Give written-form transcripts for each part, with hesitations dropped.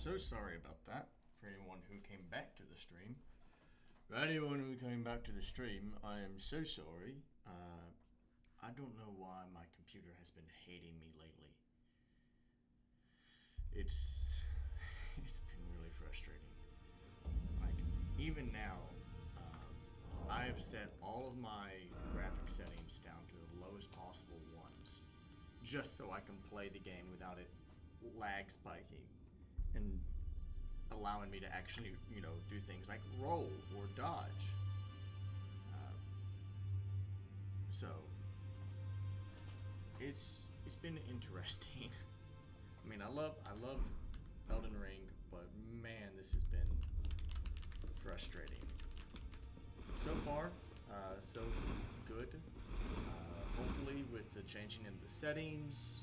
So sorry about that for anyone who came back to the stream. For anyone who came back to the stream, I am so sorry. I don't know why my computer has been hating me lately. It's been really frustrating. Like, even now, I have set all of my graphic settings down to the lowest possible ones, just so I can play the game without it lag spiking and allowing me to actually, do things like roll or dodge. So it's been interesting. I mean, I love Elden Ring, but man, this has been frustrating. So far, so good. Hopefully, with the changing in the settings,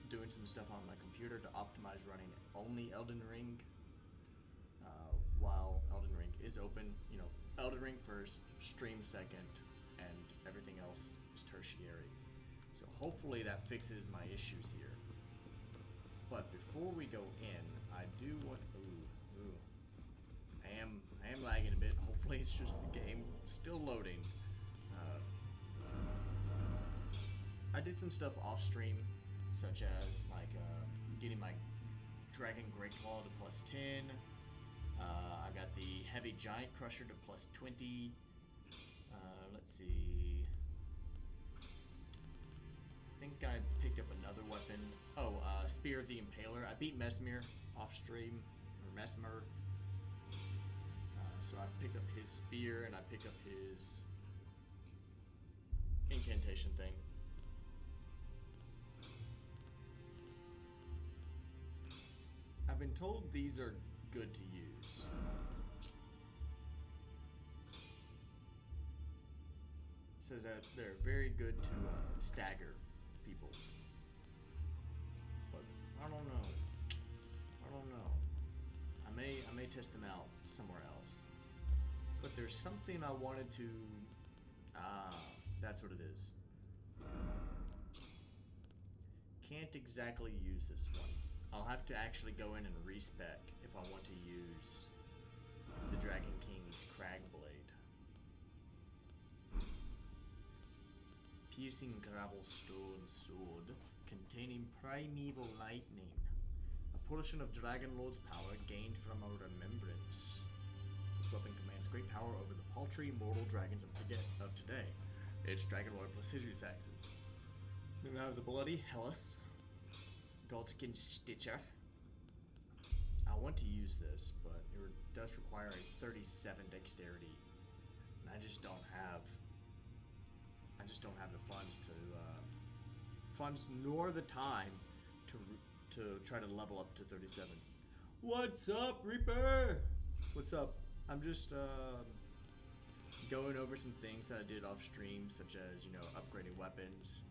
doing some stuff on my computer to optimize running only Elden Ring, while Elden Ring is open. Elden Ring first, stream second, and everything else is tertiary. So hopefully that fixes my issues here. But before we go in, I do want. Ooh. I am lagging a bit. Hopefully it's just the game still loading. I did some stuff off stream, such as like getting my Dragon Great Claw to +10. I got the Heavy Giant Crusher to +20. Let's see. I think I picked up another weapon. Oh, Spear of the Impaler. I beat Mesmer off stream, or Mesmer. So I picked up his spear and I picked up his incantation thing. I've been told these are good to use. It says that they're very good to stagger people. But I don't know. I may test them out somewhere else. But there's something I wanted to... that's what it is. Can't exactly use this one. I'll have to actually go in and respec if I want to use the Dragon King's Cragblade. Piercing gravel stone sword containing primeval lightning. A portion of Dragon Lord's power gained from a remembrance. This weapon commands great power over the paltry mortal dragons of today. It's Dragon Lord plus His axes. Then I have the Bloody Hellas, Godskin Stitcher. I want to use this, but it does require a 37 dexterity, and I just don't have the funds nor the time to try to level up to 37. What's up, Reaper? What's up? I'm just going over some things that I did off stream, such as, upgrading weapons.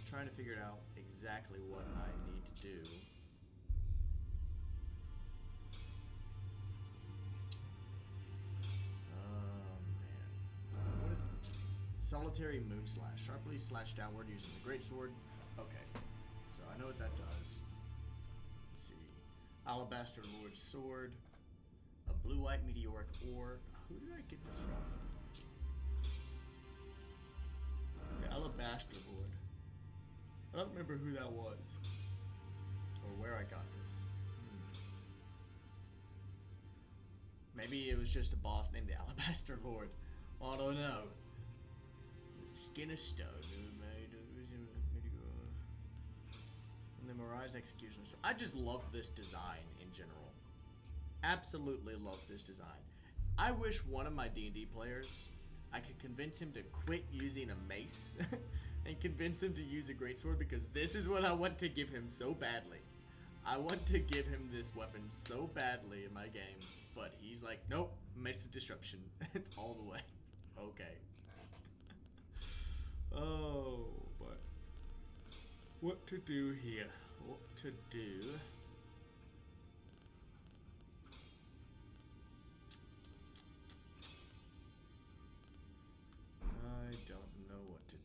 Trying to figure out exactly what I need to do. Man. What is it? Solitary Moon Slash. Sharply slash downward using the greatsword. Okay. So I know what that does. Let's see. Alabaster Lord's Sword. A blue-white meteoric ore. Who did I get this from? The Alabaster Lord. I don't remember who that was. Or where I got this. Maybe it was just a boss named the Alabaster Lord. I don't know. Skin of stone. And the Mirage Executioner. I just love this design in general. Absolutely love this design. I wish one of my D&D players, I could convince him to quit using a mace and convince him to use a greatsword, because this is what I want to give him so badly. I want to give him this weapon so badly in my game, but he's like, nope, Mace of Disruption. It's all the way. Okay. Oh, but what to do here? What to do? I don't know what to do.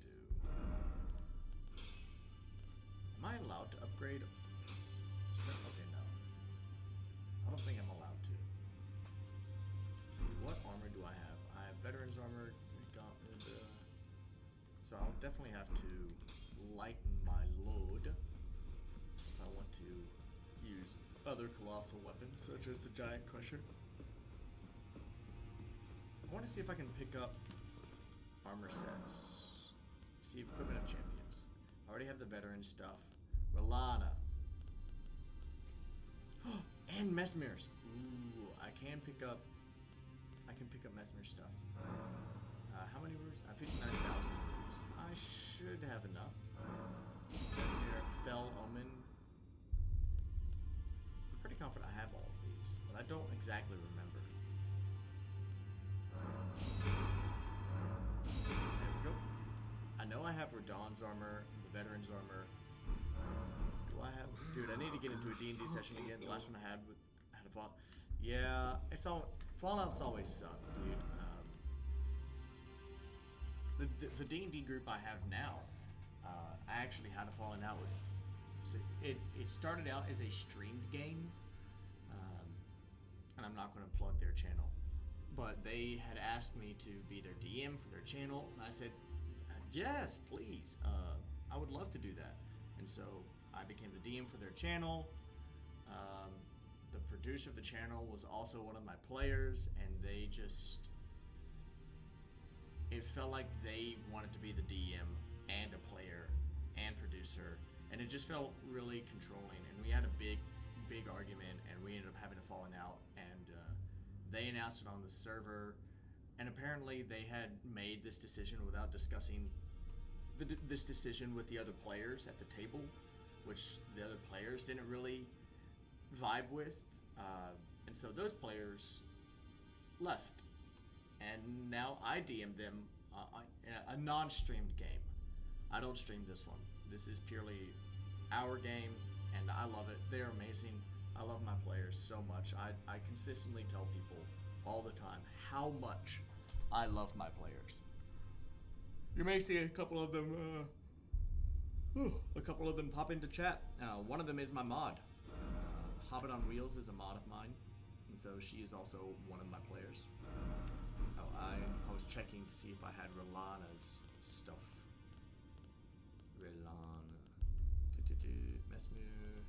So I'll definitely have to lighten my load if I want to use other colossal weapons, such as the Giant Crusher. I want to see if I can pick up armor sets. See equipment of champions. I already have the veteran stuff. Rolana. And Mesmer's. Ooh, I can pick up Mesmer stuff. How many moves? 59,000 moves. I should have enough. Mesmer, Fell Omen. I'm pretty confident I have all of these, but I don't exactly remember. There we go. I know I have Radon's armor, the veteran's armor. Do I have... Dude, I need to get into a D&D session again. The last one I had a Fallout. Yeah, it's all... Fallout's always sucked, dude. The D&D group I have now, I actually had a falling out with. So it started out as a streamed game, and I'm not going to plug their channel. But they had asked me to be their DM for their channel, and I said, yes, please. I would love to do that. And so I became the DM for their channel. The producer of the channel was also one of my players, and they just... It felt like they wanted to be the DM and a player and producer, and it just felt really controlling. And we had a big argument, and we ended up having a falling out, and they announced it on the server, and apparently they had made this decision without discussing this decision with the other players at the table, which the other players didn't really vibe with, and so those players left. And now I DM them a non-streamed game. I don't stream this one. This is purely our game, and I love it. They're amazing. I love my players so much. I consistently tell people all the time how much I love my players. You may see a couple of them pop into chat. One of them is my mod. Hobbit on Wheels is a mod of mine, and so she is also one of my players. I was checking to see if I had Rolana's stuff. Rolana. Mesmer.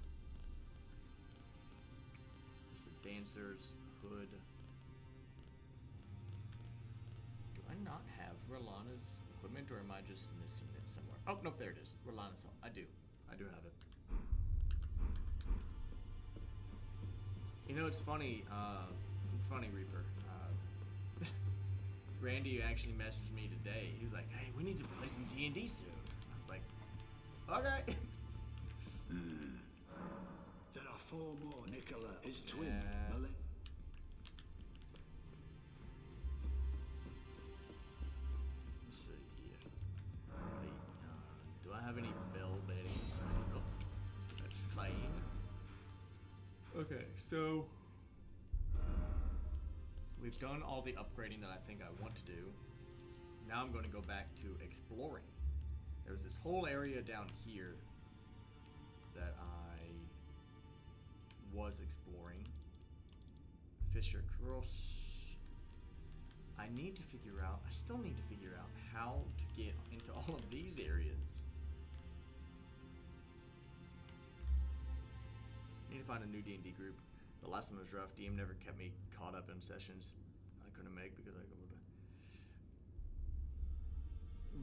It's the dancer's hood. Do I not have Rolana's equipment, or am I just missing it somewhere? Oh, nope, there it is. Rolana's help. I do have it. You know, it's funny, Reaper. Randy actually messaged me today. He was like, hey, we need to play some D&D soon. I was like, okay. There are 4 more. Nicola is twin. Yeah. Let's see here. Do I have any bell beddings? Oh, that's fine. Okay, so... We've done all the upgrading that I think I want to do. Now I'm going to go back to exploring. There's this whole area down here that I was exploring. Fisher Cross. I still need to figure out how to get into all of these areas. Need to find a new D&D group. The last one was rough. DM never kept me caught up in sessions I couldn't make because I go to...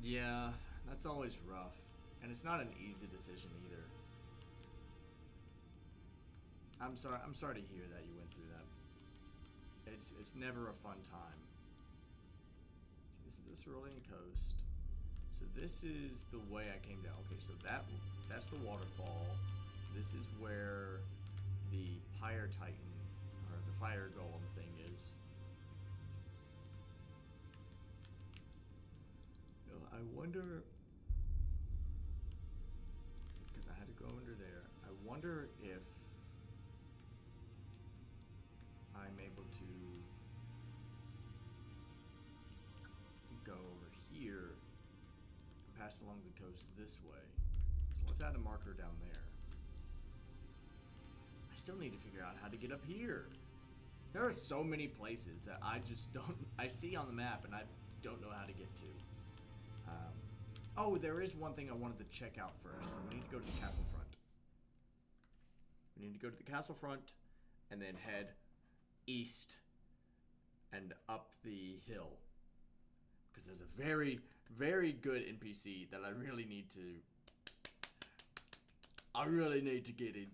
Yeah, that's always rough. And it's not an easy decision either. I'm sorry to hear that you went through that. It's never a fun time. So this is the Cerulean Coast. So this is the way I came down. Okay, so that's the waterfall. This is where the Pyre Titan, or the Fire Golem thing is. I wonder, because I had to go under there, I wonder if I'm able to go over here and pass along the coast this way. So let's add a marker down there. I still need to figure out how to get up here. There are so many places that I just don't... I see on the map and I don't know how to get to. Oh, there is one thing I wanted to check out first. So we need to go to the castle front. We need to go to the castle front and then head east and up the hill. Because there's a very, very good NPC that I really need to get in.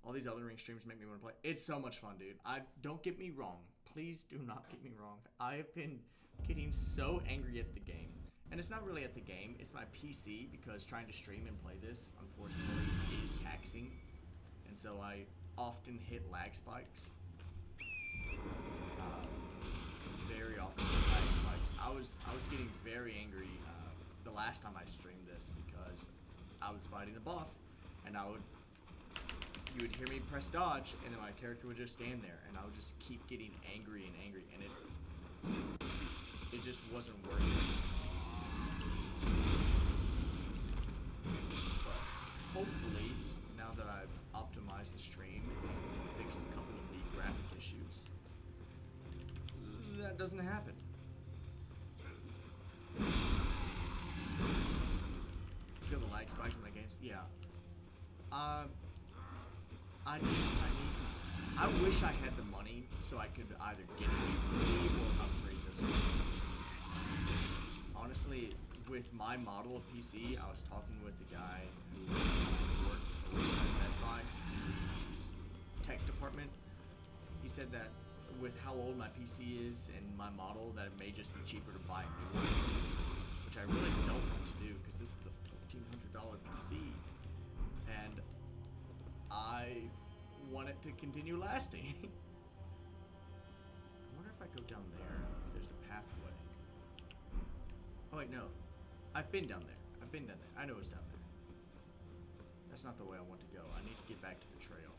All these Elden Ring streams make me want to play. It's so much fun, dude. Don't get me wrong. Please do not get me wrong. I have been getting so angry at the game. And it's not really at the game. It's my PC, because trying to stream and play this, unfortunately, is taxing. And so I often hit lag spikes. Very often hit lag spikes. I was getting very angry the last time I streamed this, because I was fighting the boss, and you would hear me press dodge, and then my character would just stand there, and I would just keep getting angry and angry, and it just wasn't working. But hopefully, now that I've optimized the stream and fixed a couple of the graphic issues, that doesn't happen. Feel the lag spikes in my games? Yeah. I wish I had the money so I could either get a new PC or upgrade this one. Honestly, with my model of PC, I was talking with the guy who worked at Best Buy tech department. He said that with how old my PC is and my model, that it may just be cheaper to buy a new one, which I really don't want to do, because this is a $1,400 PC, and I want it to continue lasting. I wonder if I go down there, if there's a pathway. Oh wait, no. I've been down there. I know it's down there. That's not the way I want to go. I need to get back to the trail.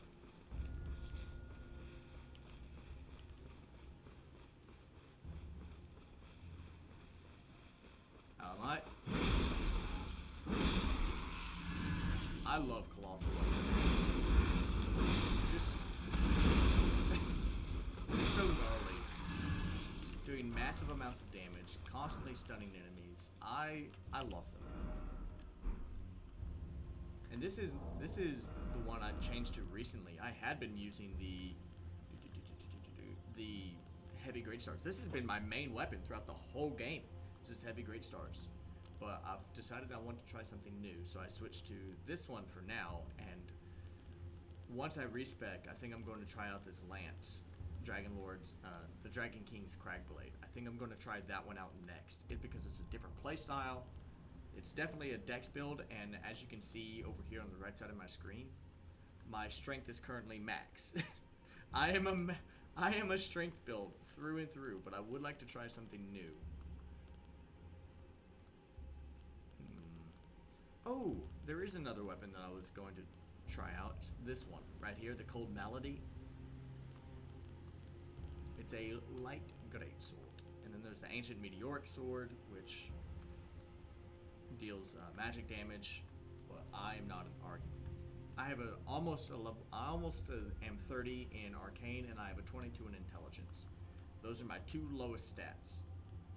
I love colossal weapons. Just so gnarly. Doing massive amounts of damage, constantly stunning enemies. I love them. And this is the one I changed to recently. I had been using the heavy great stars. This has been my main weapon throughout the whole game. It's heavy great stars. But I've decided I want to try something new, so I switched to this one for now, and once I respec, I think I'm going to try out this lance, Dragon Lord's, the Dragon King's Cragblade. I think I'm going to try that one out next, because it's a different playstyle. It's definitely a dex build, and as you can see over here on the right side of my screen, my strength is currently max. I am a strength build through and through, but I would like to try something new. Oh, there is another weapon that I was going to try out. It's this one right here, the Cold Malady. It's a light great sword. And then there's the Ancient Meteoric Sword, which deals magic damage. But I am not an arc. I have am 30 in Arcane, and I have a 22 in Intelligence. Those are my two lowest stats,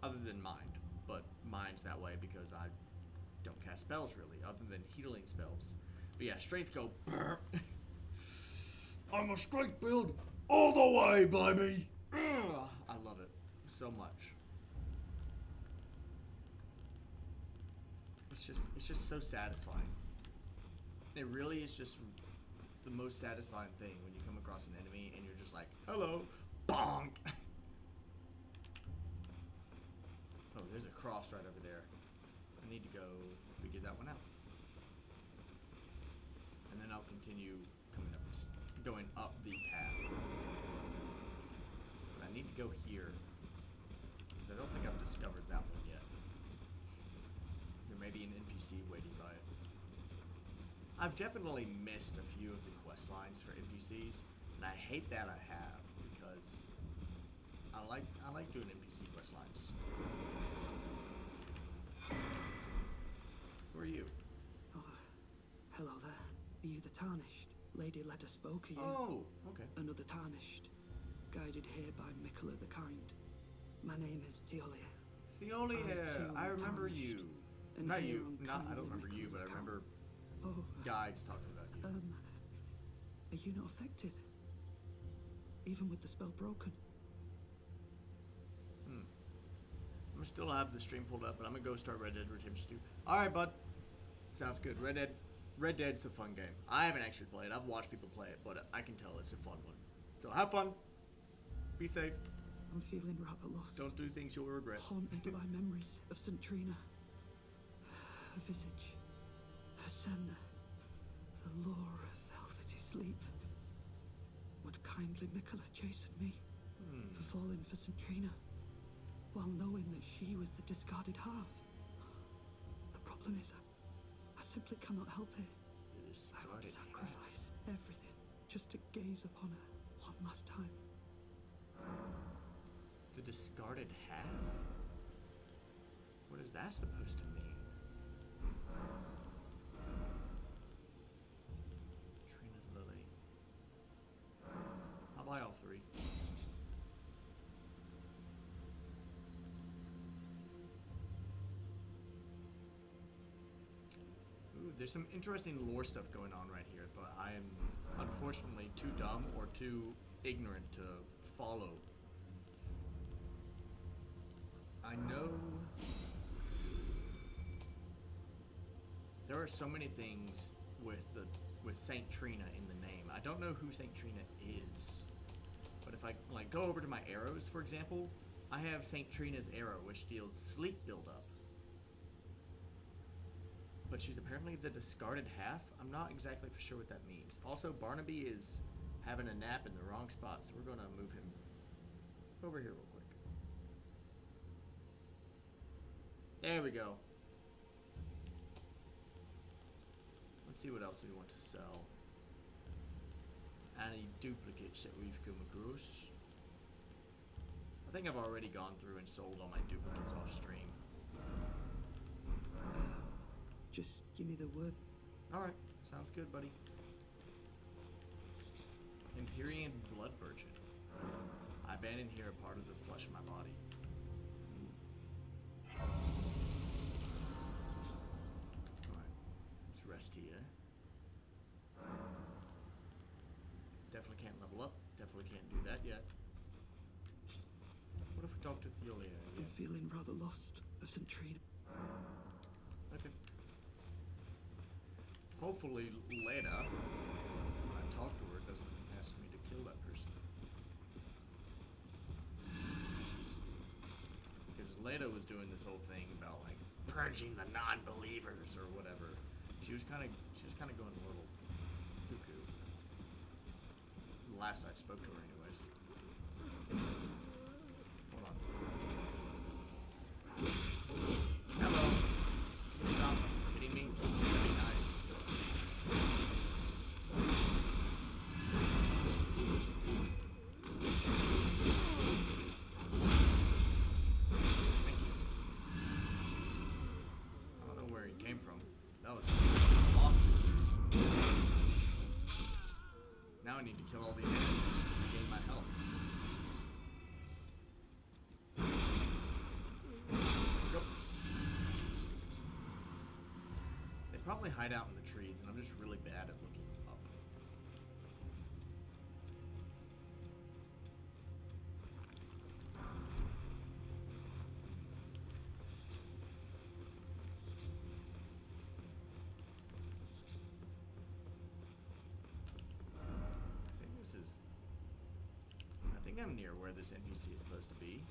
other than Mind. But Mind's that way because I don't cast spells really, other than healing spells. But yeah, strength go. I'm a strength build all the way, baby. I love it so much. It's just so satisfying. It really is just the most satisfying thing when you come across an enemy and you're just like, hello, bonk. Oh, there's a cross right over there. I need to go figure that one out. And then I'll continue going up the path. But I need to go here, because I don't think I've discovered that one yet. There may be an NPC waiting by it. I've definitely missed a few of the quest lines for NPCs, and I hate that I have, because I like doing NPC quest lines. Who are you? Oh, hello there. Are you the Tarnished? Lady Leda spoke of you. Oh, okay. Another Tarnished, guided here by Mikola the Kind. My name is Theolia. Theolia, I remember you. and Not here you. on Not. I kindly don't remember you, Nicola's but I account. remember Oh, guides talking about you. are you not affected? Even with the spell broken? I'm gonna still have the stream pulled up, but I'm gonna go start Red Dead Redemption 2. All right, bud. Sounds good. Red Dead's a fun game. I haven't actually played. I've watched people play it, but I can tell it's a fun one. So have fun. Be safe. I'm feeling rather lost. Don't do things you'll regret. Haunted by memories of St. Trina. Her visage. Her sen. The lure of velvety sleep. Would kindly Nicola chasten me for falling for St. Trina, while knowing that she was the discarded half? The problem is, I simply cannot help it. I would sacrifice everything just to gaze upon her one last time. The discarded half? What is that supposed to mean? Trina's Lily. I'll buy all three. Ooh, there's some interesting lore stuff going on right here, but I am unfortunately too dumb or too ignorant to follow. I know there are so many things with Saint Trina in the name. I don't know who Saint Trina is, but if I go over to my arrows, for example, I have Saint Trina's arrow, which deals sleep buildup. But she's apparently the discarded half. I'm not exactly for sure what that means. Also, Barnaby is having a nap in the wrong spot, so we're gonna move him over here real quick. There we go. Let's see what else we want to sell. Any duplicates that we've come across. I think I've already gone through and sold all my duplicates off stream. Just give me the word. Alright, sounds good, buddy. Empyrean Blood Merchant. I abandoned here a part of the flesh of my body. Alright, let's rest here. Definitely can't level up. Definitely can't do that yet. What if we talk to Theolia? I'm feeling rather lost of St. Trina. Okay. Hopefully later, when I talk to her, it doesn't ask me to kill that person. Because Leda was doing this whole thing about like purging the non-believers or whatever. She was kind of going a little cuckoo. Last I spoke to her, anyways. Hold on. Hello. Stop hitting me. That'd be nice. Thank you. I don't know where he came from. That was awesome. Now I need to kill all these enemies to gain my health. Go. They probably hide out in the trees, and I'm just really bad at looking up. I think I'm near where this NPC is supposed to be.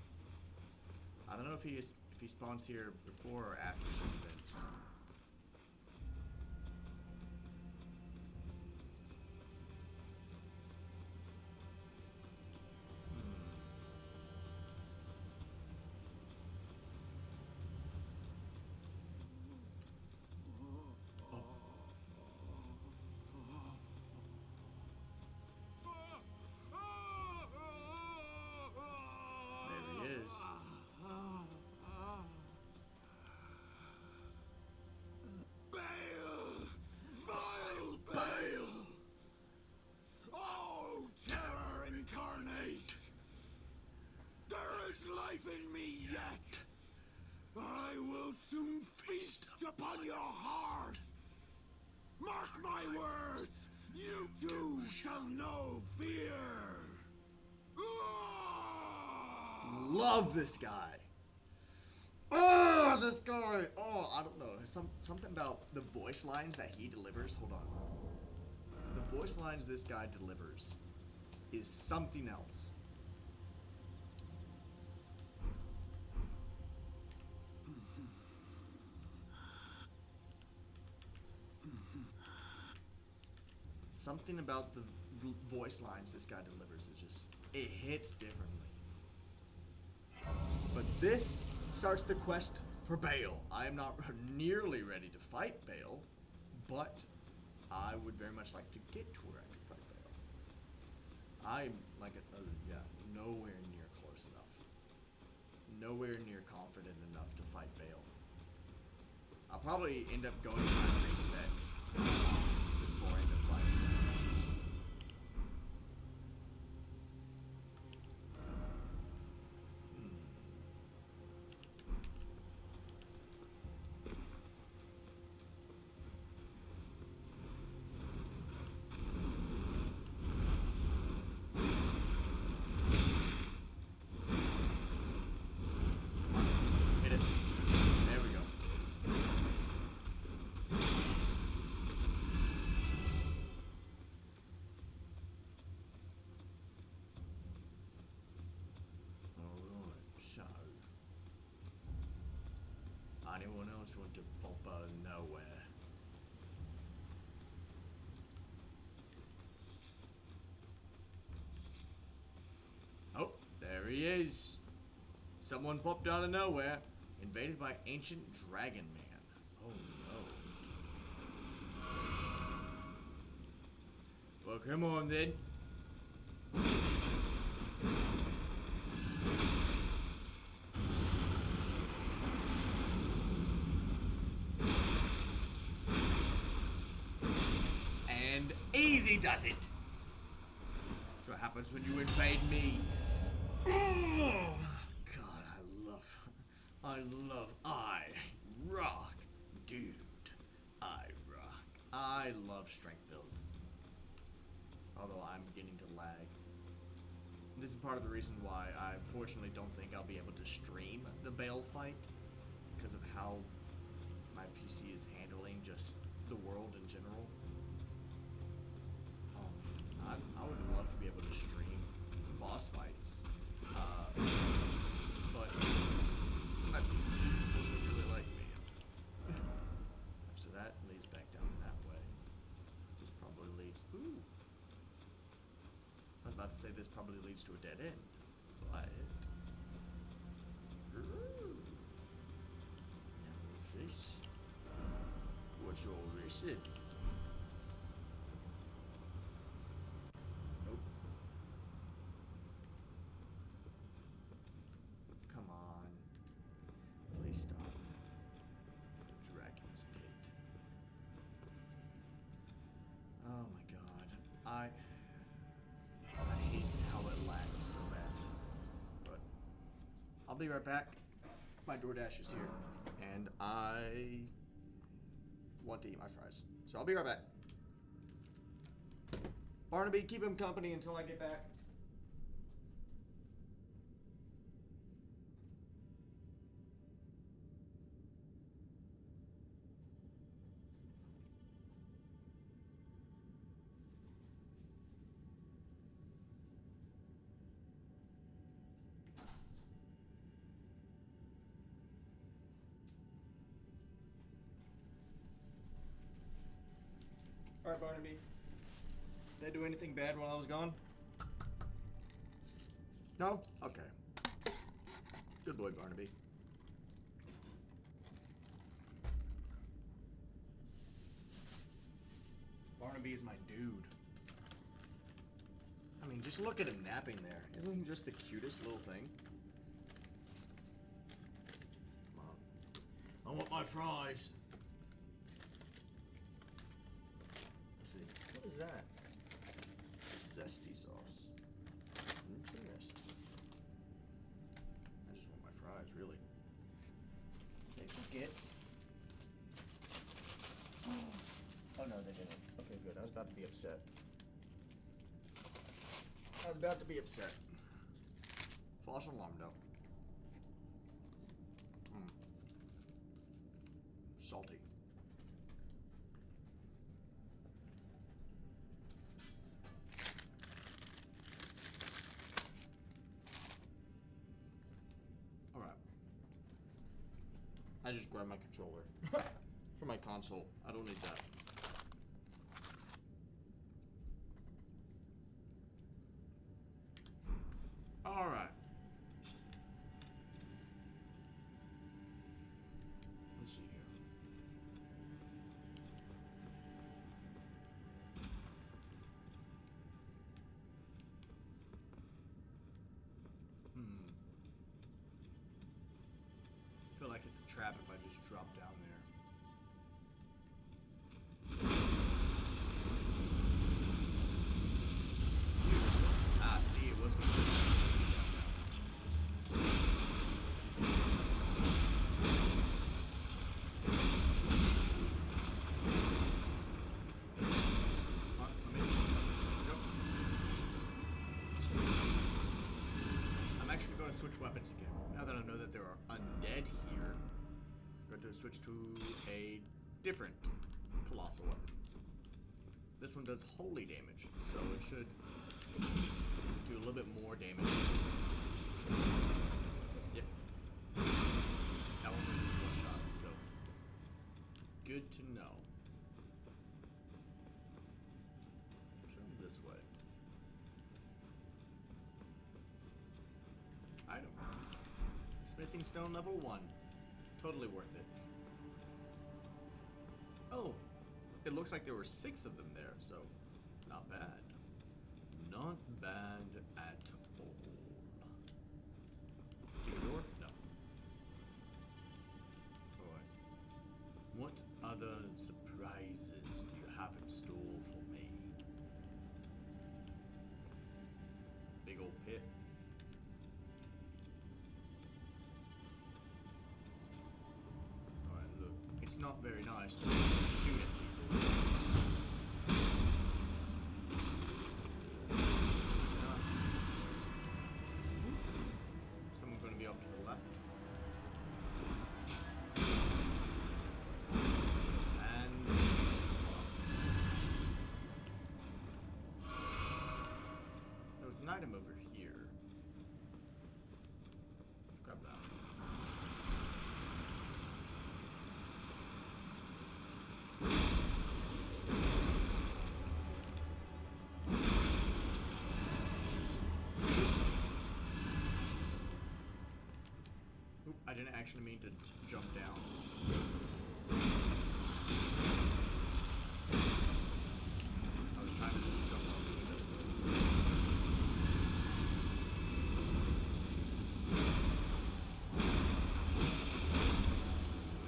I don't know if he spawns here before or after some events. There he is. my words, you too shall know fear. Love this guy. Oh, this guy. Oh, I don't know. Something about the voice lines that he delivers. Hold on. The voice lines this guy delivers is something else. Something about the voice lines this guy delivers is just, it hits differently. But this starts the quest for Bale. I am not nearly ready to fight Bale, but I would very much like to get to where I can fight Bale. I'm like, nowhere near close enough. Nowhere near confident enough to fight Bale. I'll probably end up going to my respec before I end up fighting Bale. Anyone else want to pop out of nowhere? Oh, there he is. Someone popped out of nowhere, invaded by ancient dragon man. Oh no. Well, come on then. Easy does it. That's what happens when you invade me. Oh, God, I rock, dude. I rock. I love strength builds. Although I'm beginning to lag. This is part of the reason why I unfortunately don't think I'll be able to stream the Bale fight because of how my PC is handling just the world in general. I would love to be able to stream boss fights, but my PC doesn't really like me. So that leads back down that way. This probably leads. Ooh, I was about to say this probably leads to a dead end, but. Now what's this? What's all this in? I hate how it lags so bad. But I'll be right back. My DoorDash is here, and I want to eat my fries. So I'll be right back. Barnaby, keep him company until I get back. Alright, Barnaby. Did I do anything bad while I was gone? No? Okay. Good boy, Barnaby. Barnaby is my dude. I mean, just look at him napping there. Isn't he just the cutest little thing? Come on. I want my fries. What is that? Zesty sauce. Interesting. I just want my fries, really. They forget. Oh no, they didn't. Okay, about to be upset. I was about to be upset. False alarm, though. Salty. Alright. I just grabbed my controller. For my console. I don't need that. Alright. Let's see here. I feel like it's a trap if I just drop down there. See, it was I'm actually going to switch weapons again. Now that I know that there are undead here, I'm going to switch to a different colossal weapon. This one does holy damage, so it should do a little bit more damage. Yep. That one was just one shot, so good to know. So this way. Item. Smithing stone level 1. Totally worth it. Oh, it looks like there were 6 of them there, so not bad. Not bad at all. See the door? No. Alright. What other surprises do you have in store for me? Big old pit. Alright, look. It's not very nice to shoot at people. Off to the left. And there was an item over here. Grab that. I didn't actually mean to jump down. I was trying to just jump on the window,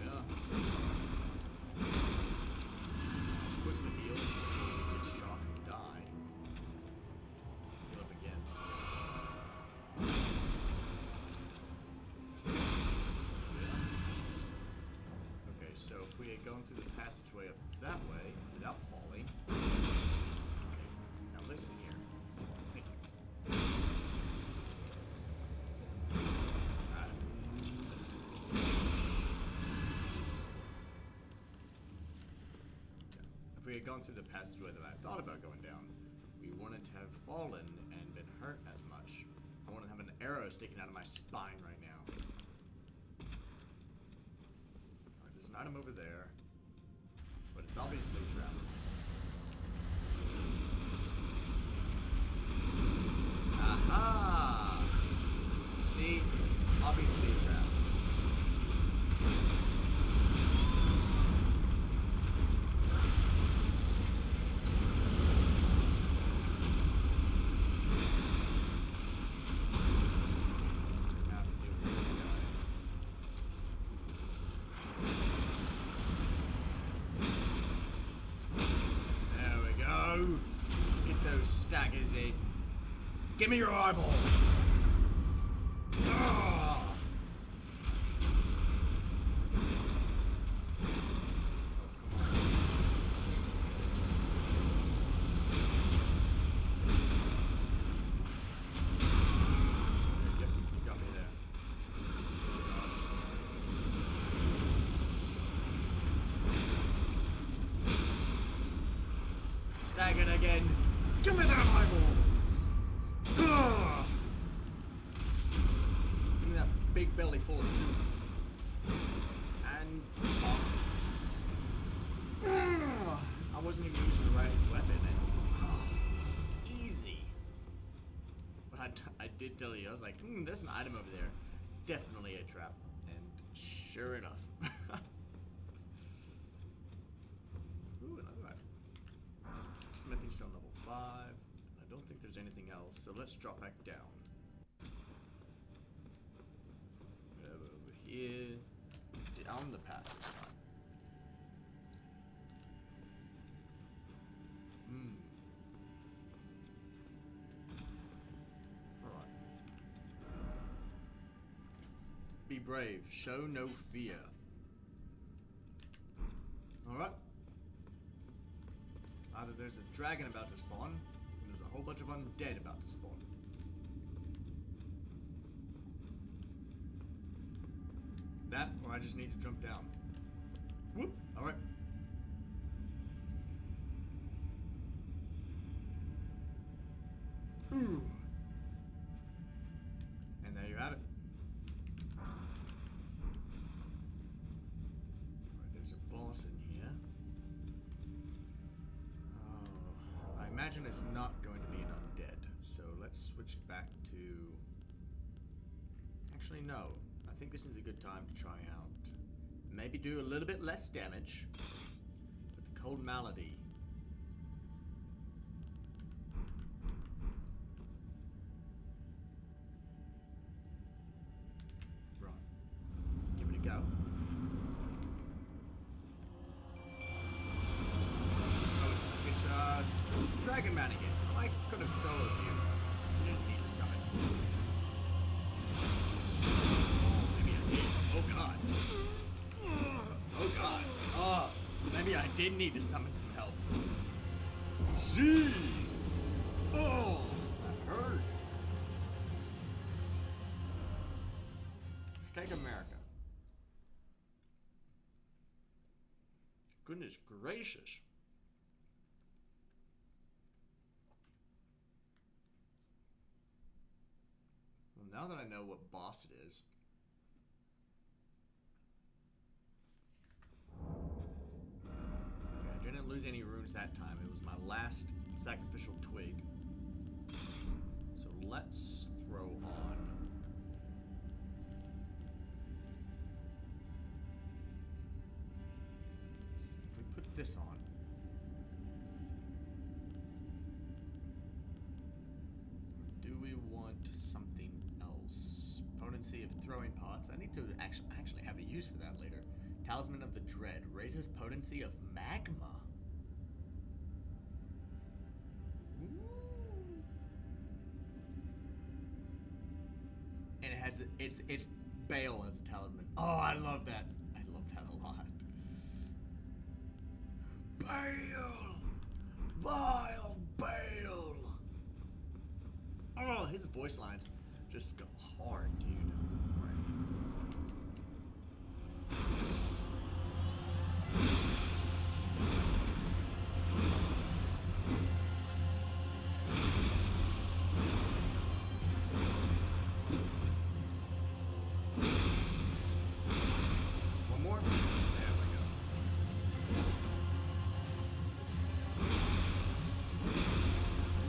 yeah. Quickly heal. Get shot and die. Heal up again. So if we had gone through the passageway up that way without falling. Okay, now listen here. Thank you. If we had gone through the passageway that I thought about going down, we wouldn't have fallen and been hurt as much. I wouldn't have an arrow sticking out of my spine right now. There's an item over there, but it's obviously a trap. Aha! See? Obviously a trap. Staggers in. Give me your eyeball! Ah! big belly full of soup. And I wasn't even using the right weapon. And easy. But I did tell you, I was like, there's an item over there. Definitely a trap. And sure enough. Ooh, another item. Smithing stone level 5. I don't think there's anything else, so let's drop back down. Over here. Down the path this time. Alright. Be brave. Show no fear. Alright. Either there's a dragon about to spawn, or there's a whole bunch of undead about to spawn. That, or I just need to jump down. Whoop! Alright. And there you have it. Alright, there's a boss in here. Oh, I imagine it's not going to be an undead, so let's switch back to... Actually, no. I think this is a good time to try out. Maybe do a little bit less damage, but the cold malady. Right. Let's give it a go. Oh, it's Dragon Man again. I could have soloed you. You didn't need to summon. Oh god. Oh god. Oh, maybe I did need to summon some help. Jeez. Oh, that hurt. Let's take America. Goodness gracious. Well, now that I know what boss it is, I didn't lose any runes that time. It was my last sacrificial twig. So let's throw on. If we put this on. Do we want something else? Potency of throwing pots. I need to actually have a use for that later. Talisman of the Dread raises potency of magma. Ooh. And it has it's Bale as a talisman. Oh, I love that. I love that a lot. Bale, vile Bale. Oh, his voice lines just go hard, dude. One more. There we go.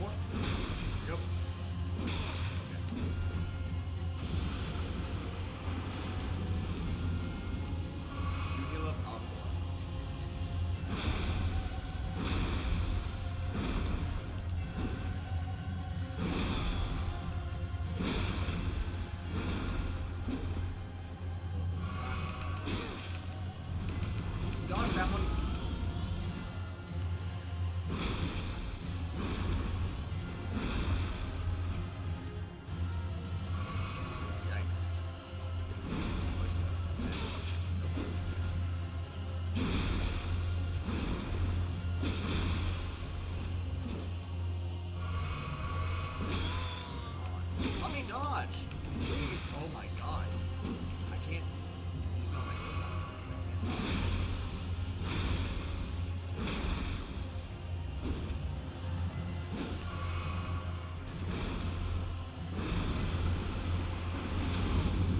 One more. Go. Okay. You heal up, I'll heal up. Dodge that one. Let me dodge. Please. Oh my god. I can't use my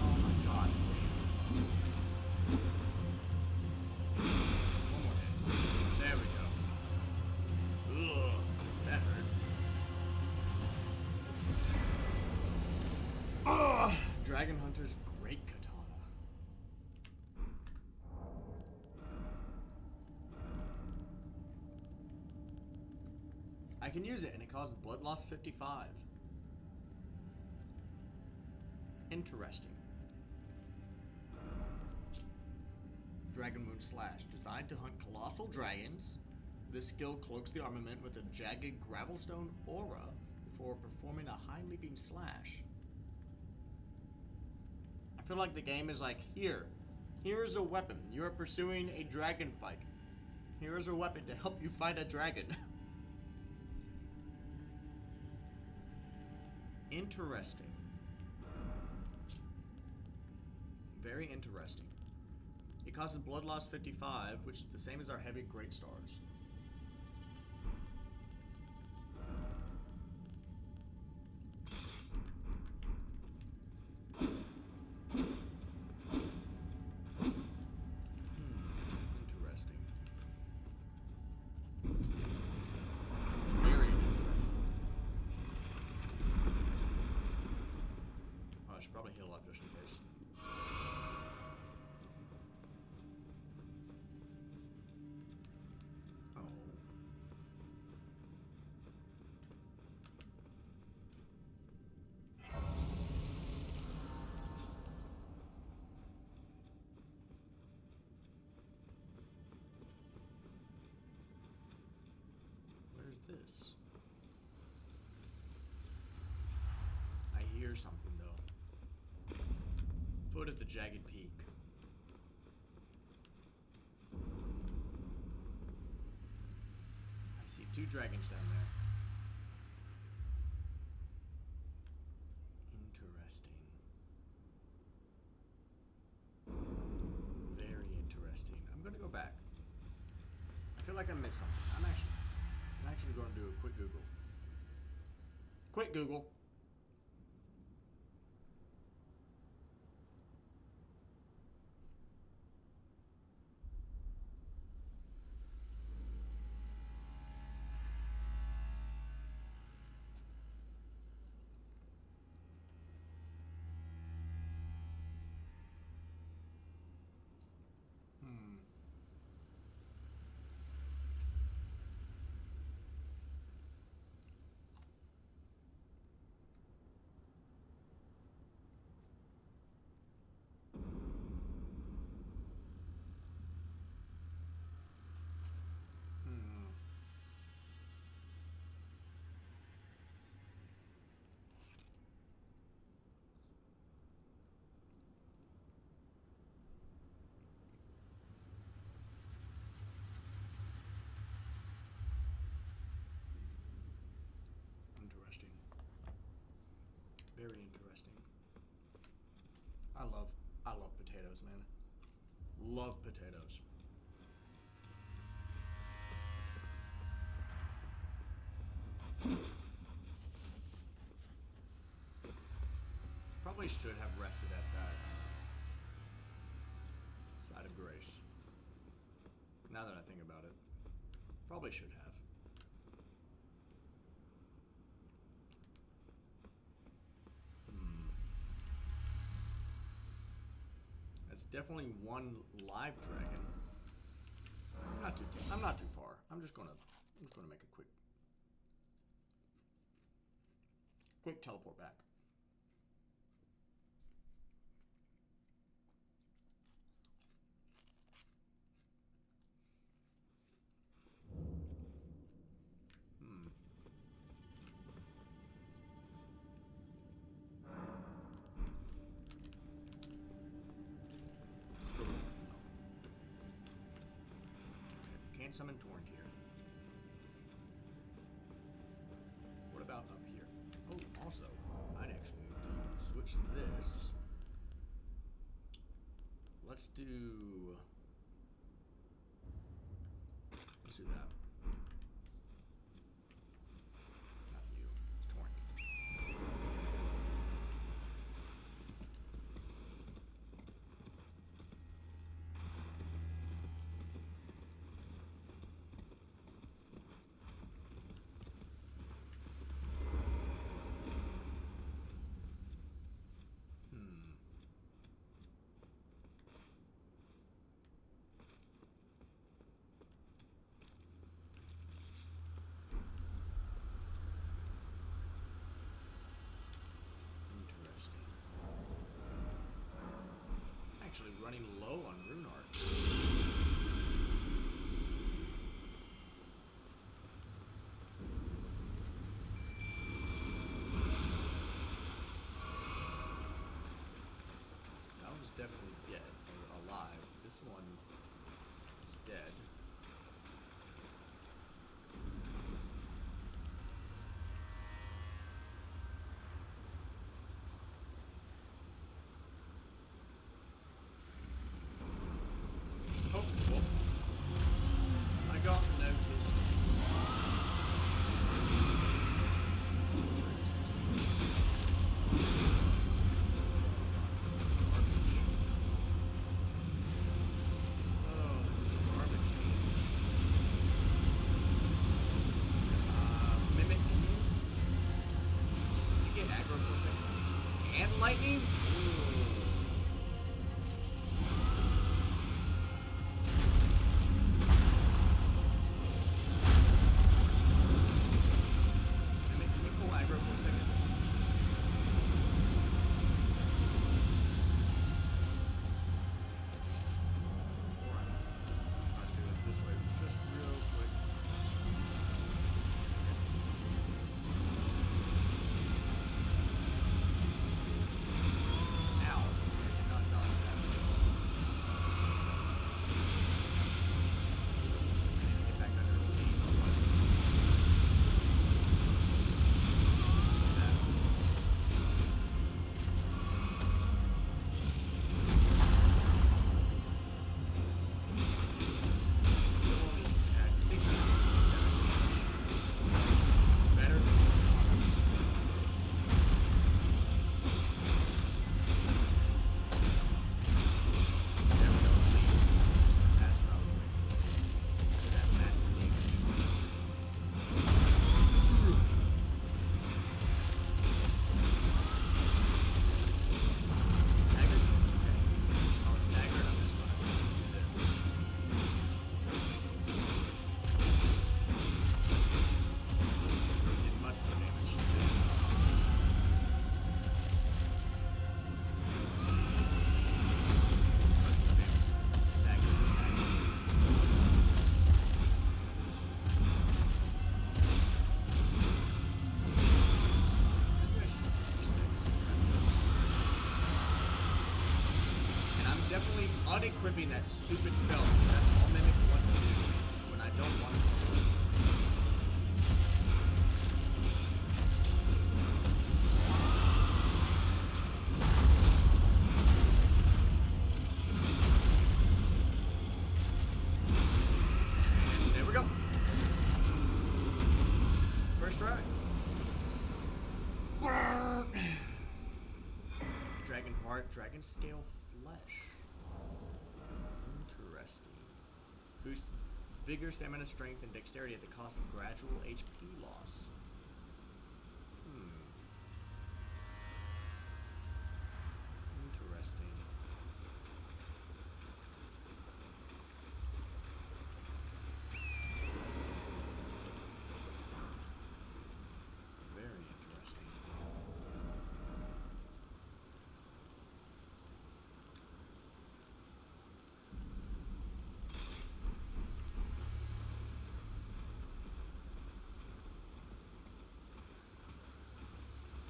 Oh my god. Dragon Hunter's Great Katana. I can use it and it causes blood loss 55. Interesting. Dragon Moon Slash. Designed to hunt colossal dragons, this skill cloaks the armament with a jagged gravelstone aura before performing a high leaping slash. I feel like the game is like, here's a weapon. You are pursuing a dragon fight. Here is a weapon to help you fight a dragon. Interesting. Very interesting. It causes blood loss 55, which is the same as our heavy great stars. Interesting. Very interesting. Oh, I should probably heal up just in case. This. I hear something though. Foot of the jagged peak. I see 2 dragons down there. Interesting. Very interesting. I'm gonna go back. I feel like I missed something. I'm actually going to do a quick Google. Quick Google. Very interesting. I love potatoes, man. Love potatoes. Probably should have rested at that side of grace. Now that I think about it, probably should have. That's definitely one live dragon. I'm not too far. I'm just gonna make a quick teleport back. Can't summon Torrent here. What about up here? Oh, also, I'd actually need to switch this. Let's do that. Not you. Torrent. lightning? Can we pull aggro for a second? Try to do it this way just real quick. Ow. I did not dodge that. Get back under its feet. Still only at 667. Better than there we go. That's what I was waiting for. That massive damage. Staggered? Okay. Oh, it's staggered. I'm just gonna do this. Did much more damage. Much more damage. Staggered. And I'm definitely unequipping that stupid spell because that's all Mimic wants to do when I don't want it to do it. There we go. First try. Dragon heart, dragon scale flesh. Interesting. Boost vigor, stamina, strength, and dexterity at the cost of gradual HP loss. Interesting. Very interesting.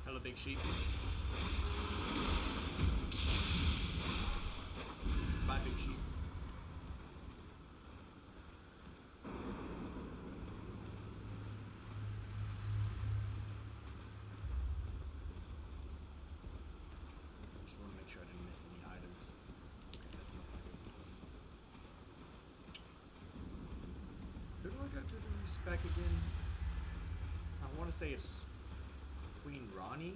Hello, big sheep. Bye, big sheep. Just want to make sure I didn't miss any items. Okay, that's not bad. Who do I got to do this back again? I want to say it's Queen Ronnie.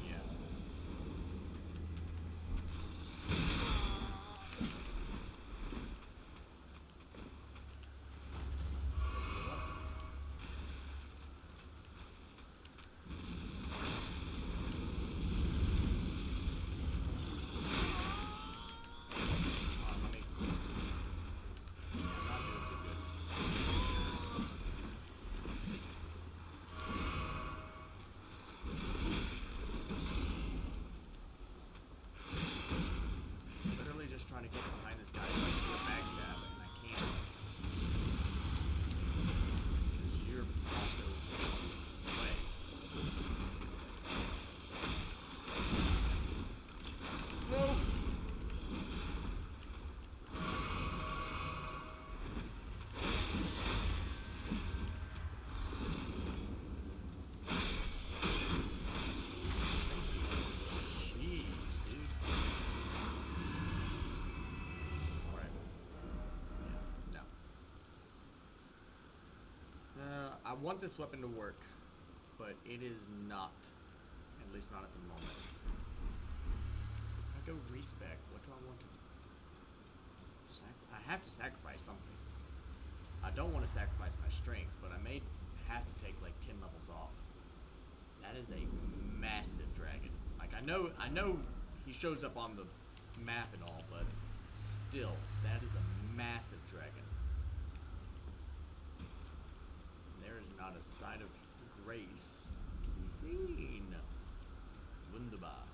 Yeah. Trying to get behind this guy so I can do a backstab, and I can't. Because you're also away. Whoa! Jeez, dude. Alright. Yeah, no. I want this weapon to work, but it is not. And At least not at the moment. If I go respec, what do I want to... I have to sacrifice something. I don't want to sacrifice my strength, but I may have to take like 10 levels off. That is a massive dragon. Like, I know he shows up on the map and all, but still, that is a massive dragon. There is not a sight of grace to be seen. Wunderbar.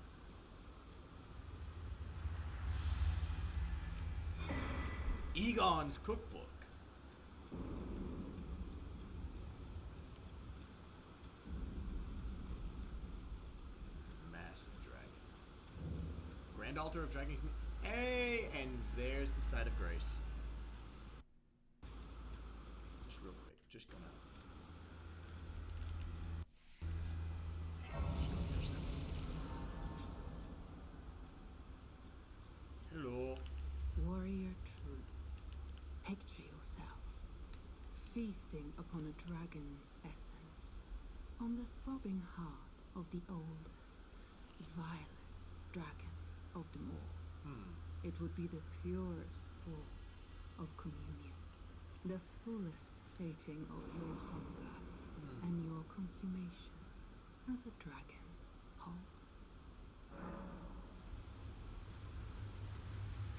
Egon's cookbook. It's a massive dragon. Grand Altar of Dragon. Hey, and there's the site of grace. Just real quick, just gonna. Hello. Warrior true. Picture yourself feasting upon a dragon's essence, on the throbbing heart of the oldest, vilest dragon of them all. It would be the purest form of communion, the fullest sating of your hunger and your consummation as a dragon whole.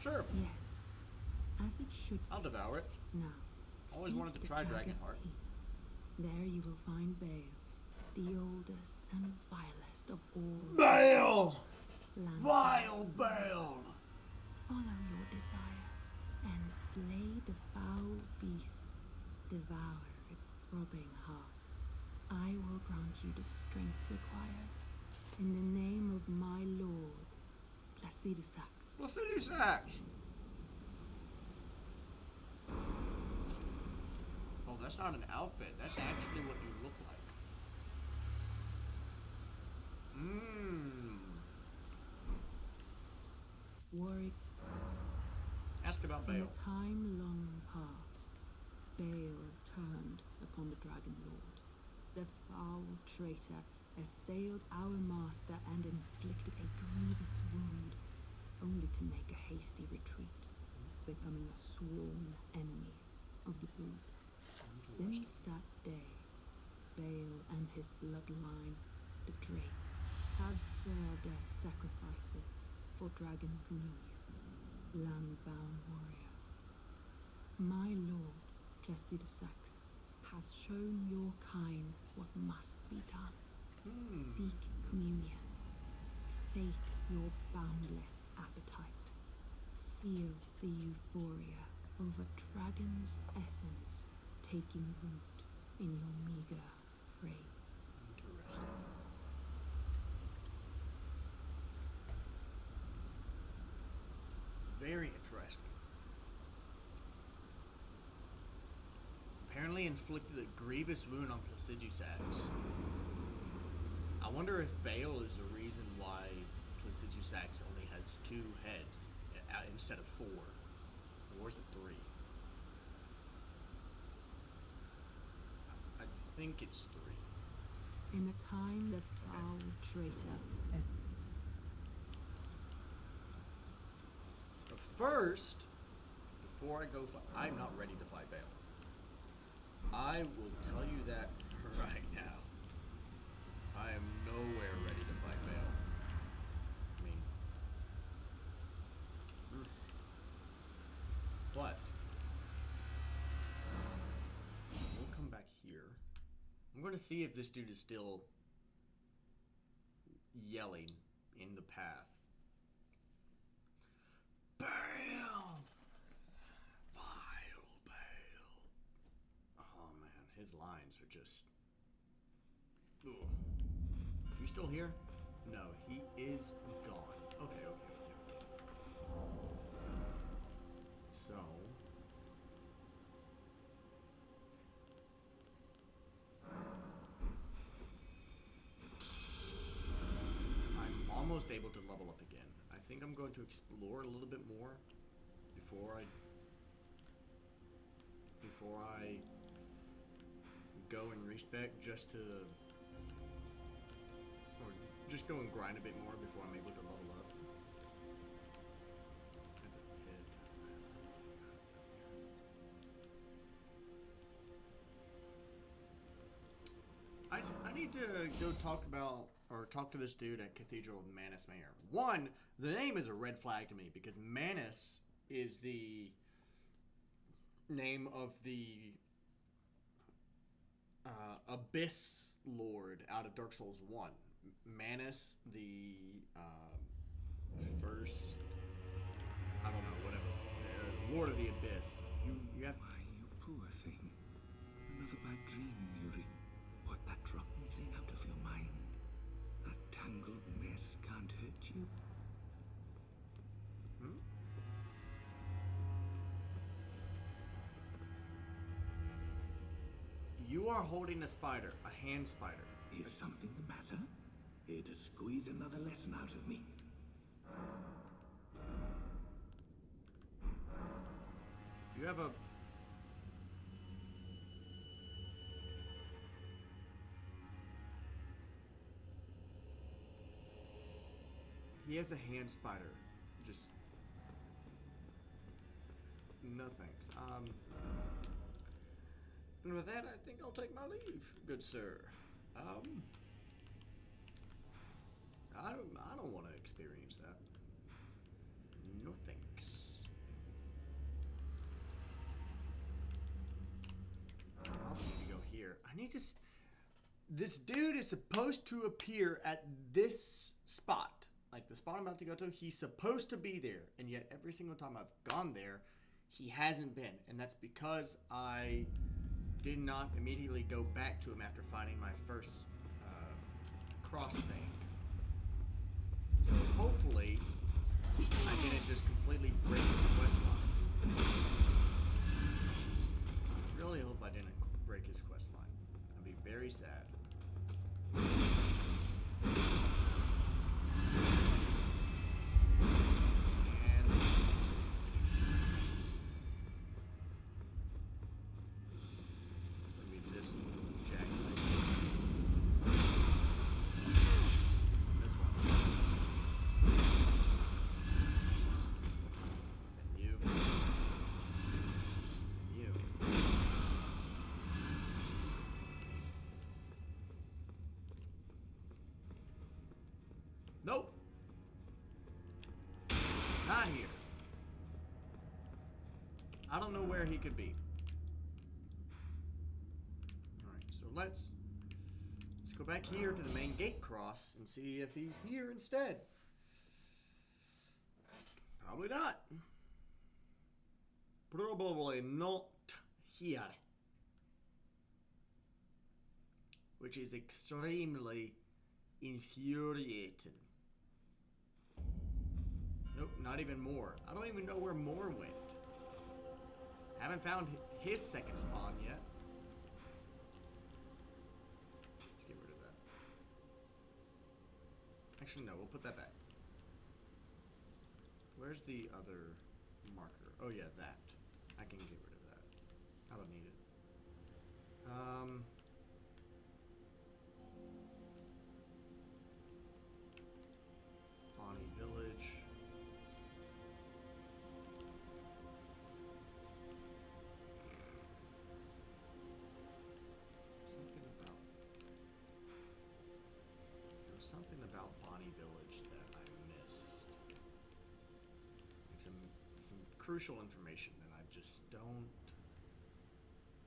Sure. Yes, as it should I'll be. devour it. Now, Always seek wanted to the try Dragon Heart. Peak. There you will find Bale, the oldest and vilest of all. Bale! Land. Vile Bale! Follow your desire and slay the foul beast. Devour its throbbing heart. I will grant you the strength required. In the name of my lord, Placidusax. Placidusax! Oh, that's not an outfit. That's actually what you look like. Warwick. Ask about In Bale. a time long past, Bale turned upon the Dragon Lord. The foul traitor assailed our master and inflicted a grievous wound, only to make a hasty retreat, becoming a sworn enemy of the brood. Since that day, Bale and his bloodline, the Drakes, have served as sacrifices for Dragon Communion. Land-bound warrior. My lord, Placidusax, has shown your kind what must be done. Seek communion. Sate your boundless appetite. Feel the euphoria of a dragon's essence taking root in your meager frame. Interesting. Very interesting. Apparently inflicted a grievous wound on Placidusax. I wonder if Bale is the reason why Placidusax only has 2 heads instead of 4. Or is it 3? I think it's 3. In a time the foul traitor has But first, before I go fight, I'm not ready to fight Bale. I will tell you that right now. I am nowhere ready to fight Bale. I mean, but we'll come back here. I'm going to see if this dude is still yelling in the path. Bale! Vile Bale. Oh man, his lines are just... Ugh. You still here? No, he is gone. Okay. So... I'm almost able to level up again. I think I'm going to explore a little bit more before I go and respec, just to, or just go and grind a bit more before I'm able to level up. That's a pit. I need to go talk to this dude at Cathedral of Manus Manor. One, the name is a red flag to me because Manus is the name of the Abyss Lord out of Dark Souls 1. Manus, the first, I don't know, whatever, Lord of the Abyss. You have... Why, you poor thing. Another bad dream, Yuri. Put that rotten thing out of your mind. That tangled mess can't hurt you. You are holding a spider, a hand spider. Is something the matter? Here to squeeze another lesson out of me. You have a... He has a hand spider. Just... No thanks. And with that, I think I'll take my leave, good sir. I don't want to experience that. No thanks. I also need to go here. I need to... This dude is supposed to appear at this spot. Like the spot I'm about to go to, he's supposed to be there. And yet every single time I've gone there, he hasn't been. And that's because I did not immediately go back to him after finding my first cross thing. So hopefully I didn't just completely break his quest line. I really hope I didn't break his quest line. I'd be very sad. Nope. Not here. I don't know where he could be. Alright, so let's go back here to the main gate cross and see if he's here instead. Probably not. Probably not here. Which is extremely infuriating. Nope, not even more. I don't even know where more went. Haven't found his second spawn yet. Let's get rid of that. Actually, no, we'll put that back. Where's the other marker? Oh yeah, that. I can get rid of that. I don't need it. Bonnie Village. Something about Bonnie Village that I missed. Like some crucial information that I just don't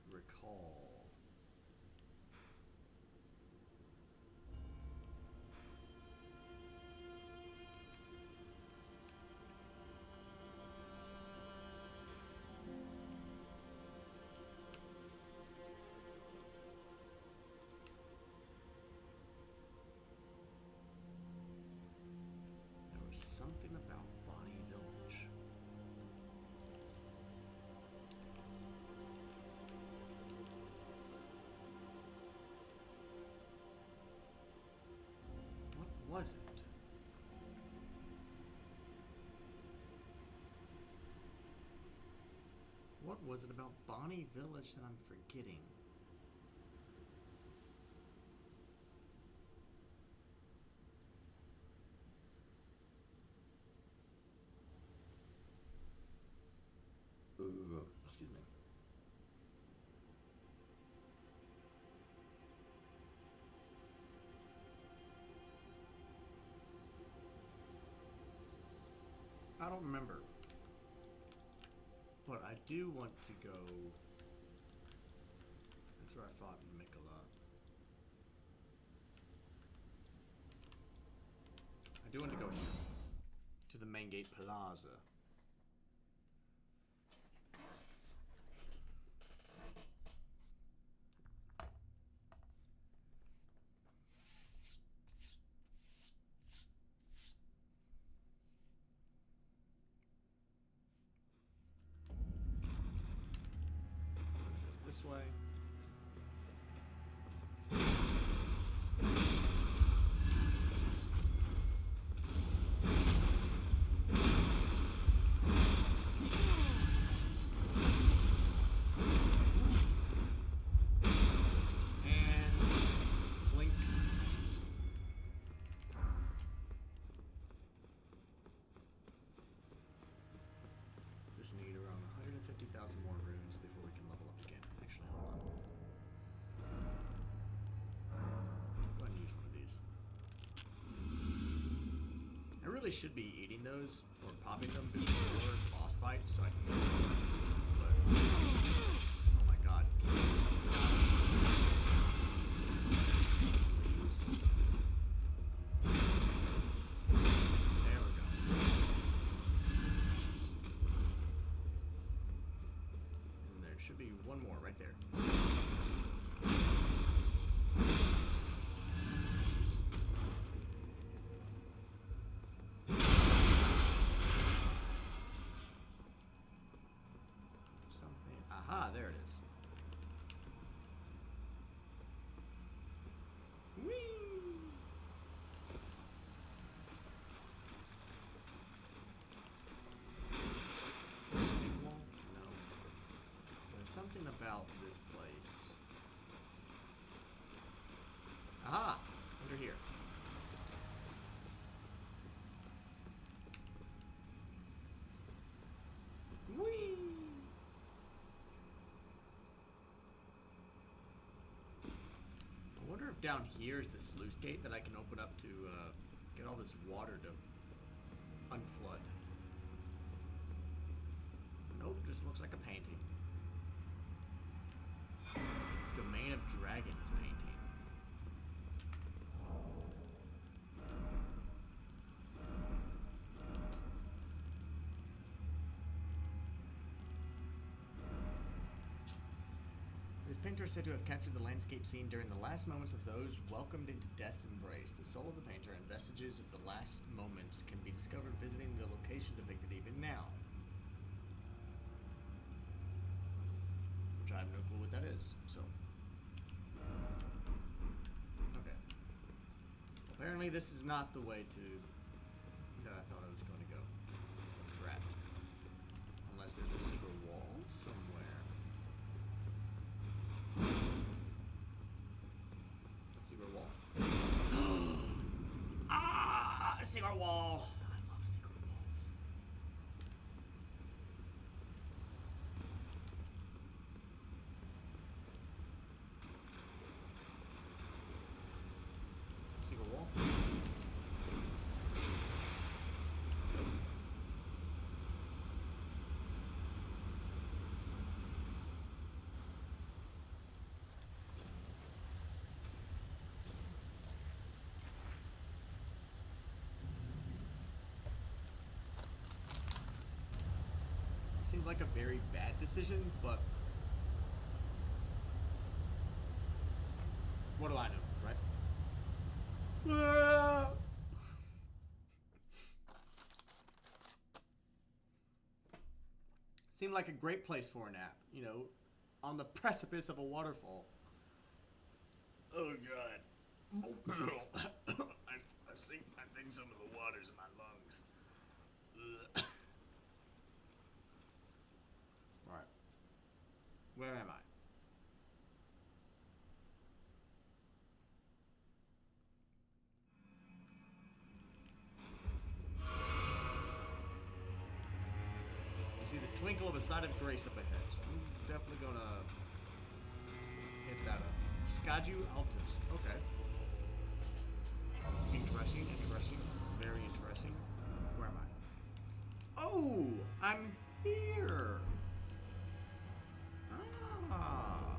recall. Something about Bonnie Village. What was it? What was it about Bonnie Village that I'm forgetting? I don't remember. But I do want to go... That's where I fought Mikola. I do want to go here. To the main gate plaza. This way. Just need around 150,000 more runes before we can level up again. Actually, hold on. Go ahead and use one of these. I really should be eating those or popping them before boss fight so I can get them. But oh my god. Please. There we go. And there should be one more right there. Something. Aha, there it is. Whee! No. There's something about this place. Aha! Under here. Whee! I wonder if down here is the sluice gate that I can open up to get all this water to unflood. Nope, just looks like a painting. Domain of Dragons painting. This painter is said to have captured the landscape scene during the last moments of those welcomed into death's embrace. The soul of the painter and vestiges of the last moments can be discovered visiting the location depicted even now. Which I have no clue what that is, so. Okay. Apparently this is not the way to that I thought I was going to go. I'm trapped. Unless there's a secret wall somewhere. Secret wall. Ah! Secret wall! I love secret walls. Secret wall. Seems like a very bad decision, but what do I know, right? Seemed like a great place for a nap, you know, on the precipice of a waterfall. Oh god. I think some of the water's in my lungs. Alright. Where am I? You see the twinkle of a side of grace up ahead. I'm definitely gonna hit that up. Skaju Altus. Okay. Interesting, interesting. Very interesting. Where am I? I'm here. Ah.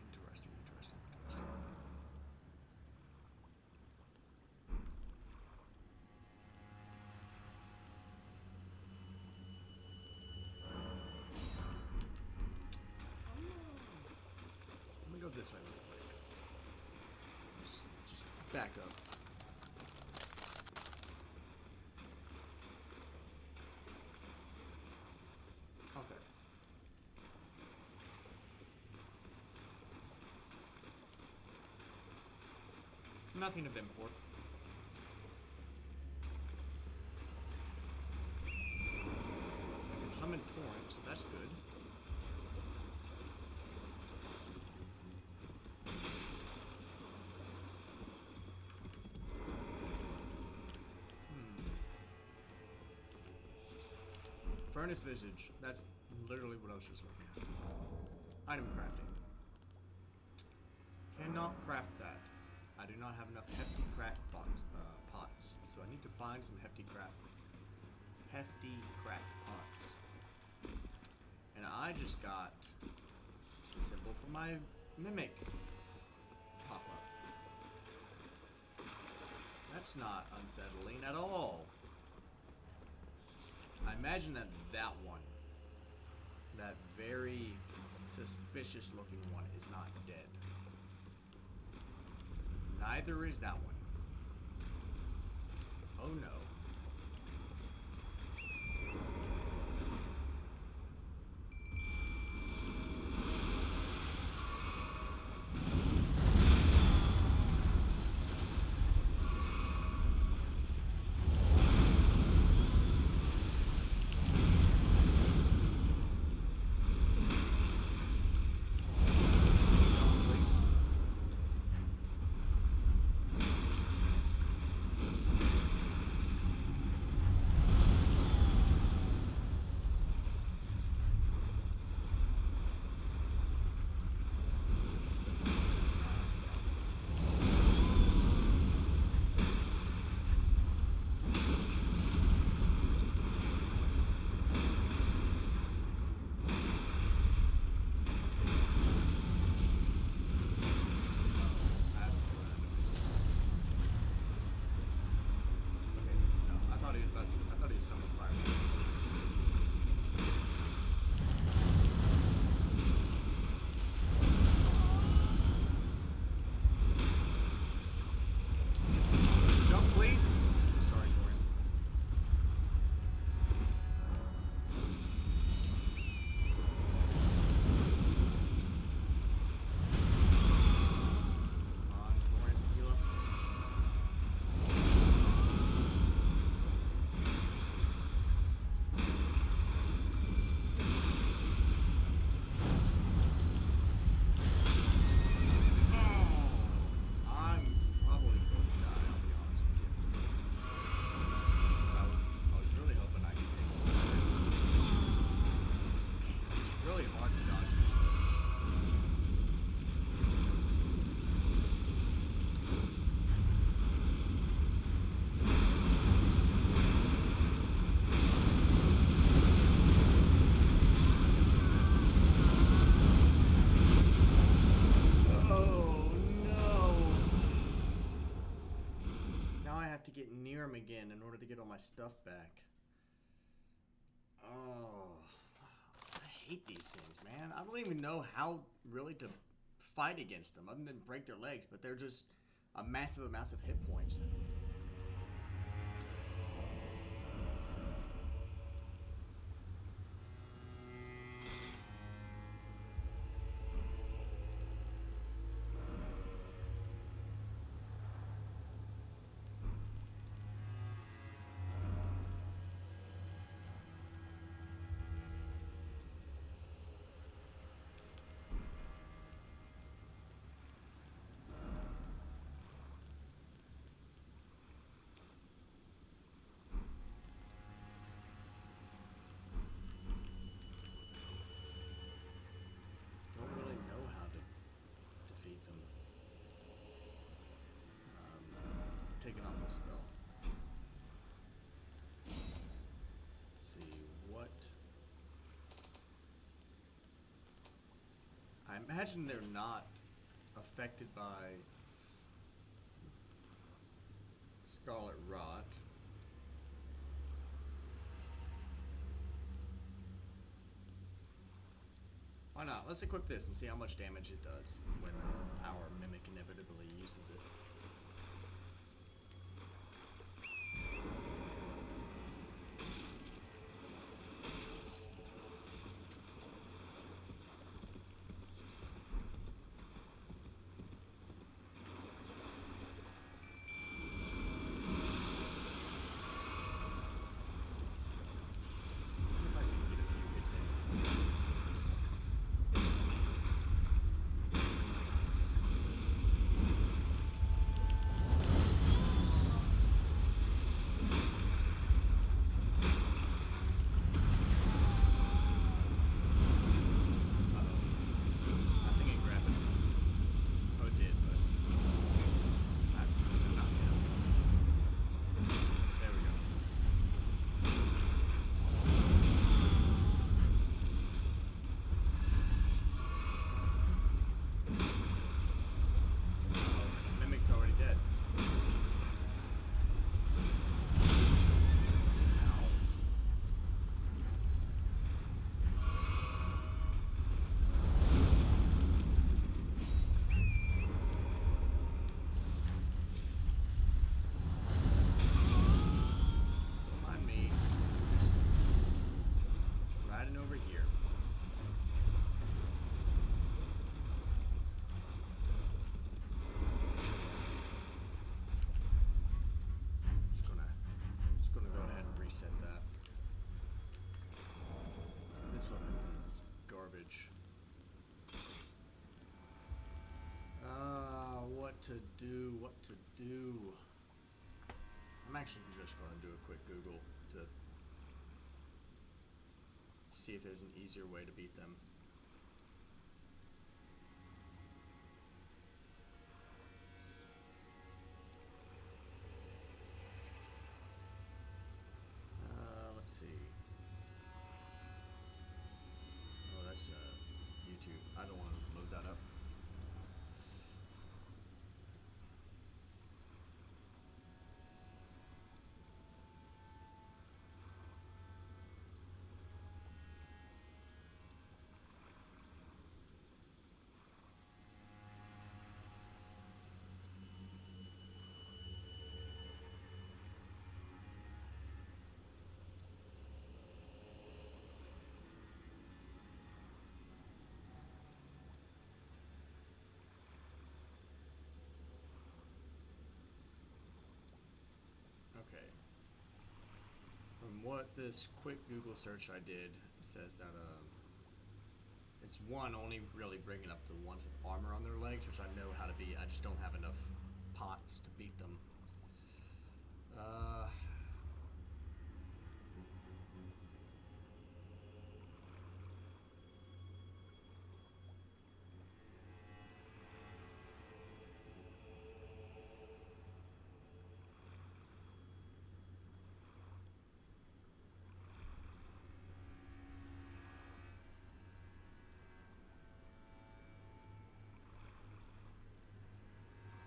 Interesting, interesting, interesting. Let me go this way real quick. Just back up. Okay. Nothing of import. I'm in torrent, so that's good. Furnace Visage. That's literally what I was just looking at. Item crafting. Cannot craft that. I do not have enough hefty craft pots, so I need to find some hefty craft pots. And I just got the symbol for my mimic pop up. That's not unsettling at all. I imagine that one, that very suspicious looking one, is not dead. Neither is that one. Oh no. again in order to get all my stuff back. Oh, I hate these things, man. I don't even know how really to fight against them other than break their legs, but they're just a massive amounts of hit points. imagine they're not affected by Scarlet Rot. Why not? Let's equip this and see how much damage it does when our Mimic inevitably uses it. If I can get a few hits in. Nothing ain't grabbing. Oh, it did, but not yet. There we go. Oh, Mimic's already dead. Ow. Don't mind me. Just riding over here. Just gonna go ahead and reset that. This weapon is garbage. What to do? What to do? I'm actually just gonna do a quick Google to see if there's an easier way to beat them. Let's see. Oh, that's YouTube. I don't want to load that up. Okay. From what this quick Google search I did, it says that it's one only really bringing up the ones with armor on their legs, which I know how to beat. I just don't have enough pots to beat them.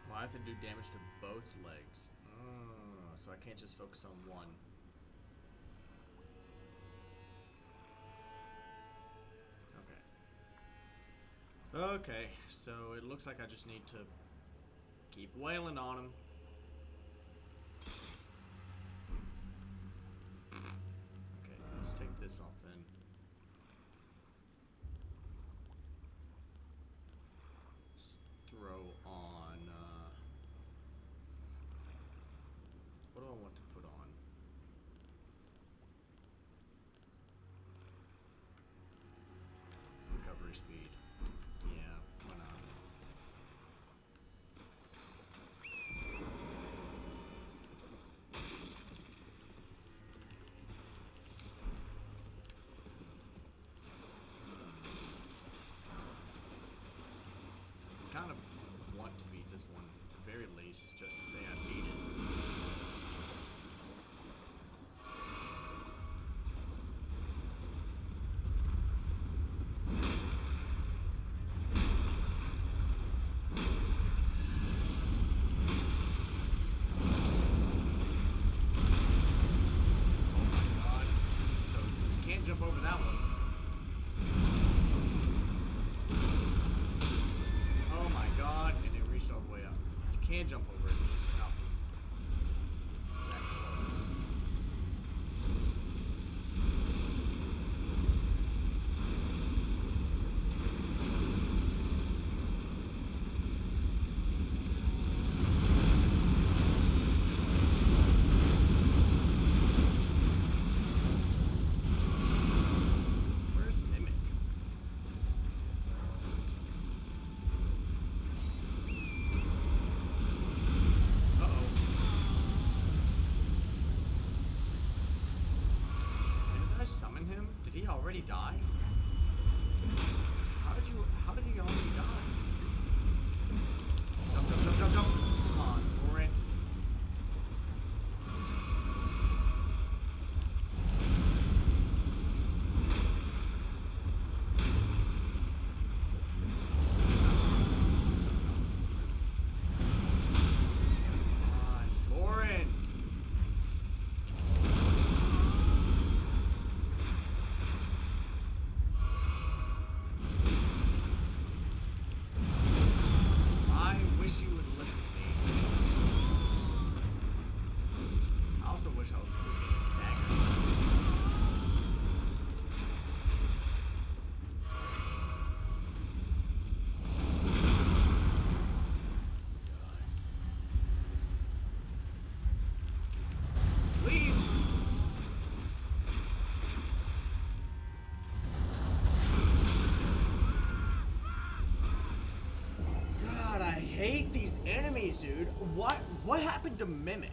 Well, I have to do damage to both legs. So I can't just focus on one. Okay. Okay, so it looks like I just need to keep wailing on him. Okay, let's take this off then. Let's throw on, what do I want to put on? Recovery speed. Yeah, why not? Kind of want to beat this one, at the very least, just to say I beat it. can't jump over that one. Oh my god, and it reached all the way up. You can jump over it, just not that close. Where's Mimic? Uh-oh. Did I summon him? Did he already die? How did he already die? Jump, jump, jump, jump, jump! Come on, torrent. Come on, torrent! I wish you would listen to me. I also wish I would quit being staggered. Please! God, I hate these enemies, dude. What happened to Mimic?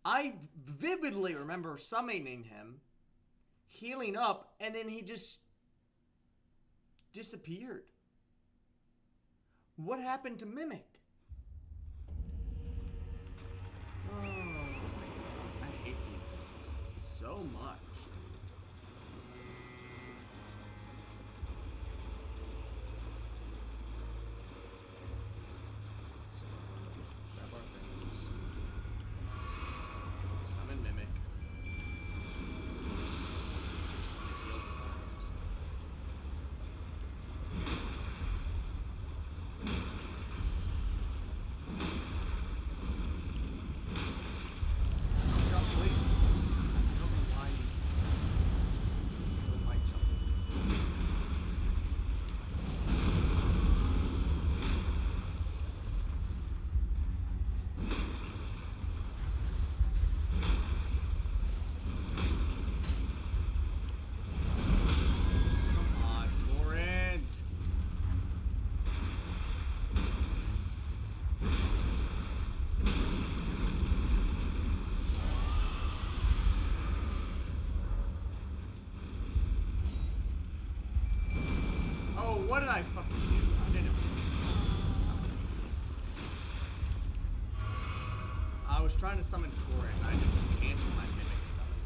I vividly remember summoning him, healing up, and then he just disappeared. What happened to Mimic? Oh my god, I hate these things so much. Grab our things. Summon Mimic. Summon Field Forms. Jump, please. I don't know why you don't like jumping. Come on, torrent. Oh, what did I fucking do? I didn't. I was trying to summon torrent. I just canceled my Mimic summon.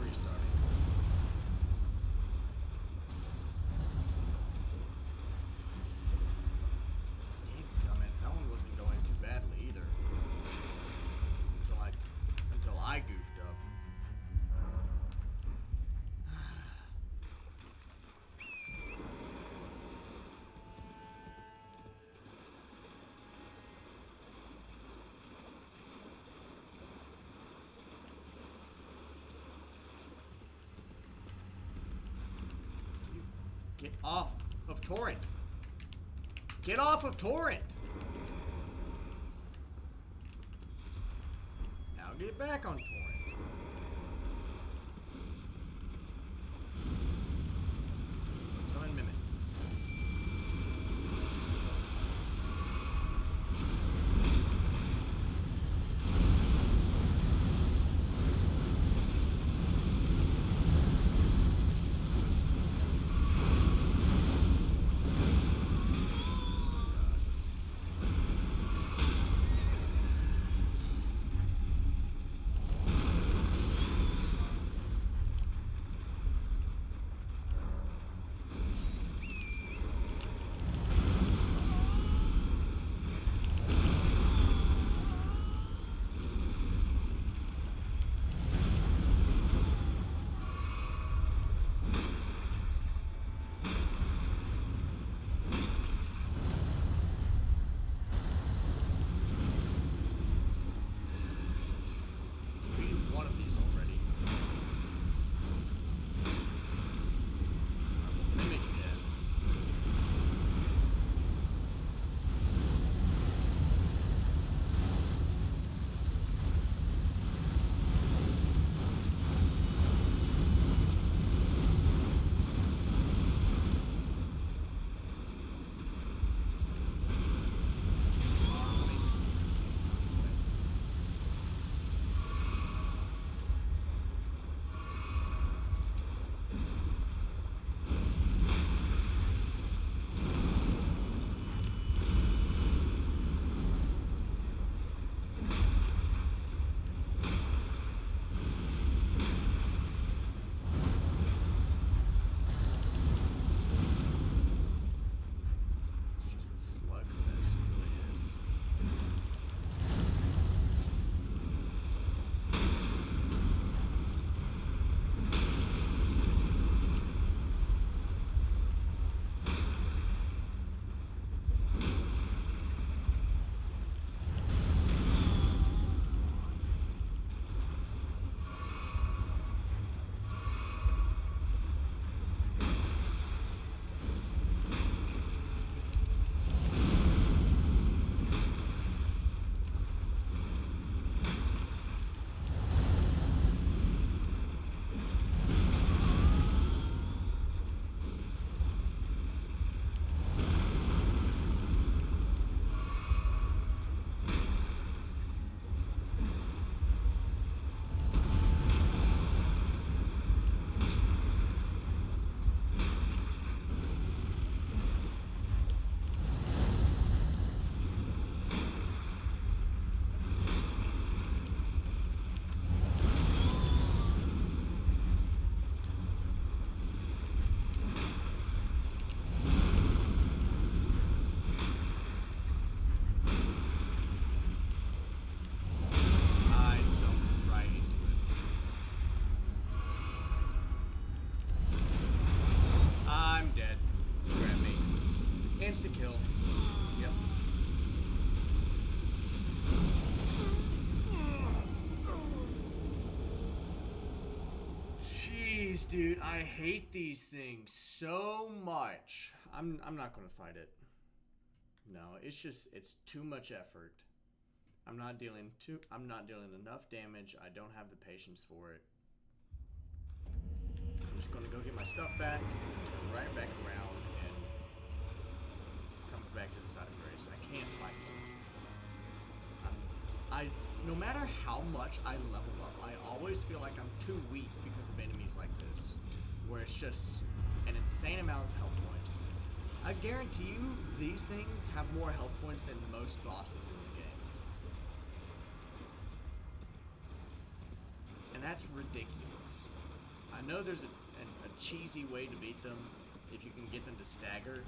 Restarting. Dadgummit, that one wasn't going too badly either. Until I goofed up. Get off of torrent. Get off of torrent. Now get back on torrent. Summon Mimic. insta-kill. Yep. Jeez, dude, I hate these things so much. I'm not gonna fight it. No, it's too much effort. I'm not dealing enough damage. I don't have the patience for it. I'm just gonna go get my stuff back, turn right back around, and come back to the side of grace. I can't fight them. No matter how much I level up, I always feel like I'm too weak because of enemies like this, where it's just an insane amount of health points. I guarantee you, these things have more health points than most bosses in the game. And that's ridiculous. I know there's a cheesy way to beat them if you can get them to stagger,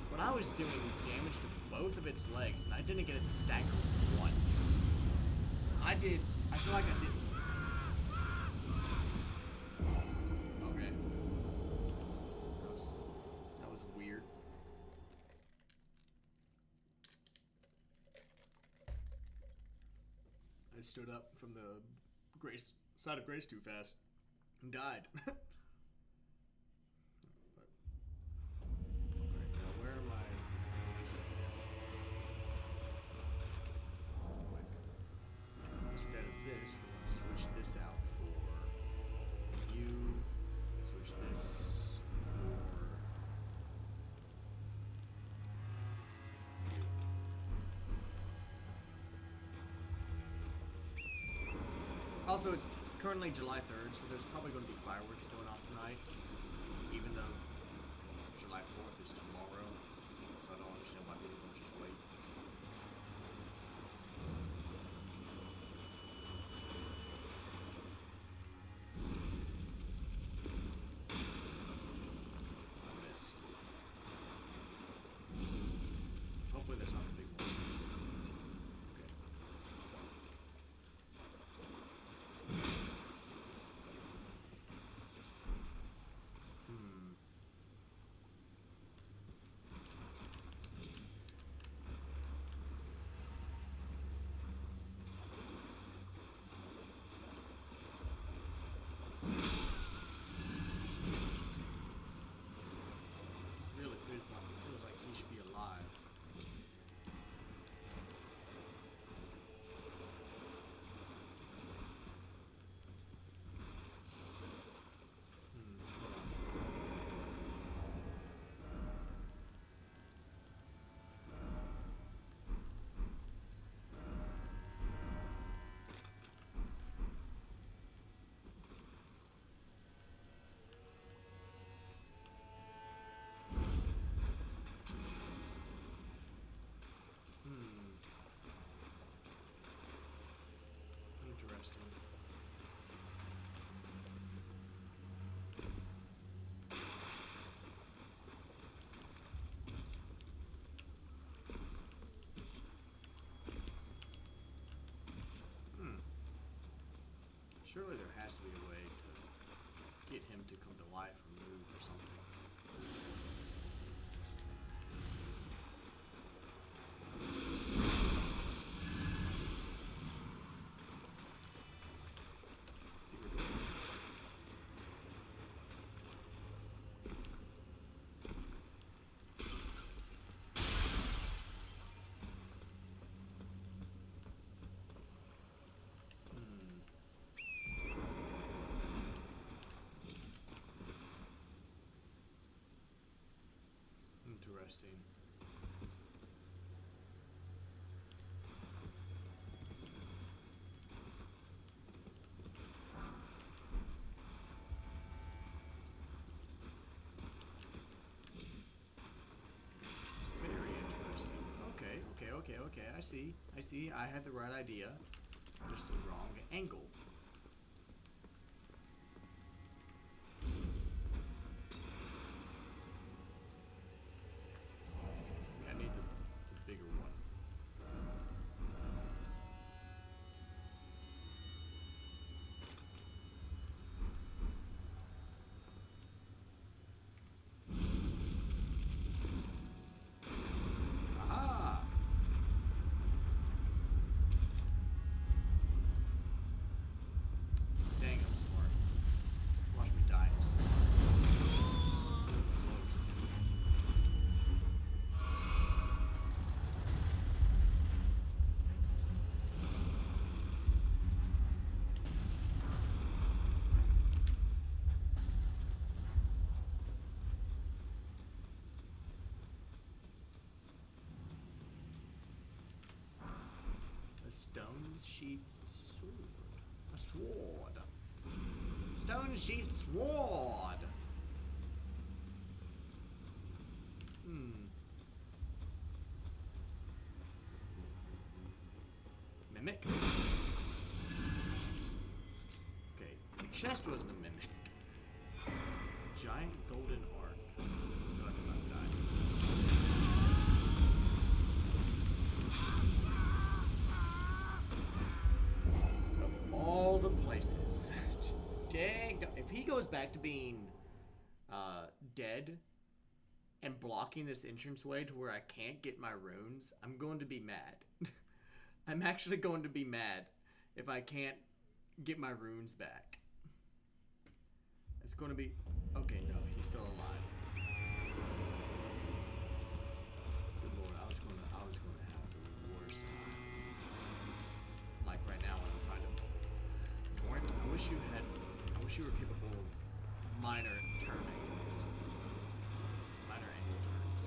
but I was doing damage to both of its legs, and I didn't get it to stagger once. I feel like I did. Okay. That was weird. I stood up from the side of Grace too fast and died. But, alright, now where am I? Instead of this, we're going to switch this out for you. Switch this for you. Also, it's currently July 3rd, so there's probably going to be fireworks going off tonight, even though July 4th is tomorrow. So I don't understand why people don't just wait. I missed. Hopefully that's not the big one. Okay. Really feels like he should be alive. Hold on. Interesting. Surely there has to be a way to get him to come to life or move or something. Secret door. Interesting. Very interesting. Okay. I see. I had the right idea, just the wrong angle. I need the bigger one. Stone-sheathed sword. A sword. Stone-sheathed sword. Mimic? Okay, the chest wasn't a mimic. Giant golden arc. I feel like I'm about to die. Of all the places. Dang. If he goes back to being dead and blocking this entranceway to where I can't get my runes, I'm going to be mad. I'm actually going to be mad if I can't get my runes back. It's going to be... Okay, no, he's still alive. Good lord, I was going to have the worst time. Like right now when I'm trying to... Torrent, I wish you were capable of minor turn angles. Minor angle turns.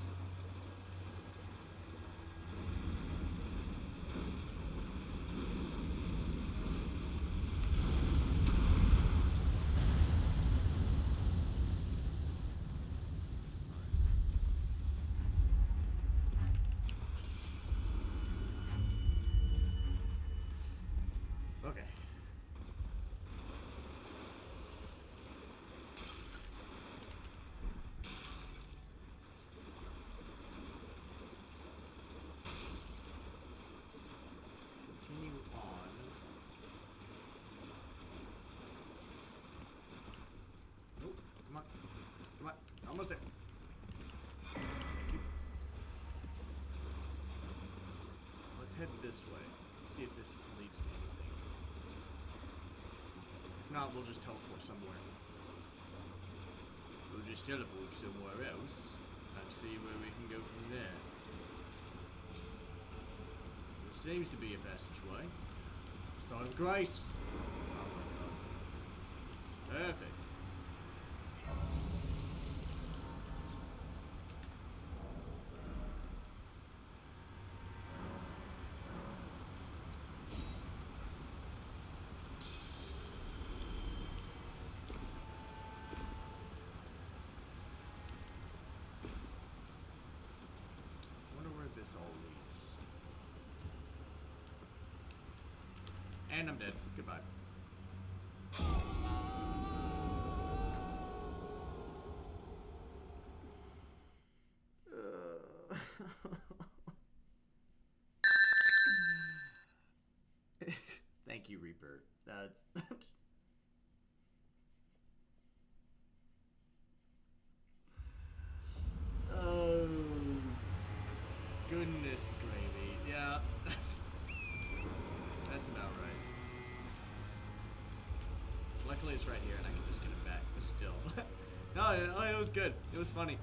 Okay. Continue on. Nope. Come on. Come on. Almost there. Thank you. Let's head this way. See if this leads to anything. If not, we'll just teleport somewhere. We'll just teleport somewhere else and see where we can go from there. There seems to be a passageway. Sign of grace. Oh my god. Perfect. This all leads. And I'm dead. Goodbye. Thank you, Reaper. That's oh goodness gravy. Yeah. That's about right. Luckily it's right here and I can just get it back. But still. No, it was good. It was funny.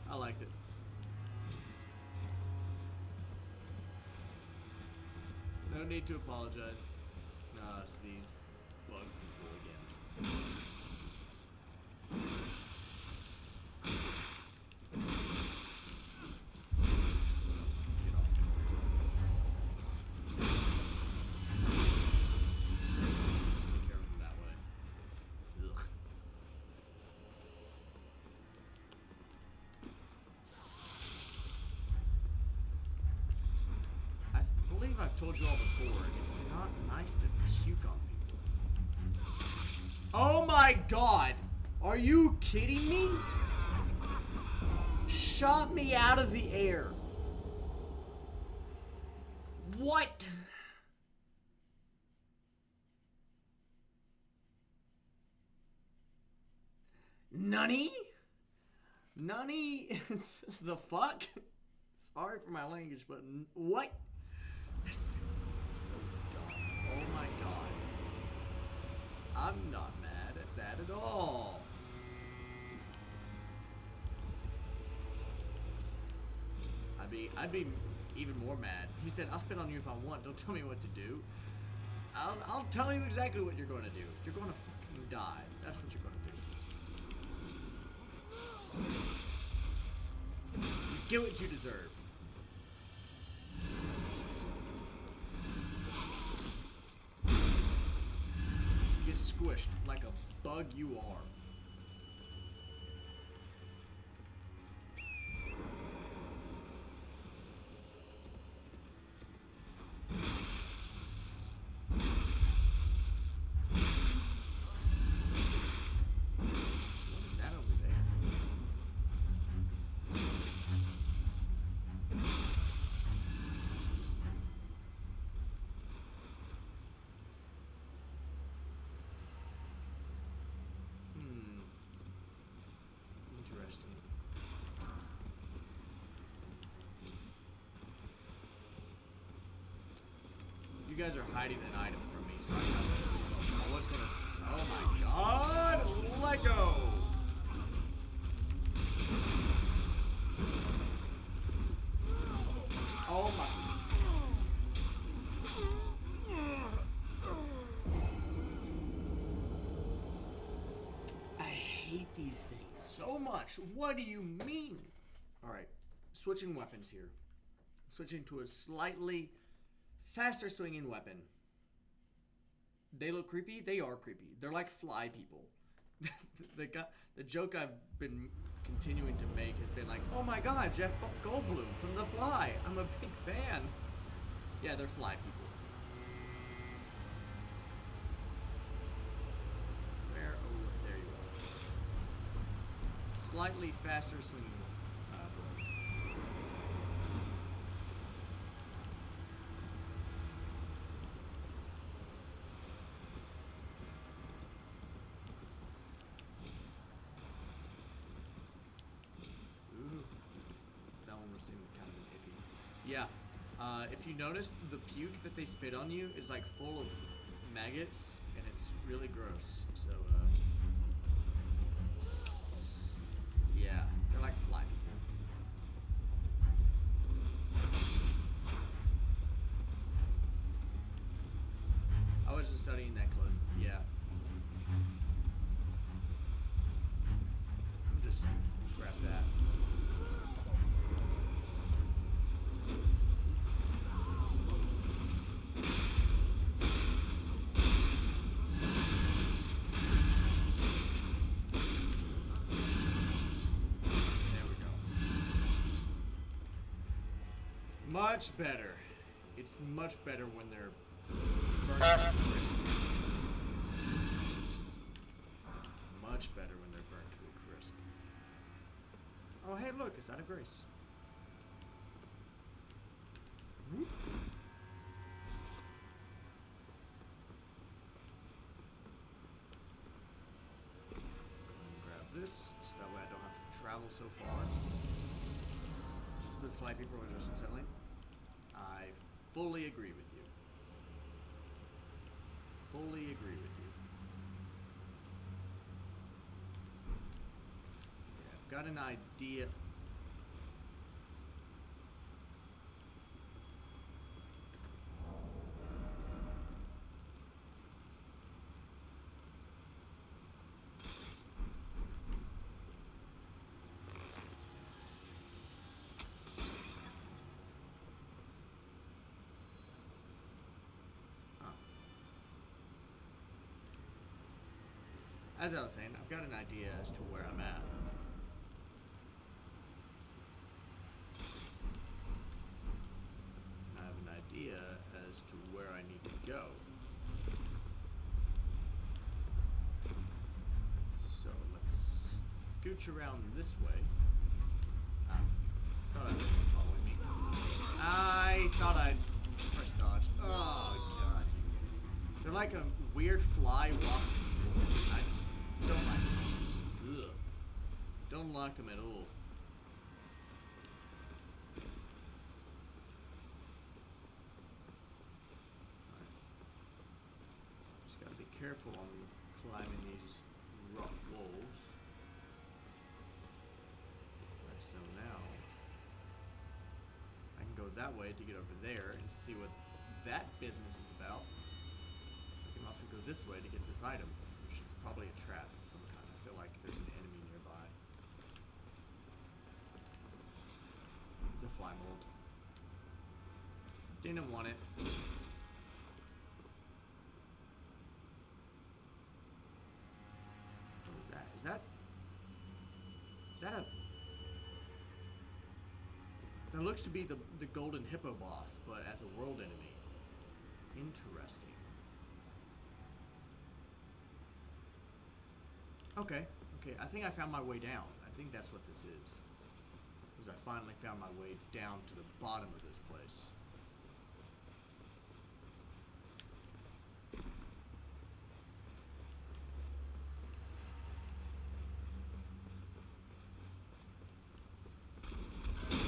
I liked it. No need to apologize. No, it's these bug people again. Get off. Take care of them that way. Ugh. I believe I've told you all before, it's not nice to puke on people. Oh my god! Are you kidding me? Shot me out of the air. What? Nunny? Nunny? The fuck? Sorry for my language, but what? It's so dumb. Oh my god. I'm not mad at that at all. I'd be even more mad. He said, I'll spit on you if I want. Don't tell me what to do. I'll tell you exactly what you're going to do. You're going to fucking die. That's what you're going to do. You get what you deserve. squished like a bug you are. What is that over there? Interesting. You guys are hiding an item from me, so I was gonna. Oh my god! Let go! Oh my. I hate these things so much. What do you mean? Alright, switching weapons here. Switching to a slightly faster swinging weapon. They look creepy. They are creepy. They're like fly people. The joke I've been continuing to make has been like, oh my god, Jeff Goldblum from The Fly. I'm a big fan. Yeah, they're fly people. Where? Oh, there you go. Slightly faster swinging blade. Ooh, that one was seeming kind of iffy. Yeah, if you notice, the puke that they spit on you is like full of maggots, and it's really gross. So, yeah, they're like fly people. I wasn't studying that close. Yeah. Just grab that. Much better. It's much better when they're burnt to a crisp. Much better when they're burnt to a crisp. Oh, hey, look, it's out of grace. Whoop. Grab this, so that way I don't have to travel so far. Those fly people are just unsettling. I fully agree with you. Fully agree with you. Yeah, I've got an idea. As I was saying, I've got an idea as to where I'm at. I have an idea as to where I need to go. So let's scooch around this way. Ah, thought I was following me. I thought I'd press dodge. Oh god. They're like a weird fly wasp. I don't like them. Ugh. Don't like them at all. Alright. Just gotta be careful on climbing these rock walls. Alright, so now I can go that way to get over there and see what that business is about. I can also go this way to get this item. It's probably a trap of some kind. I feel like there's an enemy nearby. It's a fly mold. Didn't want it. Is that a... That looks to be the golden hippo boss, but as a world enemy. Interesting. Okay, I think I found my way down. I think that's what this is. Because I finally found my way down to the bottom of this place.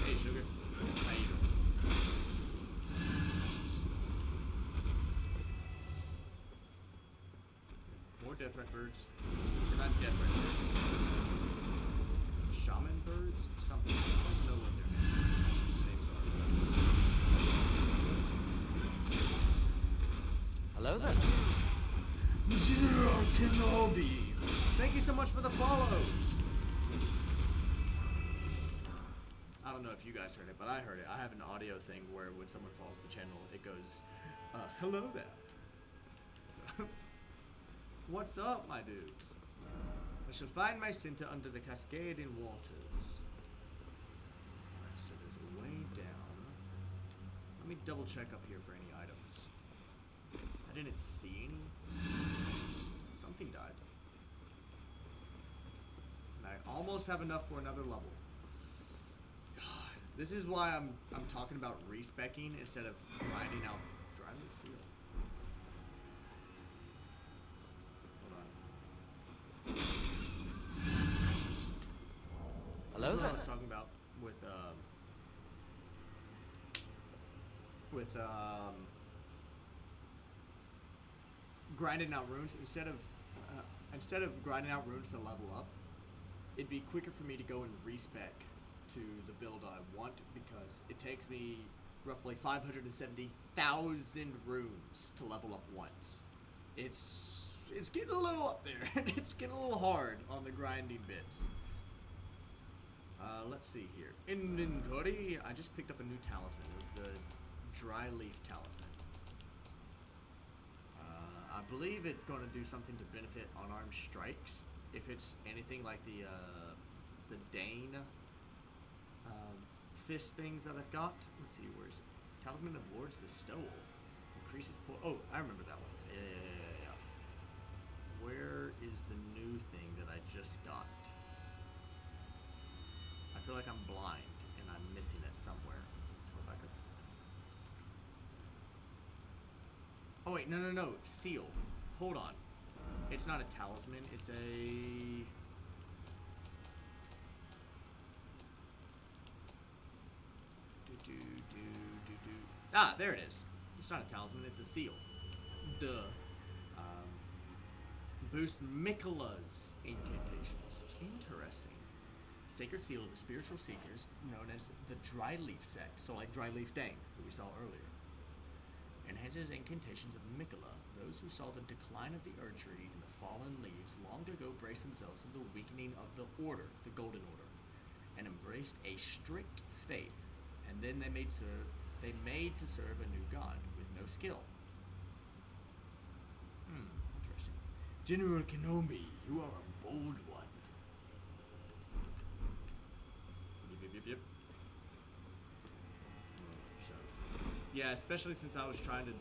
Hey, sugar. How you doing? More deathrat birds. They're not deathrat birds. Shaman birds? Something. I don't know what their names are. Hello there. General Kenobi! Thank you so much for the follow! I don't know if you guys heard it, but I heard it. I have an audio thing where when someone follows the channel, it goes, hello there. So, what's up, my dudes? I shall find my center under the cascading waters. Alright, so there's a way down. Let me double check up here for any items. I didn't see any. Something died. And I almost have enough for another level. God, this is why I'm talking about respecking instead of grinding out driving seal. Hold on. Hello This is what I there. was talking about with grinding out runes instead of grinding out runes to level up. It'd be quicker for me to go and respec to the build I want because it takes me roughly 570,000 runes to level up once. It's getting a little up there. It's getting a little hard on the grinding bits. Let's see here. Inventory. I just picked up a new talisman. It was the dry leaf talisman. I believe it's going to do something to benefit unarmed strikes. If it's anything like the Dane fist things that I've got. Let's see, where is it? Talisman of Lord's Bestowal. Increases oh, I remember that one. Yeah. Where is the new thing that I just got? I feel like I'm blind and I'm missing it somewhere. Let's go back up. Oh wait, no. Seal. Hold on. It's not a talisman, it's a... Ah, there it is. It's not a talisman, it's a seal. Duh. Boost Miquella's incantations. Interesting. Sacred seal of the spiritual seekers, known as the Dry Leaf sect, so like Dry Leaf Dane, who we saw earlier. Enhances incantations of Miquella. Those who saw the decline of the Erdtree and the fallen leaves long ago braced themselves to the weakening of the Order, the Golden Order, and embraced a strict faith. And then they made to serve a new god with no skill. Interesting. General Kenobi, you are a bold one. Yep. So, yeah, especially since I was trying to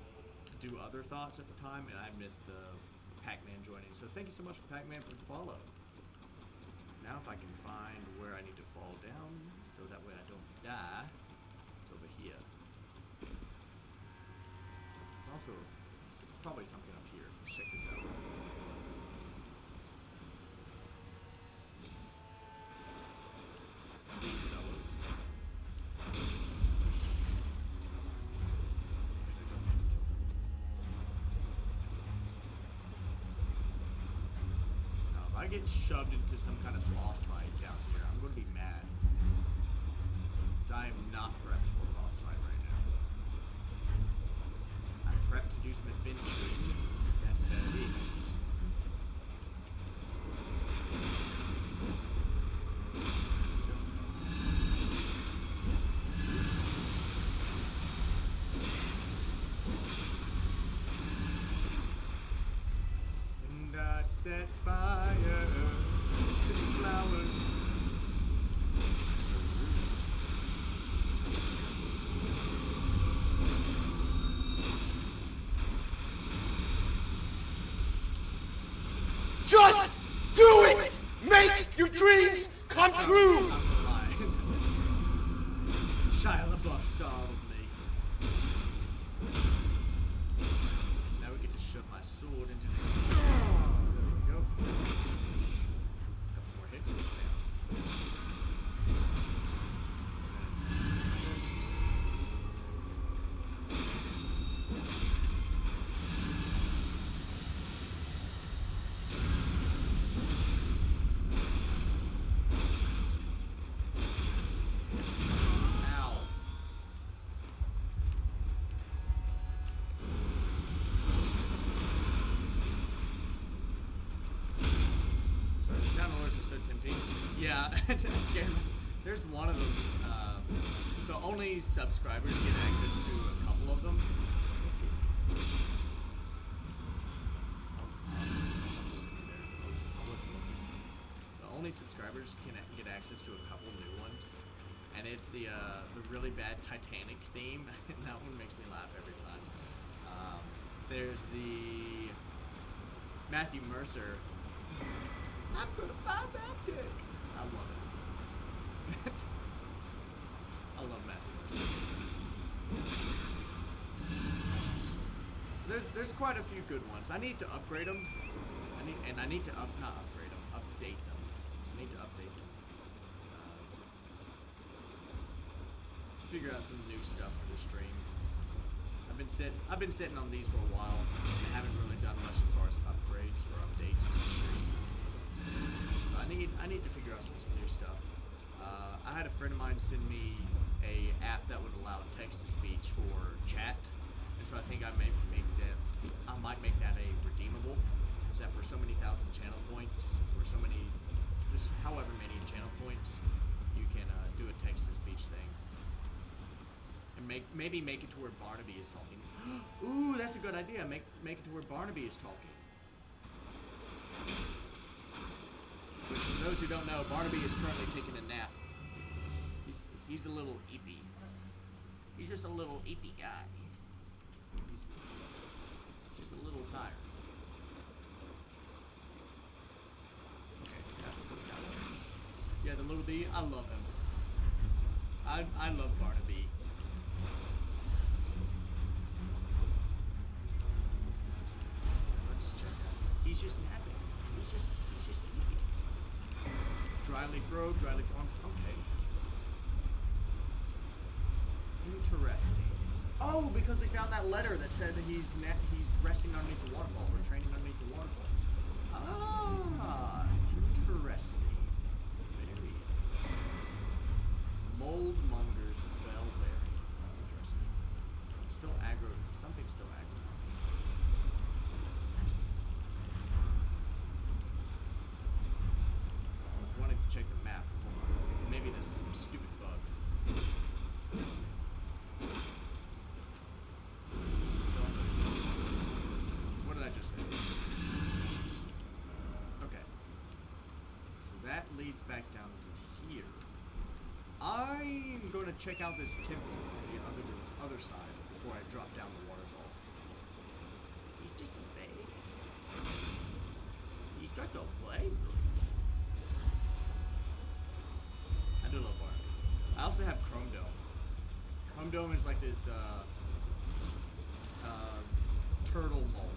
do other thoughts at the time, and I missed the Pac-Man joining. So thank you so much for Pac-Man for the follow. Now if I can find where I need to fall down, so that way I don't die, it's over here. There's also probably something up here. Let's check this out. These fellas. Now, if I get shoved into some kind of boss fight down here, I'm going to be mad. Because I am not prepped for a boss fight right now. I'm prepped to do some adventuring. That's better be. And I set fire to the flowers. come true! I'm lying. Shia LaBeouf startled me. Now we get to shove my sword into this. There we go. Couple more hits, goes down. Ow. Sorry, the sound alerts are so tempting. Yeah, to scare myself. There's one of them. So only subscribers get access to a couple of them. Only subscribers can get access to a couple new ones, and it's the really bad Titanic theme, and that one makes me laugh every time. There's the Matthew Mercer. I'm gonna buy that dick. I love it. I love Matthew Mercer. There's quite a few good ones. I need to upgrade them. I need to not upgrade them, update them. I need to update them. Figure out some new stuff for the stream. I've been sitting on these for a while and haven't really done much as far as upgrades or updates to the stream. So I need to figure out some new stuff. I had a friend of mine send me a app that would allow text to speech for chat, and so I think I might make that a redeemable. Is that for so many thousand channel points, or so many, just however many channel points, you can do a text to speech thing, and maybe make it to where Barnaby is talking. Ooh, that's a good idea. Make it to where Barnaby is talking. Which, for those who don't know, Barnaby is currently taking a nap. He's a little eepy. He's just a little eepy guy. He's just a little tired. Okay, what's that one? Yeah, the little bee. I love him. I love Barnaby. Let's check out. He's just napping. He's just sleeping. Dryleaf Road, Dryleaf Farms. Okay. Interesting. Oh, because we found that letter that said that he's resting underneath the waterfall, or training underneath the waterfall. Ah, interesting. Very. Moldmonger's Bellberry. Interesting. Still aggro. Something's still aggro. I was wanting to check the map. Hold on. Maybe that's some stupid bug. What did I just say? Okay. So that leads back down to here. I'm going to check out this temple on the other side before I drop down the waterfall. He's just a babe. He's just a babe. I do love Barnaby. I also have Chrome Dome. Chrome Dome is like this turtle mold.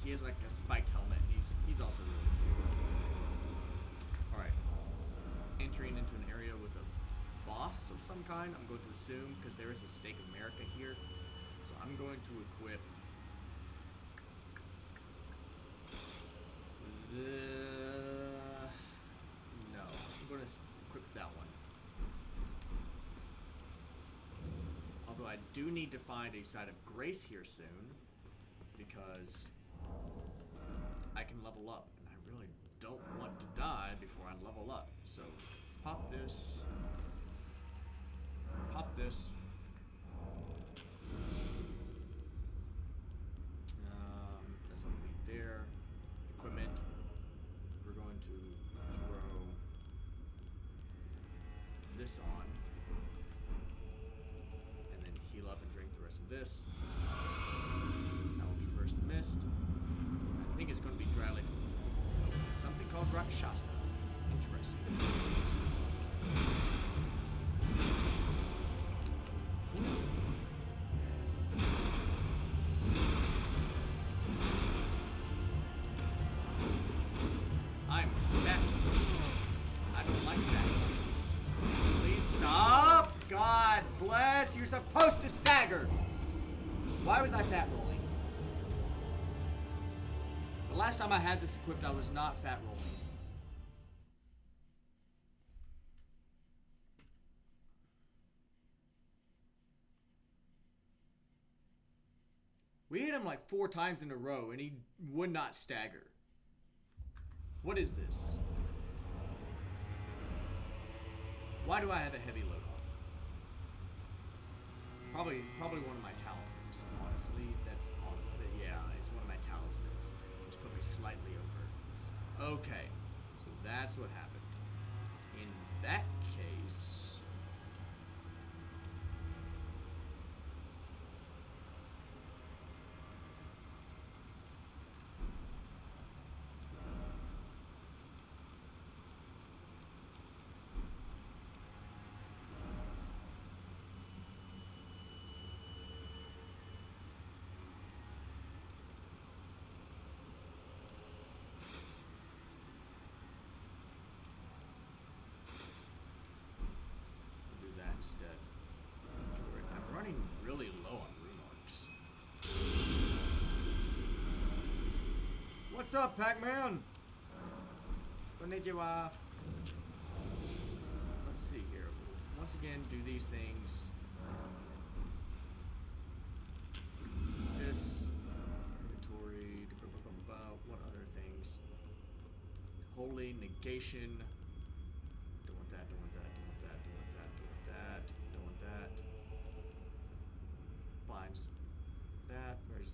He has like a spiked helmet. He's also really cool. All right, entering into an area with a boss of some kind. I'm going to assume because there is a Stake of America here, so I'm going to equip no. I'm going to equip that one. Although I do need to find a site of grace here soon, because I can level up, and I really don't want to die before I level up. So pop this. Pop this. That's what we need there. Equipment. We're going to throw this on, and then heal up and drink the rest of this. I will traverse the mist. I think it's going to be Dryleaf. Rakshasa. Interesting. I'm back. I don't like that. Please stop! God bless! You're supposed to stagger! Why was I fat rolling? The last time I had this equipped, I was not fat rolling. We hit him like 4 times in a row and he would not stagger. What is this? Why do I have a heavy load on? Probably one of my talismans. Honestly, that's on. Yeah, it's one of my talismans. It's put me slightly over. Okay, so that's what happened. In that case. Instead. I'm running really low on rune arcs. What's up, Pac-Man? Konnichiwa. Let's see here. Once again, do these things. This inventory. What other things? Holy negation. Don't want that. Don't want that. Don't want that. Don't want that. Don't want that. Don't want that. Binds. That. Where's?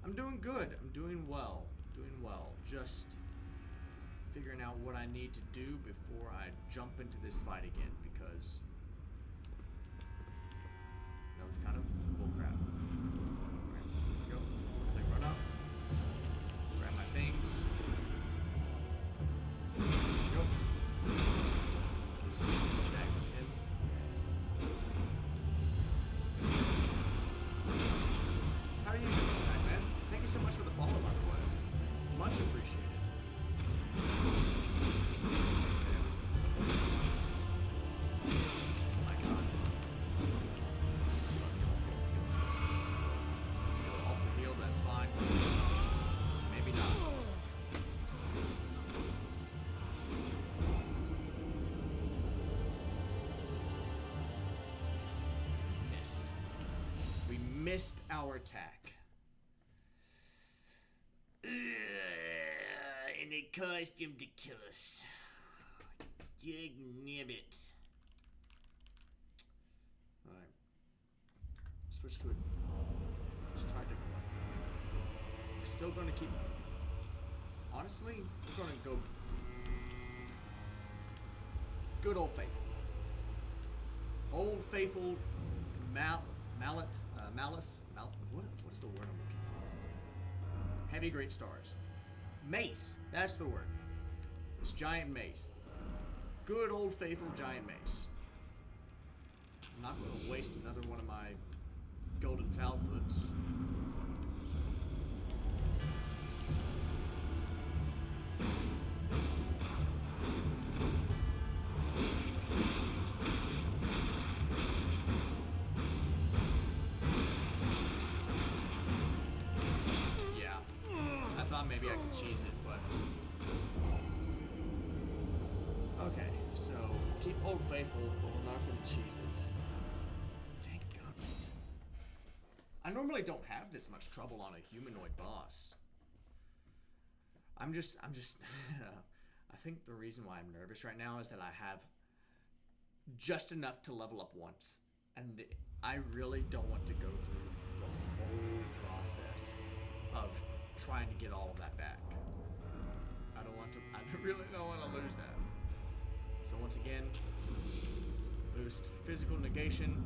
I'm doing good. I'm doing well. Doing well. Just figuring out what I need to do before I jump into this fight again, because that was kind of bullcrap. Alright, go. Like run up. Grab my things. Go. Just stack him. How are you doing tonight, man? Thank you so much for the follow, by the way. Much appreciated. My God. He'll also heal, that's fine. Maybe not. Missed. We missed our attack. And it caused him to kill us. Jignibbit. Alright. Switch to it. Let's try a different one. Still gonna keep. Honestly, we're gonna go. Good old faithful. Old faithful mallet. Malice. What is the word I'm looking for? Heavy great stars. Mace. That's the word. It's giant mace. Good old faithful giant mace. I'm not going to waste another one of my golden foul foots. Maybe I could cheese it, but okay. So keep Old Faithful, but we're not going to cheese it. Dang it! I normally don't have this much trouble on a humanoid boss. I'm just. I think the reason why I'm nervous right now is that I have just enough to level up once, and I really don't want to go through the whole process of trying to get all of that back. I really don't want to lose that. So once again, boost physical negation.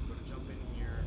I'm going to jump in here.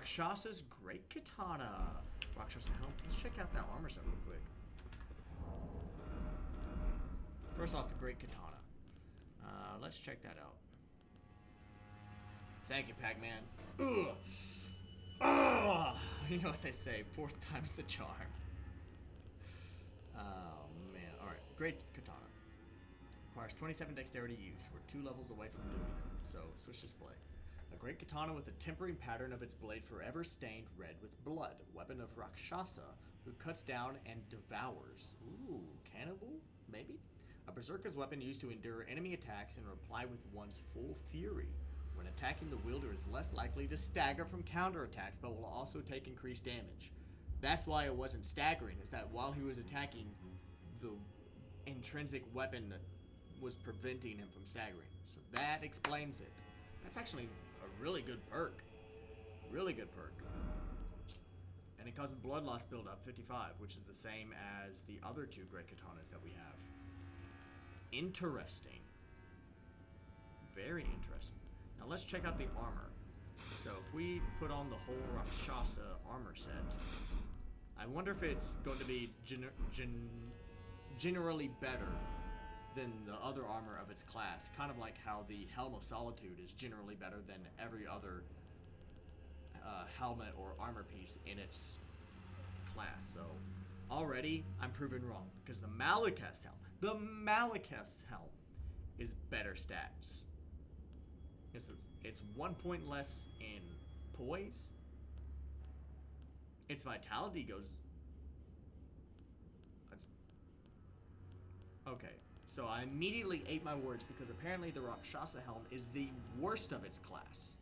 Rakshasa's Great Katana. Rakshasa helm. Let's check out that armor set real quick. First off, the Great Katana. Let's check that out. Thank you, Pac-Man. Ugh. Ugh. You know what they say, 4th time's the charm. Oh, man. Alright, Great Katana. Requires 27 dexterity use. We're 2 levels away from doing it, so switch display. A great katana with the tempering pattern of its blade forever stained red with blood. Weapon of Rakshasa, who cuts down and devours. Ooh, cannibal? Maybe? A berserker's weapon used to endure enemy attacks and reply with one's full fury. When attacking, the wielder is less likely to stagger from counterattacks, but will also take increased damage. That's why it wasn't staggering, is that while he was attacking, the intrinsic weapon was preventing him from staggering. So that explains it. That's actually a really good perk. Really good perk. And it causes blood loss buildup, 55, which is the same as the other 2 great katanas that we have. Interesting. Very interesting. Now let's check out the armor. So if we put on the whole Rakshasa armor set, I wonder if it's going to be generally better than the other armor of its class. Kind of like how the Helm of Solitude is generally better than every other helmet or armor piece in its class. So already I'm proven wrong, because the Malekith's helm is better stats. It's 1 point less in poise. Its vitality goes... Okay, so I immediately ate my words, because apparently the Rakshasa helm is the worst of its class.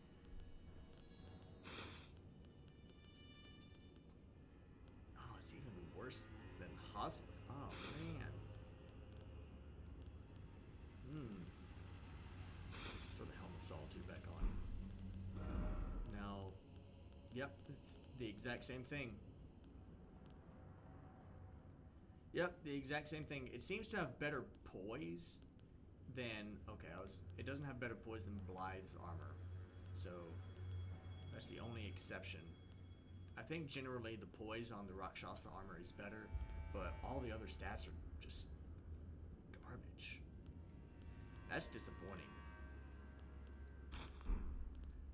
Oh, it's even worse than Hosli's. Oh, man. Throw the Helm of Solitude back on. Now, yep, it's the exact same thing. Yep, the exact same thing. It seems to have better poise than... Okay, it doesn't have better poise than Blythe's armor. So, that's the only exception. I think generally the poise on the Rakshasa armor is better, but all the other stats are just garbage. That's disappointing.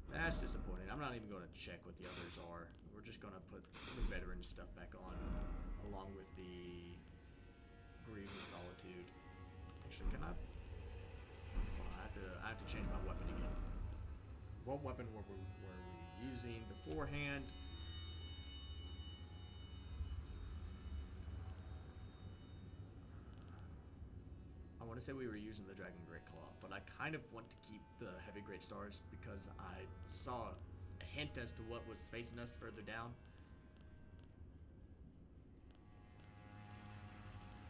That's disappointing. I'm not even going to check what the others are. We're just going to put the veteran stuff back on, along with the Grievous Solitude. Actually, can I... Well, I have to change my weapon again. What weapon were we using beforehand? I want to say we were using the Dragon Great Claw, but I kind of want to keep the Heavy Great Stars because I saw a hint as to what was facing us further down.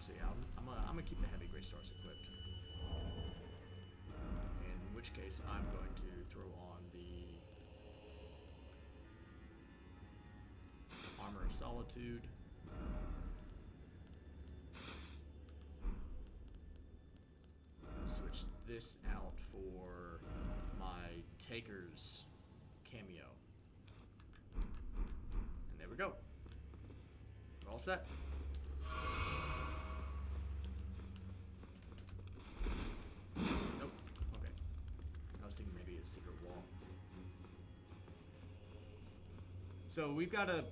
So yeah, I'm gonna keep the Heavy Great Stars equipped. In which case, I'm going to throw on the Armor of Solitude. Switch this out for my Taker's cameo. And there we go. We're all set. Nope. Okay. I was thinking maybe a secret wall. So we've got a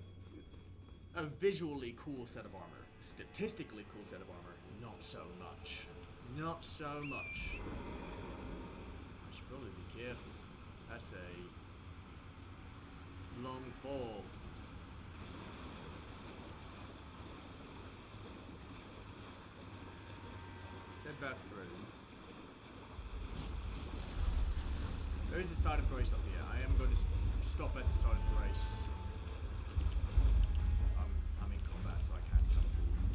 visually cool set of armor. Statistically cool set of armor. Not so much. Not so much. I should probably be careful. That's a long fall. Set back through. There is a side of grace up here. I am going to stop at the side of grace. I'm in combat, so I can't jump forward.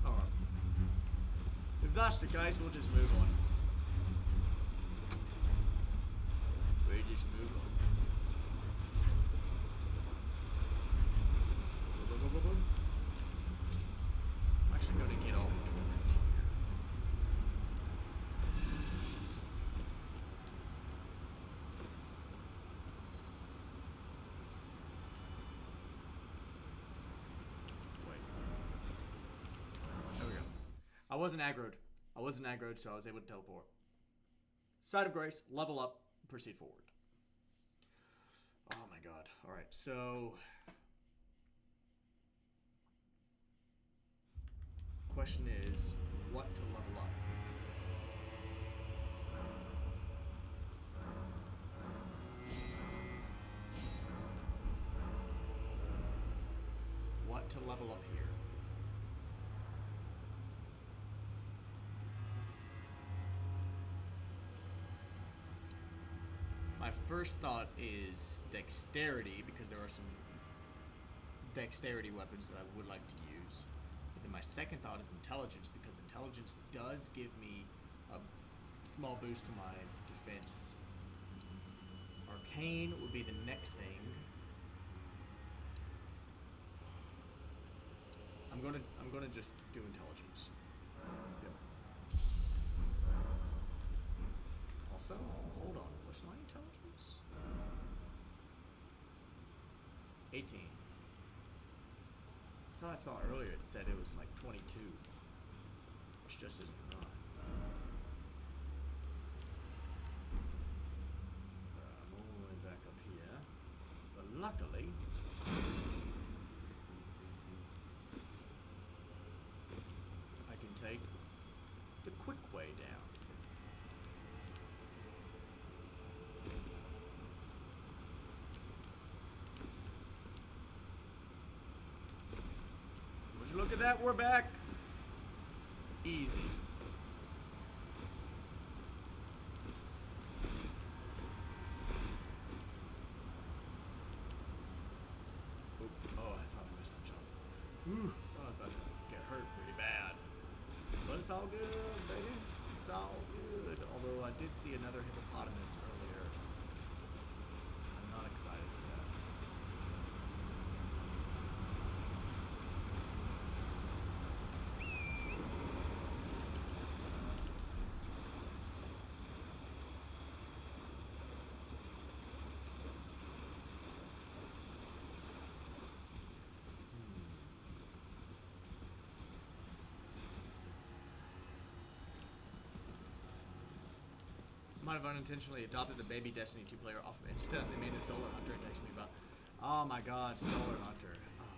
Alright. If that's the case, we'll just move on. We just move on. I'm actually going to get off torment here. wasn't aggroed. I wasn't aggroed, so I was able to teleport. Side of Grace, level up, proceed forward. Oh my god. Alright, so... question is, what to level up? What to level up here? My first thought is dexterity, because there are some dexterity weapons that I would like to use. But then my second thought is intelligence, because intelligence does give me a small boost to my defense. Arcane would be the next thing. I'm gonna just do intelligence. Yep. Also, hold on, what's my intelligence? 18. I thought I saw earlier it said it was like 22, which just isn't right. I'm all the way back up here, but luckily, I can take the quick way down. Would you look at that? We're back. Easy. Oop. Oh, I thought I missed the jump. Ooh, I was about to get hurt pretty bad. But it's all good, baby. It's all good. Although I did see another hippopotamus earlier. I'm not excited for that. Might have unintentionally adopted the baby Destiny 2 player off of Insta. They made the Solar Hunter and text me about. Oh my god, Solar Hunter. Oh.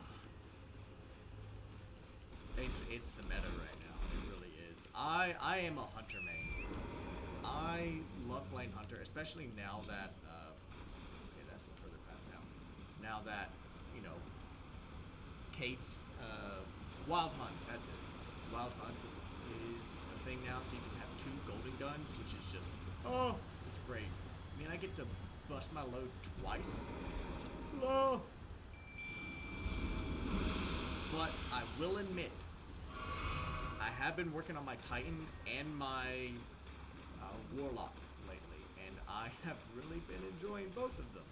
It's the meta right now. It really is. I am a Hunter main. I love playing Hunter, especially now that. Okay, that's a further path now. Now that, you know, Kate's Wild Hunt. That's it. Wild Hunt is a thing now, so you can have 2 golden guns, which is just. Oh, it's great. I mean, I get to bust my load twice. Oh. But I will admit, I have been working on my Titan and my Warlock lately, and I have really been enjoying both of them.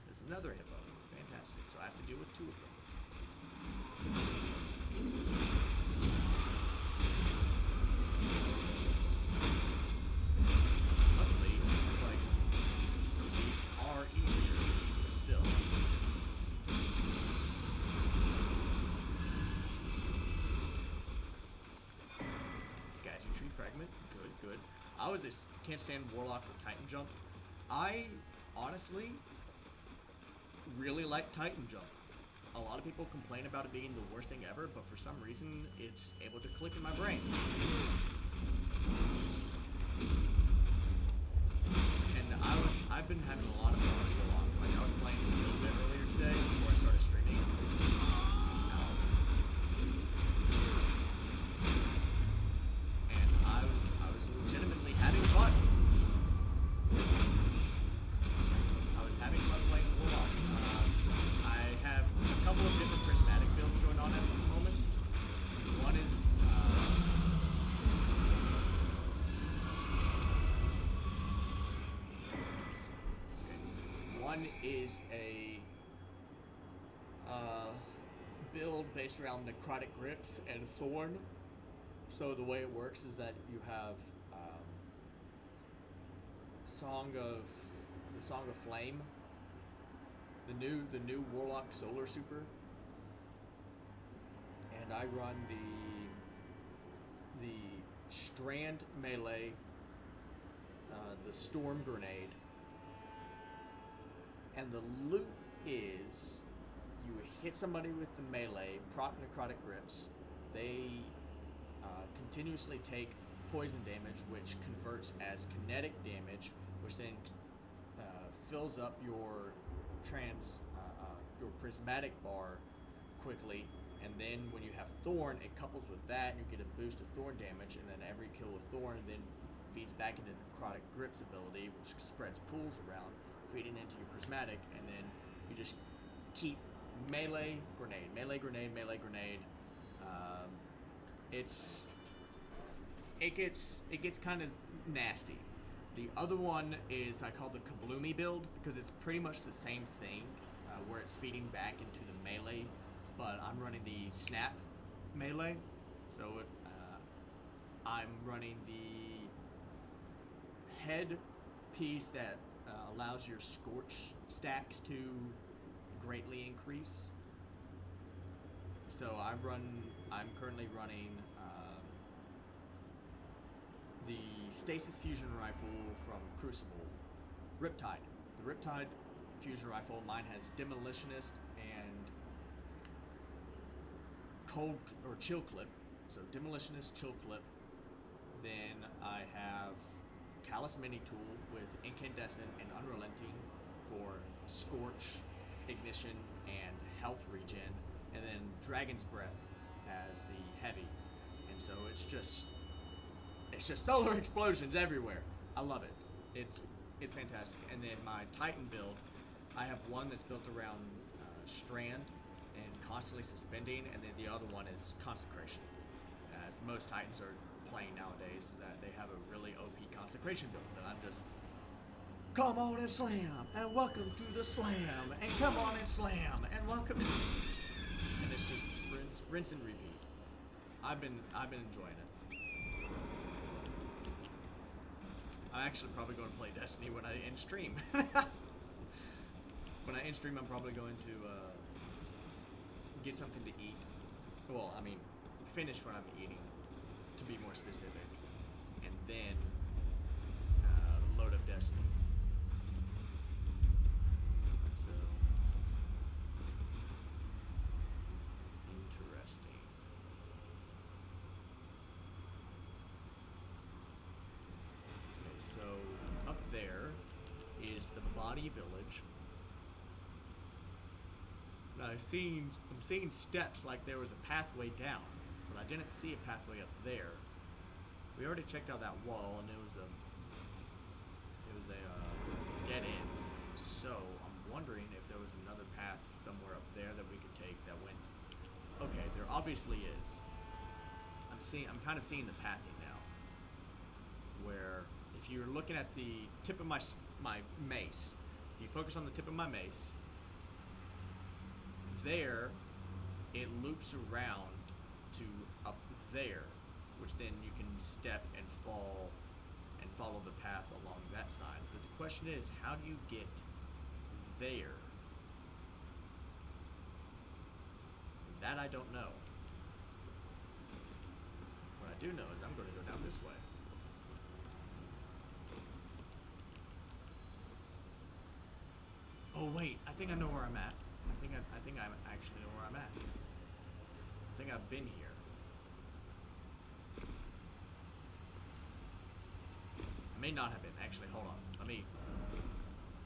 There's another hippo. Fantastic. So I have to deal with 2 of them. I just can't stand Warlock or Titan jumps. I honestly really like Titan jump. A lot of people complain about it being the worst thing ever, but for some reason it's able to click in my brain. And I've been having a lot of fun with Warlock. Like I was playing a little bit earlier today before I started streaming. Is a build based around Necrotic Grips and Thorn. So the way it works is that you have the Song of Flame, the new Warlock Solar Super, and I run the strand melee, the storm grenade, and the loop is you hit somebody with the melee, proc necrotic grips. They continuously take poison damage, which converts as kinetic damage, which then fills up your your prismatic bar quickly. And then when you have Thorn, it couples with that, and you get a boost of Thorn damage, and then every kill with Thorn then feeds back into Necrotic Grips ability, which spreads pools around, feeding into your Prismatic, and then you just keep melee, grenade, melee, grenade, melee, grenade. It gets kind of nasty. The other one is I call the Kabloomy build, because it's pretty much the same thing, where it's feeding back into the melee, but I'm running the snap melee, so I'm running the head piece that allows your scorch stacks to greatly increase. So I'm currently running the Stasis Fusion Rifle from Crucible, Riptide. The Riptide Fusion Rifle, mine has Demolitionist and Cold or Chill Clip. So Demolitionist, Chill Clip. Then I have Callous Mini Tool with Incandescent and Unrelenting for Scorch, Ignition, and Health Regen. And then Dragon's Breath as the heavy. And so it's just solar explosions everywhere. I love it. It's fantastic. And then my Titan build, I have one that's built around Strand and constantly suspending, and then the other one is Consecration. As most Titans are playing nowadays, is that they have a really OP Consecration build, and I'm just, come on and slam, and welcome to the slam, and come on and slam, and welcome to... And it's just rinse and repeat. I've been enjoying it. I'm actually probably going to play Destiny when I end stream. When I end stream, I'm probably going to get something to eat. Well, I mean, finish what I'm eating, to be more specific, and then load up Destiny. So, interesting. Okay, so up there is the Body Village. I'm seeing steps like there was a pathway down, but I didn't see a pathway up there. We already checked out that wall, and it was a dead end. So I'm wondering if there was another path somewhere up there that we could take that went. Okay, there obviously is. I'm kind of seeing the pathing now. Where if you're looking at the tip of my mace, if you focus on the tip of my mace. There, it loops around to up there, which then you can step and fall and follow the path along that side. But the question is, how do you get there? That I don't know. What I do know is I'm going to go down this way. Oh wait, I think I know where I'm at. I think I actually know where I'm at. I think I've been here. I may not have been. Actually, hold on. Let me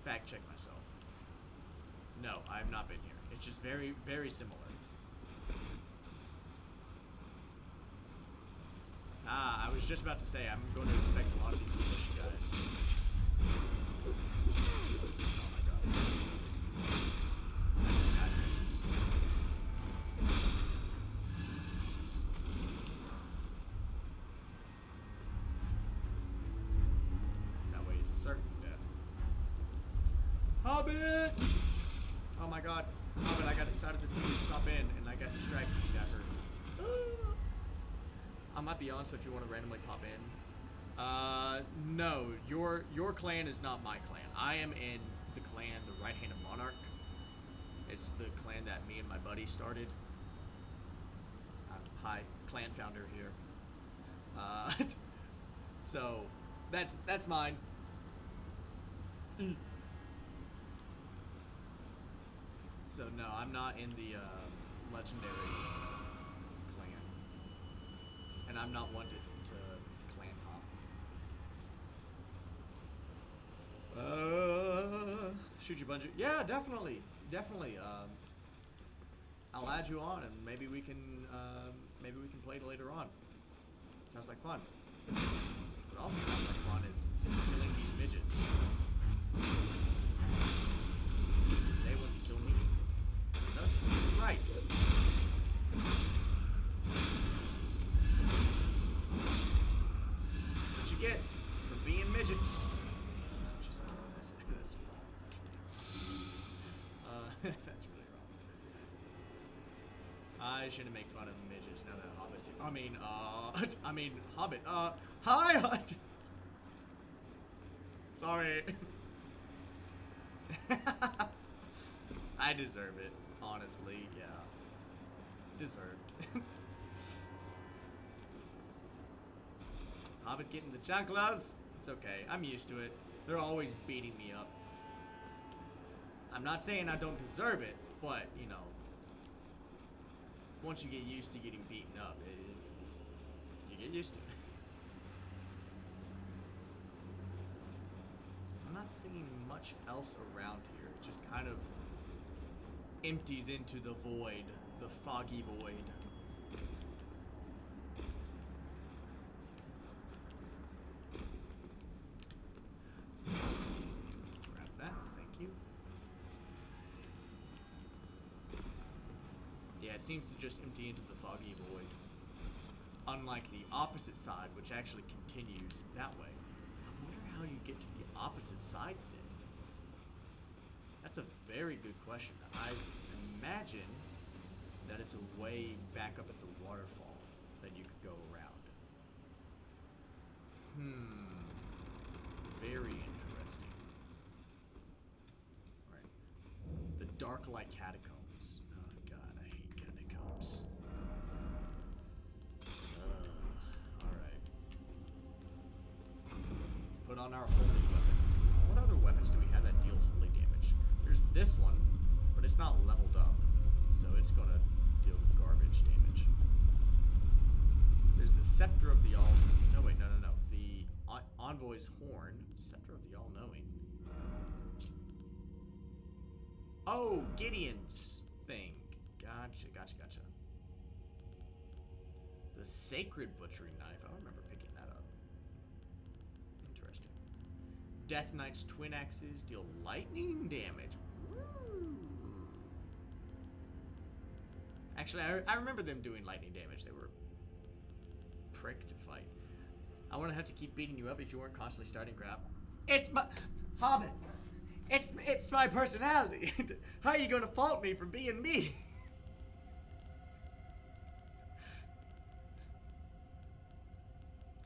fact check myself. No, I have not been here. It's just very, very similar. I was just about to say I'm going to expect a lot of these militia guys. Oh my god. That way is certain death. Hobbit! Oh my god. Hobbit, I got excited to see you stop in and I got distracted and got hurt. I might be on, so if you want to randomly pop in. No, your clan is not my clan. I am in the clan, the Right-Handed Monarch. It's the clan that me and my buddy started. Hi, clan founder here. So that's mine. So no, I'm not in the legendary clan, and I'm not wanted to clan hop. Shoot you bungee? Yeah, definitely. I'll add you on, and maybe we can play later on. Sounds like fun. What also sounds like fun is killing these midgets. They want to kill me. That's right. What you get for being midgets. Just kidding. That's really wrong. I shouldn't make fun of midgets now that Hobbit's here. I mean, Hobbit. Hi! Sorry. I deserve it, honestly, yeah. Deserved. Hobbit getting the chanclas? It's okay, I'm used to it. They're always beating me up. I'm not saying I don't deserve it, but, you know, once you get used to getting beaten up, you get used to it. I'm not seeing much else around here. It just kind of empties into the void, the foggy void. Grab that, thank you. Yeah, it seems to just empty into the foggy void. Unlike the opposite side, which actually continues that way. I wonder how you get to the opposite side then. That's a very good question. I imagine that it's a way back up at the waterfall that you could go around. Very interesting. Alright. The Dark-like catacombs. Oh god, I hate catacombs. Alright. Let's put on our holy weapon. What other weapons do we have that deal holy damage? There's this one, but it's not leveled up, so it's gonna deal garbage damage. There's the Scepter of the All... No, wait, no. The Envoy's Horn. Scepter of the All-Knowing. Oh, Gideon's thing. Gotcha. The Sacred Butchering Knife. I don't remember picking that up. Interesting. Death Knight's Twin Axes deal lightning damage. Ooh. Actually, I remember them doing lightning damage. They were prick to fight. I wouldn't have to keep beating you up if you weren't constantly starting crap. It's my... Hobbit! It's my personality! How are you going to fault me for being me?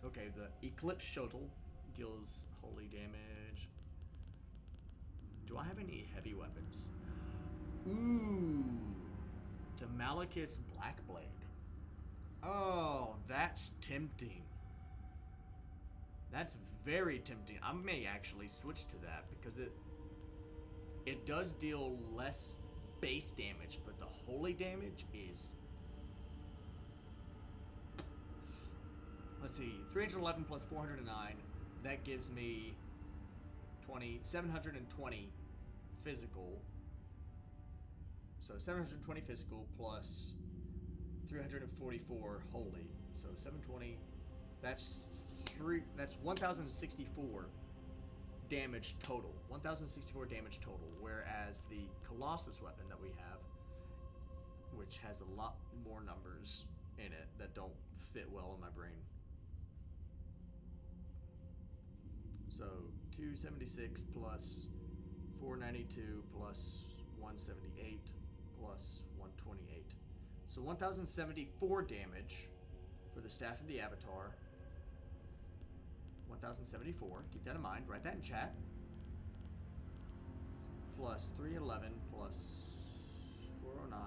Okay, the Eclipse Shuttle deals holy damage. Do I have any heavy weapons? Ooh. The Malekith's Blackblade. Oh, that's tempting. That's very tempting. I may actually switch to that because it does deal less base damage, but the holy damage is... Let's see, 311 plus 409. That gives me 720 physical. So 720 physical plus 344 holy. So 720. That's 1,064 damage total. 1,064 damage total. Whereas the Colossus weapon that we have, which has a lot more numbers in it that don't fit well in my brain. So 276 plus 492 plus 178 plus 128. So 1,074 damage for the Staff of the Avatar. 1,074. Keep that in mind. Write that in chat. Plus 311 plus 409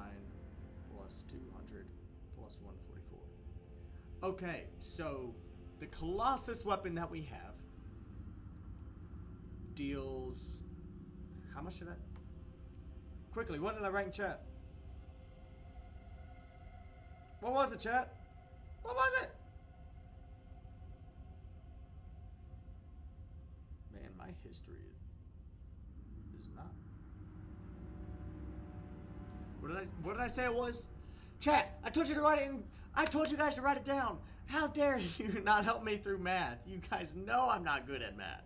plus 200 plus 144. Okay, so the Colossus weapon that we have deals... How much did I... Quickly, what did I write in chat? What was it, chat? What was it? Man, my history is not... What did I say it was? Chat, I told you to write it in... I told you guys to write it down. How dare you not help me through math? You guys know I'm not good at math.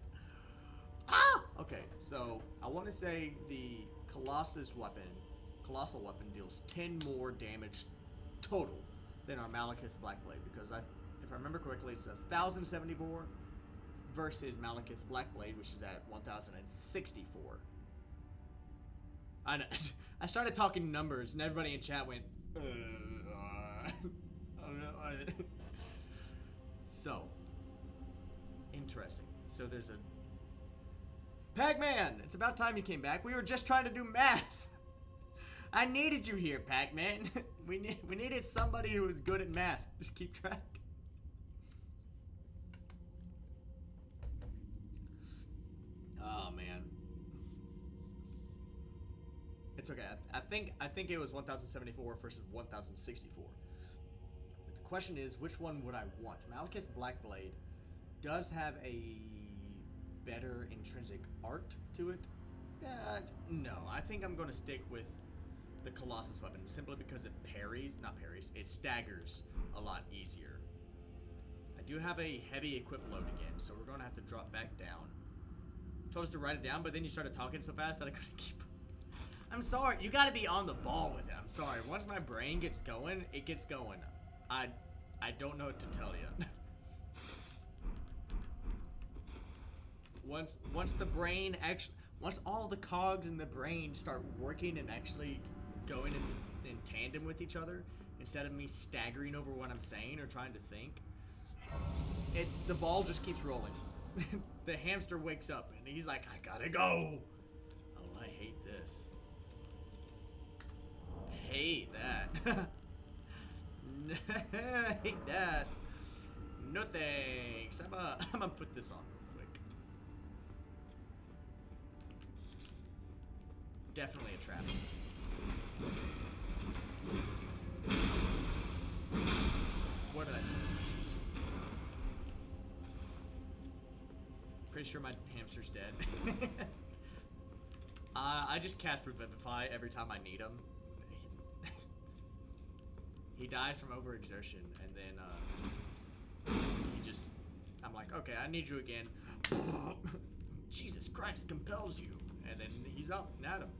Ah! Okay, so I want to say the colossal weapon deals 10 more damage total than our Malekith's Blackblade, because if I remember correctly, it's 1,074 versus Malekith's Blackblade, which is at 1,064. I know. I started talking numbers, and everybody in chat went, So, interesting. So there's a... Pac-Man! It's about time you came back. We were just trying to do math. I needed you here, Pac-Man. We needed somebody who was good at math. Just keep track. Oh, man. It's okay. I think it was 1,074 versus 1,064. But the question is, which one would I want? Malekith's Blackblade does have a better intrinsic art to it. No, I think I'm going to stick with the Colossus weapon simply because it it staggers a lot easier. I do have a heavy equip load again, so we're going to have to drop back down. Told us to write it down, but then you started talking so fast that I couldn't keep... I'm sorry, you gotta be on the ball with it. I'm sorry. Once my brain gets going, it gets going. I don't know what to tell you. Once the brain actually... Once all the cogs in the brain start working and actually going in tandem with each other, instead of me staggering over what I'm saying or trying to think, the ball just keeps rolling. The hamster wakes up and he's like, I gotta go. Oh, I hate this. Hate that. Hate that. No thanks. I'm gonna put this on real quick. Definitely a trap. What did I do? Pretty sure my hamster's dead. I just cast Revivify every time I need him. He dies from overexertion, and then I'm like, okay, I need you again. Jesus Christ compels you, and then he's up and at him.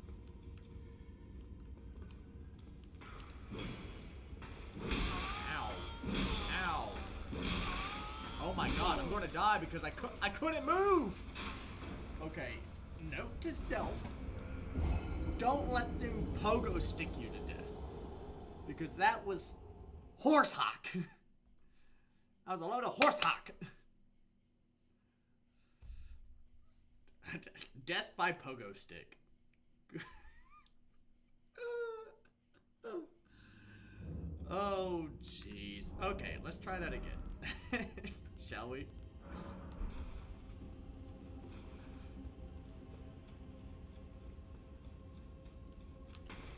Ow. Ow. Oh my god, I'm gonna die because I couldn't move! Okay, note to self. Don't let them pogo stick you to death. Because that was horse hock. That was a load of horse hock. Death by pogo stick. Oh, jeez. Okay, let's try that again. Shall we?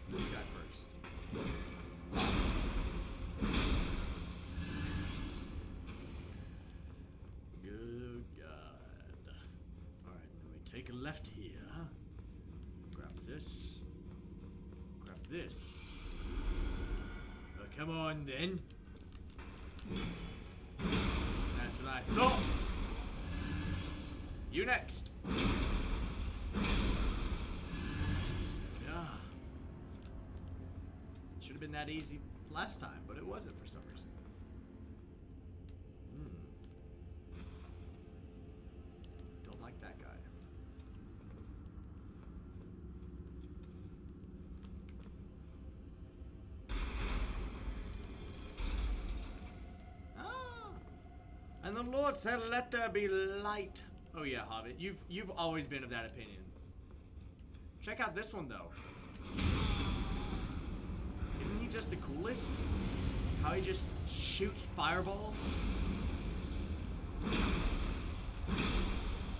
This guy first. Good God. Alright, then we take a left here. Grab this. Grab this. Oh, come on then. That's what I thought. You next. Yeah. Should have been that easy last time, but it wasn't for some reason. Don't like that guy. And the Lord said, let there be light. Oh yeah, Hobbit. You've always been of that opinion. Check out this one, though. Isn't he just the coolest? How he just shoots fireballs?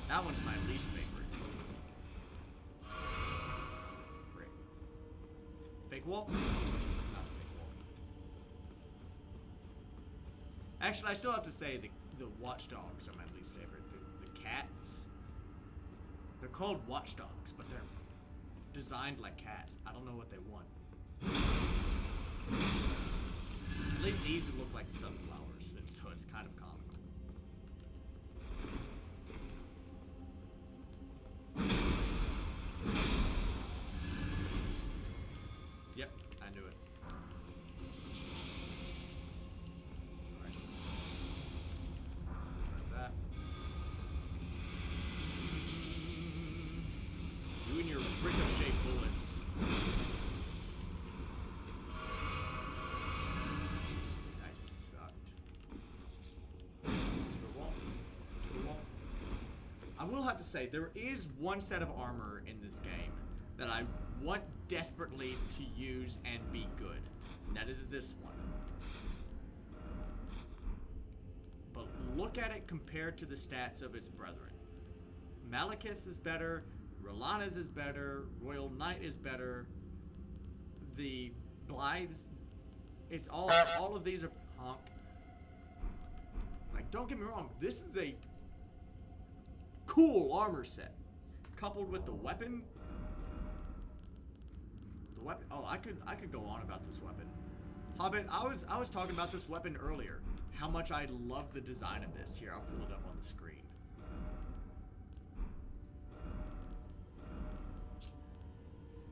That one's my least favorite. This is a brick. Fake wall? Not a fake wall. Actually, I still have to say the watchdogs are my least favorite. The cats. They're called watchdogs, but they're designed like cats. I don't know what they want. At least these look like sunflowers, and so it's kind of comical. Yep, I knew it. Alright. Like that. You and your ricochet bullets. I sucked. Split wall. Split wall. I will have to say, there is one set of armor in this game that I want desperately to use and be good. And that is this one. But look at it compared to the stats of its brethren. Malekith's is better, Rolana's is better, Royal Knight is better, the Blythes, it's all of these are honk. Like, don't get me wrong, this is a cool armor set. Coupled with the weapon. The weapon, oh, I could go on about this weapon. Hobbit, I was talking about this weapon earlier. How much I love the design of this. Here, I'll pull it up on the screen.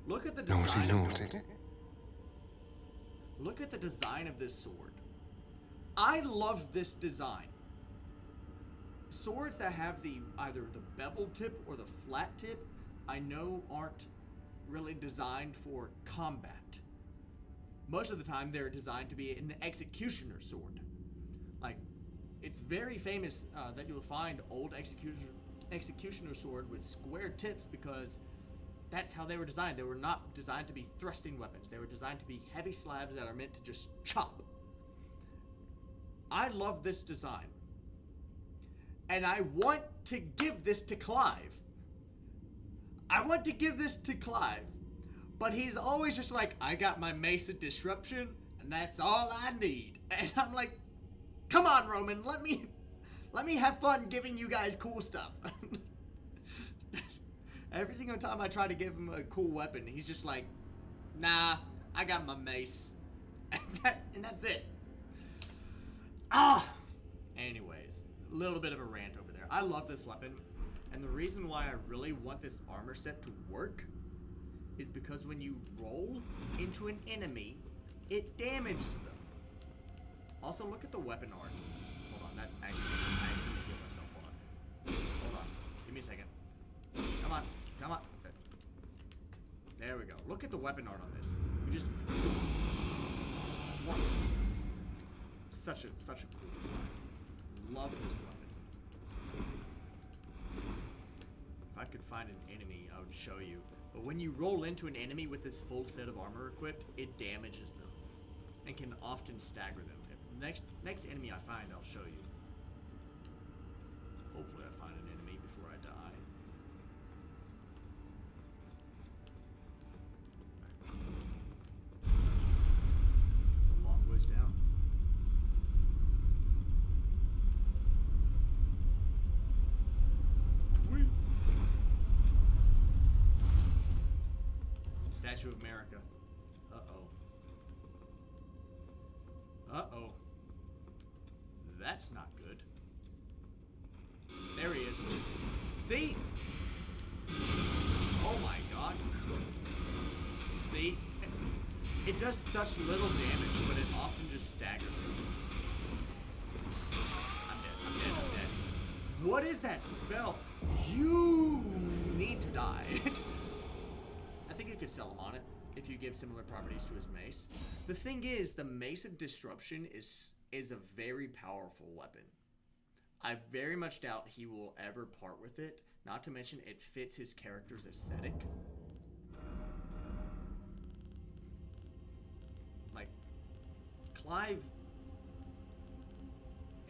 Look at the design. Look at the design of this sword. I love this design. Swords that have either the bevel tip or the flat tip, I know aren't really designed for combat. Most of the time, they're designed to be an executioner sword. Like, it's very famous that you'll find old executioner sword with square tips because that's how they were designed. They were not designed to be thrusting weapons. They were designed to be heavy slabs that are meant to just chop. I love this design. And I want to give this to Clive. I want to give this to Clive. But he's always just like, I got my Mace of Disruption, and that's all I need. And I'm like, come on, Roman, let me have fun giving you guys cool stuff. Every single time I try to give him a cool weapon, he's just like, nah, I got my mace. And that's it. Anyways, a little bit of a rant over there. I love this weapon, and the reason why I really want this armor set to work is because when you roll into an enemy, it damages them. Also, look at the weapon art. Hold on, that's actually I accidentally healed myself. Hold on. Give me a second. Come on. Come on. There we go. Look at the weapon art on this. You just... What? Such a cool design. Love this weapon. If I could find an enemy, I would show you. But when you roll into an enemy with this full set of armor equipped, it damages them. And can often stagger them. If next enemy I find, I'll show you. Hopefully I find an enemy before I die. It's a long ways down. Whee! Statue of America. Uh-oh. That's not good. There he is. See? Oh my god. See? It does such little damage, but it often just staggers them. I'm dead. What is that spell? You need to die. I think you could sell him on it if you give similar properties to his mace. The thing is, the Mace of Disruption is a very powerful weapon. I very much doubt he will ever part with it, not to mention it fits his character's aesthetic. Like, Clive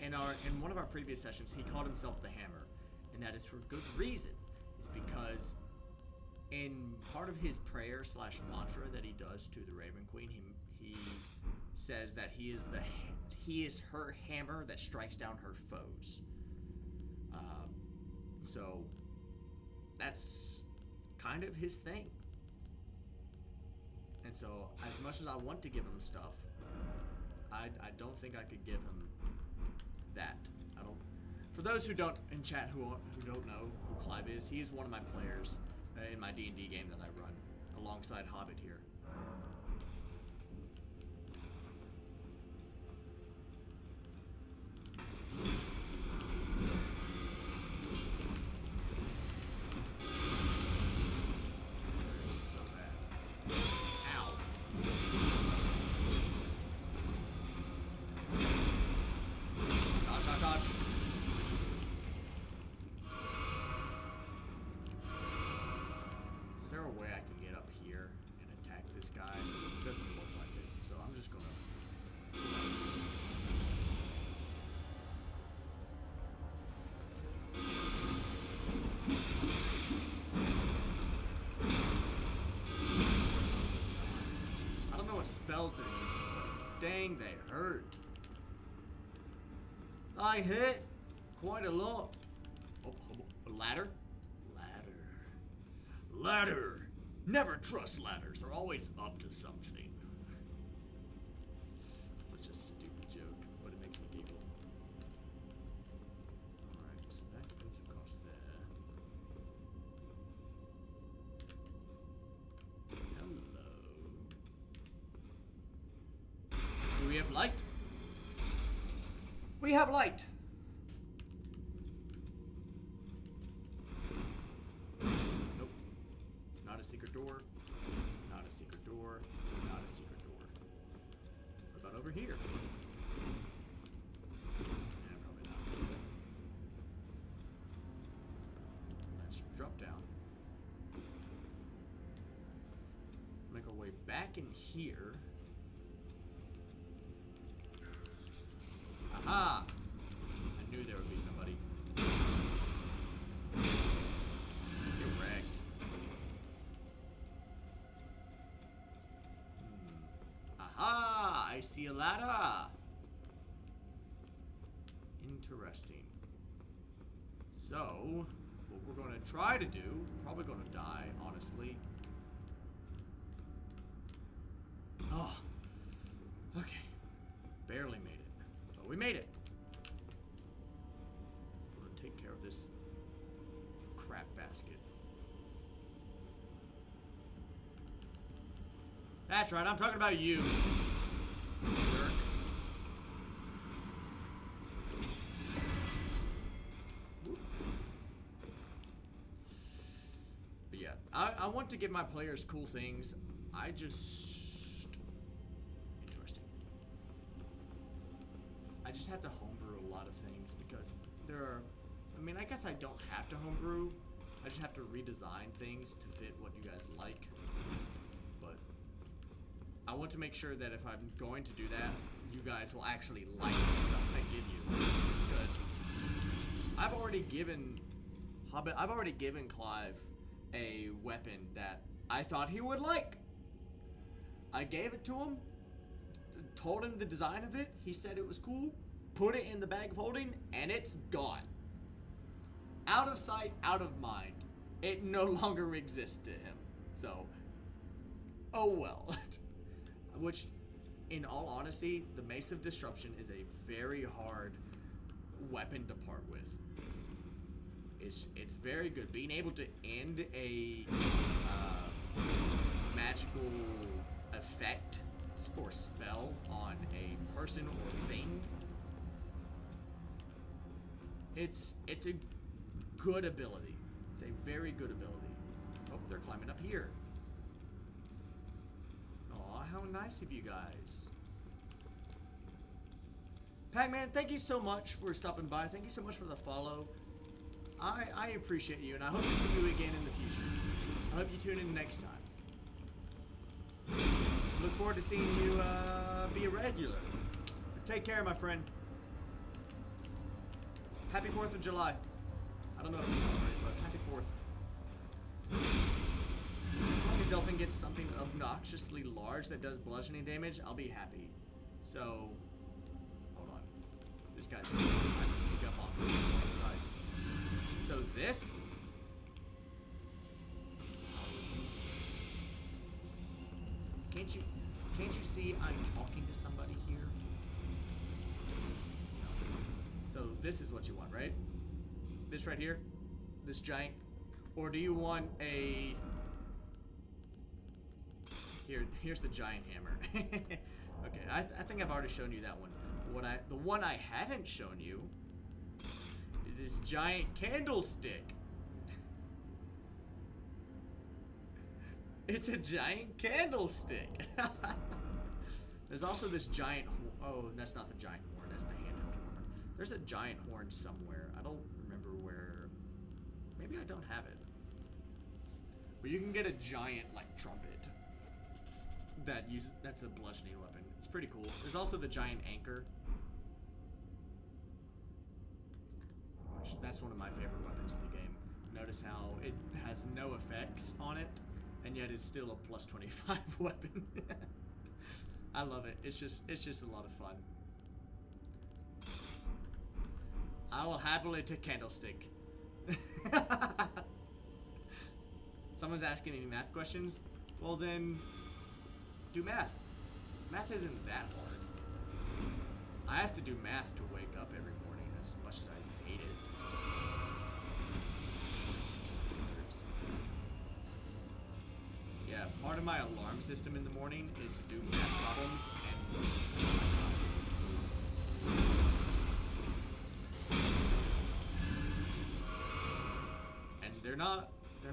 in one of our previous sessions, he called himself the Hammer, and that is for good reason. It's because in part of his prayer slash mantra that he does to the Raven Queen, he says that he is her hammer that strikes down her foes. So that's kind of his thing. And so, as much as I want to give him stuff, I don't think I could give him that. I don't. For those who don't in chat who don't know who Clive is, he is one of my players in my D&D game that I run alongside Hobbit here. Is there a way I can get up here and attack this guy? It doesn't look like it, so I'm just gonna... I don't know what spells they're using, but dang, they hurt. I hit quite a lot. Oh, a ladder? Ladder! Never trust ladders. They're always up to something. Such a stupid joke, but it makes me giggle. Alright, so that goes across there. Hello. Do we have light? We have light! Not a secret door. Not a secret door. Not a secret door. What about over here? Probably not. Let's drop down. Make our way back in here. Aha! I knew there would be somebody. Get wrecked. Aha! I see a ladder! Interesting. So, what we're going to try to do, probably going to die, honestly. Oh. Okay. Barely made it. But we made it. We're going to take care of this crap basket. That's right, I'm talking about you. Jerk. But yeah, I want to give my players cool things. Interesting. I just have to homebrew a lot of things because there are... I mean, I guess I don't have to homebrew. I just have to redesign things to fit what you guys like. But I want to make sure that if I'm going to do that, you guys will actually like the stuff I give you. Because I've already given Clive a weapon that I thought he would like. I gave it to him, told him the design of it, he said it was cool, put it in the bag of holding, and it's gone. Out of sight, out of mind. It no longer exists to him. So, oh well. Which, in all honesty, the Mace of Disruption is a very hard weapon to part with. It's very good. Being able to end a magical effect or spell on a person or thing, it's a good ability. It's a very good ability. Oh, they're climbing up here. Aw, how nice of you guys. Pac-Man, thank you so much for stopping by. Thank you so much for the follow. I appreciate you, and I hope to see you again in the future. I hope you tune in next time. Look forward to seeing you be a regular. Take care, my friend. Happy 4th of July. I don't know if you celebrate, but happy 4th. As long as Delphin gets something obnoxiously large that does bludgeoning damage, I'll be happy. So, hold on. This guy's trying to sneak up on me on the side. So this... Can't you see I'm talking to somebody here? So this is what you want, right? This right here? This giant? Or do you want a... Here's the giant hammer. Okay, I think I've already shown you that one. The one I haven't shown you is this giant candlestick. It's a giant candlestick. There's also this giant oh, that's not the giant horn, that's the handheld horn. There's a giant horn somewhere. I don't remember where. Maybe I don't have it. But you can get a giant like trumpet that's a bludgeoning weapon. It's pretty cool. There's also the giant anchor. Which that's one of my favorite weapons in the game. Notice how it has no effects on it, and yet it's still a plus 25 weapon. I love it. It's just a lot of fun. I will happily take candlestick. Someone's asking any math questions? Well then, do math. Math isn't that hard. I have to do math to wake up every morning as much as I hate it. Yeah, part of my alarm system in the morning is to do math problems and they're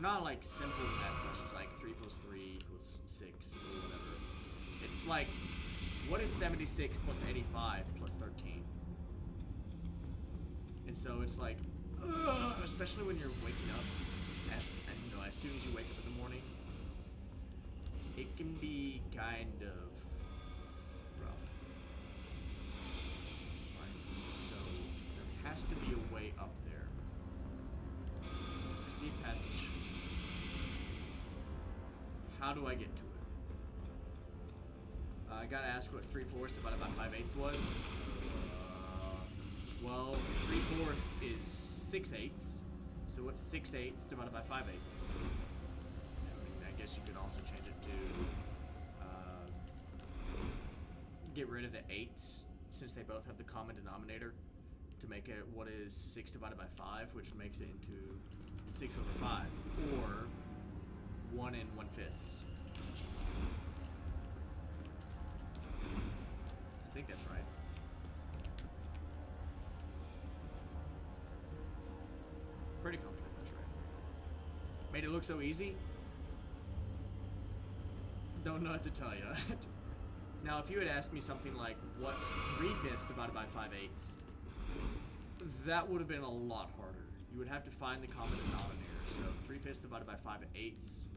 not like simple math questions like 3 plus 3 equals 6 or whatever. It's like, what is 76 plus 85 plus 13? And so it's like, especially when you're waking up, as soon as you wake up in the morning, it can be kind of rough. Right? So there has to be a way up there. I see a passage. How do I get to it? I gotta ask what 3/4 divided by 5/8 was. Well, 3/4 is 6/8. So what's 6/8 divided by 5/8? I guess you could also change it to get rid of the 8s, since they both have the common denominator, to make it what is 6 divided by 5, which makes it into 6/5, or 1 1/5. I think that's right. Pretty confident that's right. Made it look so easy? Don't know what to tell you. Now, if you had asked me something like, what's 3/5 divided by 5/8, that would have been a lot harder. You would have to find the common denominator. So 3/5 divided by 5/8.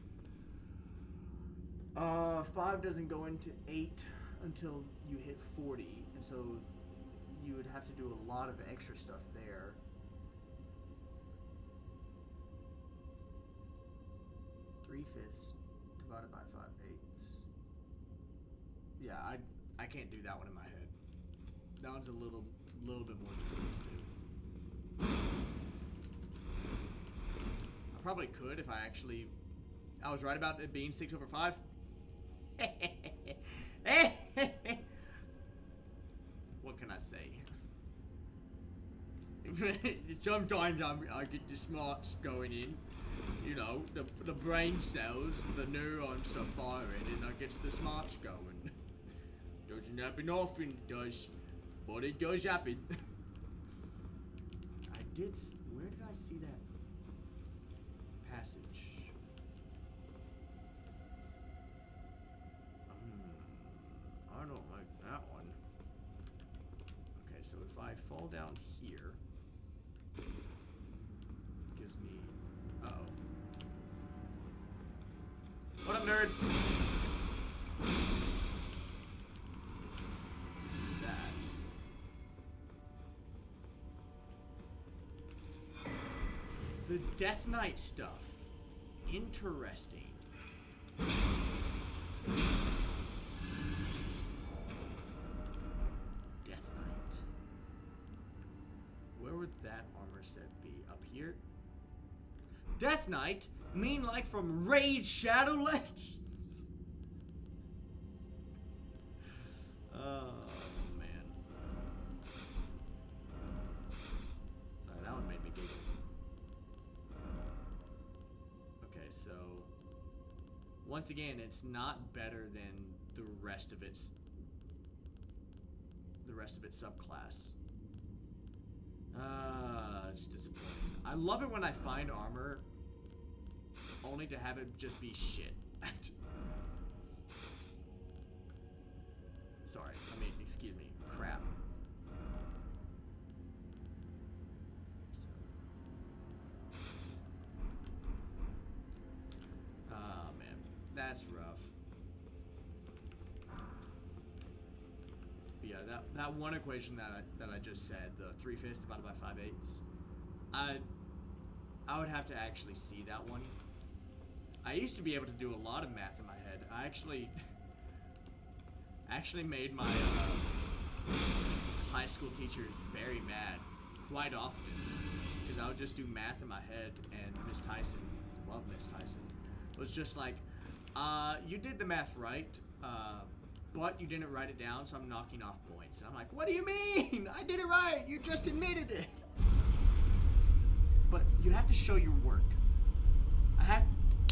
5 doesn't go into 8 until you hit 40, and so you would have to do a lot of extra stuff there. Three-fifths divided by 5/8. Yeah, I can't do that one in my head. That one's a little bit more difficult to do. I probably could if I was right about it being 6/5. What can I say? Sometimes I get the smarts going in. You know, the brain cells, the neurons are firing, and I get the smarts going. Doesn't happen often, it does, but it does happen. Where did I see that passage? I don't like that one. Okay, so if I fall down here, it gives me... Uh-oh. What up, nerd? That. The Death Knight stuff. Interesting. Death Knight. Where would that armor set be? Up here? Death Knight? Mean like from Raid Shadow Legends? Oh, man. Sorry, that one made me giggle. Okay, so... Once again, it's not better than the rest of its subclass. It's disappointing. I love it when I find armor only to have it just be shit. Sorry, I mean, excuse me, crap. Oh man, that's rough. But yeah, that one equation that I just said, the 3/5 divided by 5/8, I would have to actually see that one. I used to be able to do a lot of math in my head. I actually made my high school teachers very mad quite often because I would just do math in my head, and Miss Tyson, love Miss Tyson, was just like, you did the math right, but you didn't write it down, so I'm knocking off points. And I'm like, what do you mean? I did it right. You just admitted it. But you have to show your work.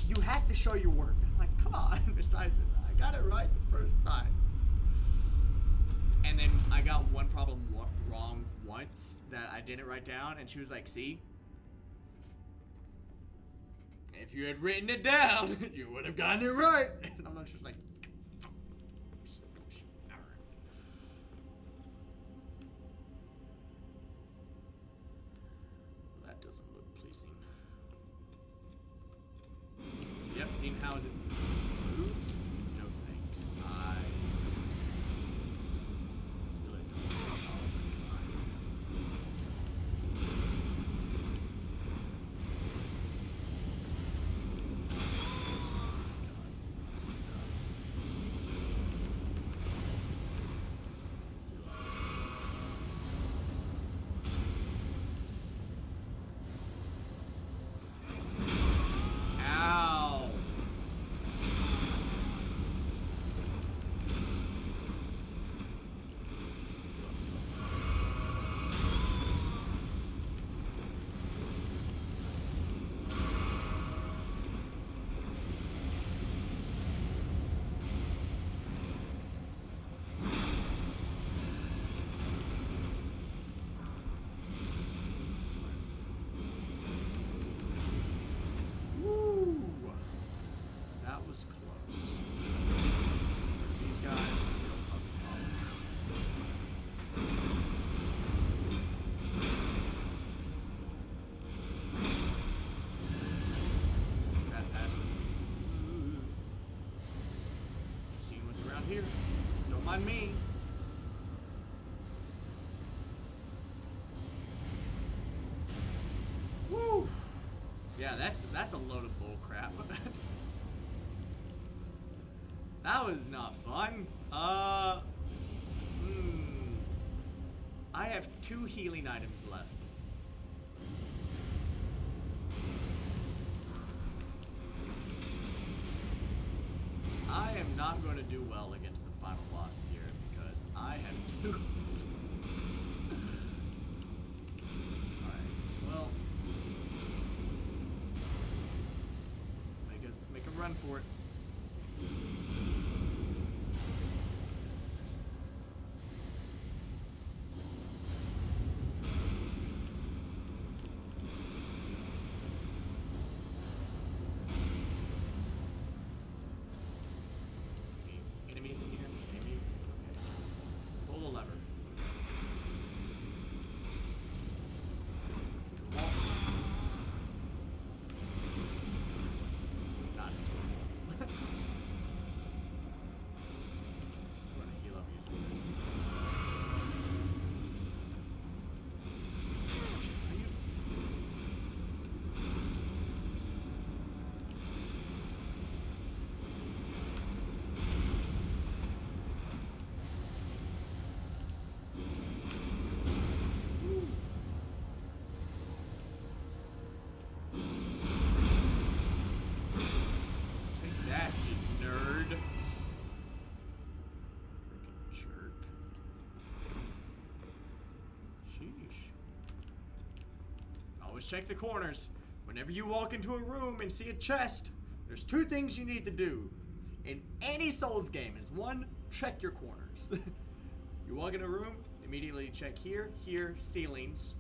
You have to show your work. I'm like, come on, Miss Tyson. I got it right the first time. And then I got one problem wrong once that I didn't write down, and she was like, see? If you had written it down, you would have gotten it right. And I'm just like, well, that doesn't look pleasing. Yep, seen how is it moved? No thanks. I really don't. Ow! Woo! That was close. These guys still have problems. Is that past? Seeing what's around here. Don't mind me. Woo! Yeah, that's a load of bull crap. That was not fun. I have 2 healing items left. I am not going to do well against the final boss here because I have 2. Alright, well, let's make a run for it. Enemies in here? Enemies? Okay. Pull the lever. Is it the wall? Not as well. Always check the corners. Whenever you walk into a room and see a chest, there's two things you need to do in any Souls game. Is one, check your corners. You walk in a room, immediately check here, here, ceilings,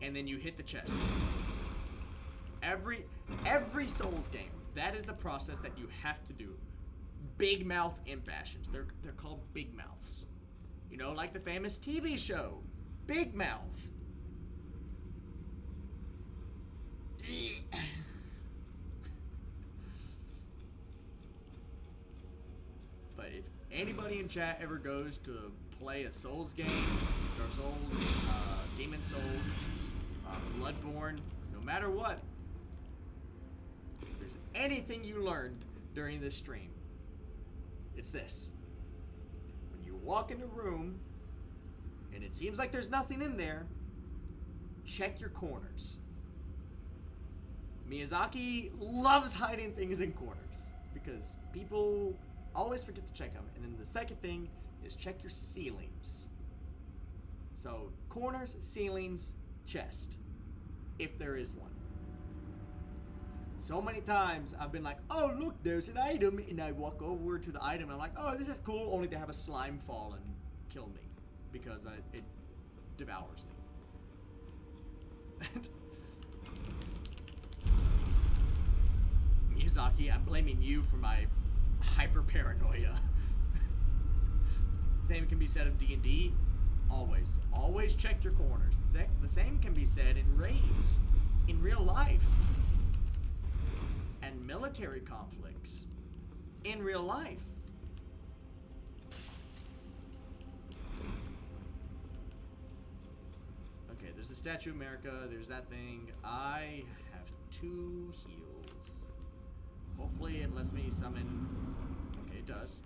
and then you hit the chest. Every Souls game, that is the process that you have to do. Big mouth imp fashions. They're called big mouths. You know, like the famous TV show, Big Mouth. But if anybody in chat ever goes to play a Souls game, Dark Souls, Demon Souls, Bloodborne, no matter what, if there's anything you learned during this stream, it's this. When you walk in a room and it seems like there's nothing in there, check your corners. Miyazaki loves hiding things in corners because people always forget to check them. And then the second thing is check your ceilings. So corners, ceilings, chest, if there is one. So many times I've been like, oh look, there's an item, and I walk over to the item and I'm like, oh, this is cool, only to have a slime fall and kill me because it devours me. Miyazaki, I'm blaming you for my hyper paranoia. Same can be said of D&D. Always check your corners. The same can be said in raids, in real life, and military conflicts, in real life. Okay, there's a Statue of America, there's that thing. I have 2 heals. Hopefully it lets me summon... Okay, it does.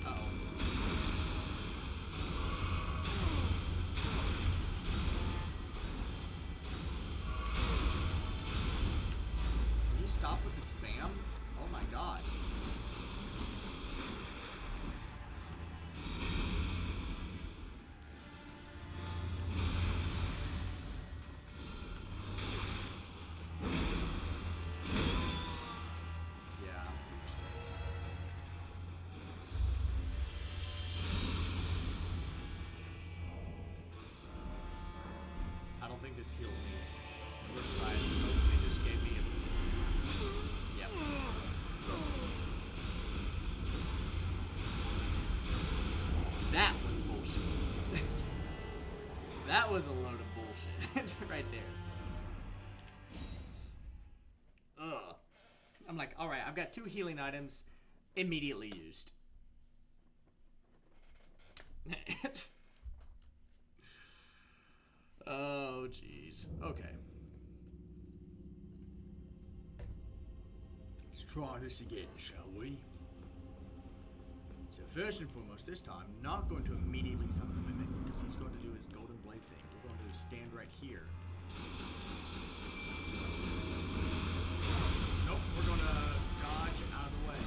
Uh-oh. Can you stop with the spam? Oh my god. I don't think this healed me. It looks right. It just gave me a... Yep. That was bullshit. That was a load of bullshit. Right there. Ugh. I'm like, alright, I've got 2 healing items immediately used. Oh, jeez. Okay. Let's try this again, shall we? So first and foremost, this time, not going to immediately summon the Mimic, because he's going to do his Golden Blade thing. We're going to stand right here. Nope, we're going to dodge out of the way.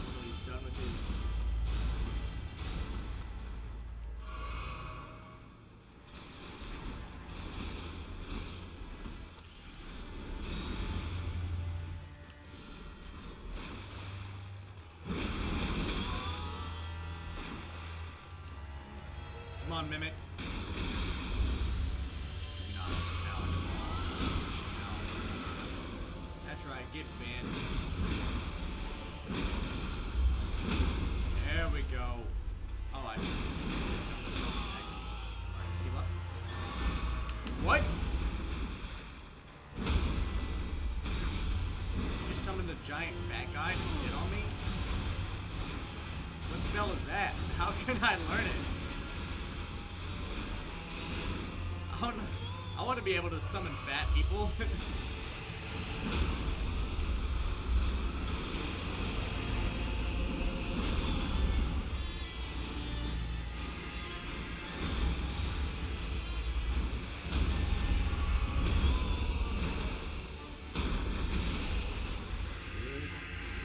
Until he's done with his... Come on, Mimic. No. That's right, get banned. There we go. Oh, I give up. What? You just summoned a giant fat guy to sit on me? What spell is that? How can I learn it? I want to be able to summon fat people. Good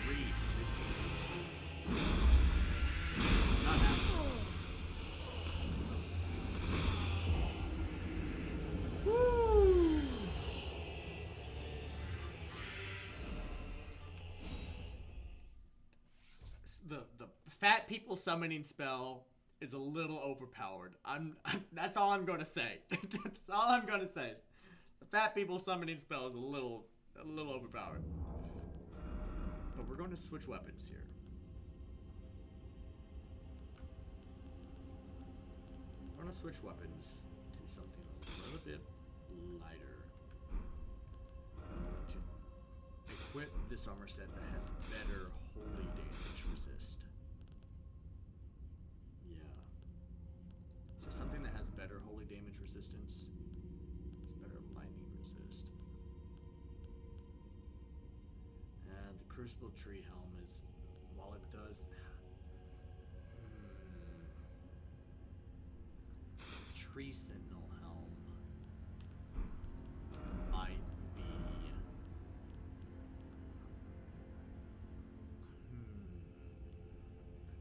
grief, this is not happening. fat people summoning spell is a little overpowered. That's all I'm gonna say. That's all I'm gonna say. The fat people summoning spell is a little overpowered. But we're going to switch weapons here. We're gonna switch weapons to something a little bit lighter. To equip this armor set that has better holy damage resist. Yeah. So something that has better holy damage resistance. It's better lightning resist. And the Crucible Tree Helm is, while it does... Tree Sentinel Helm might be...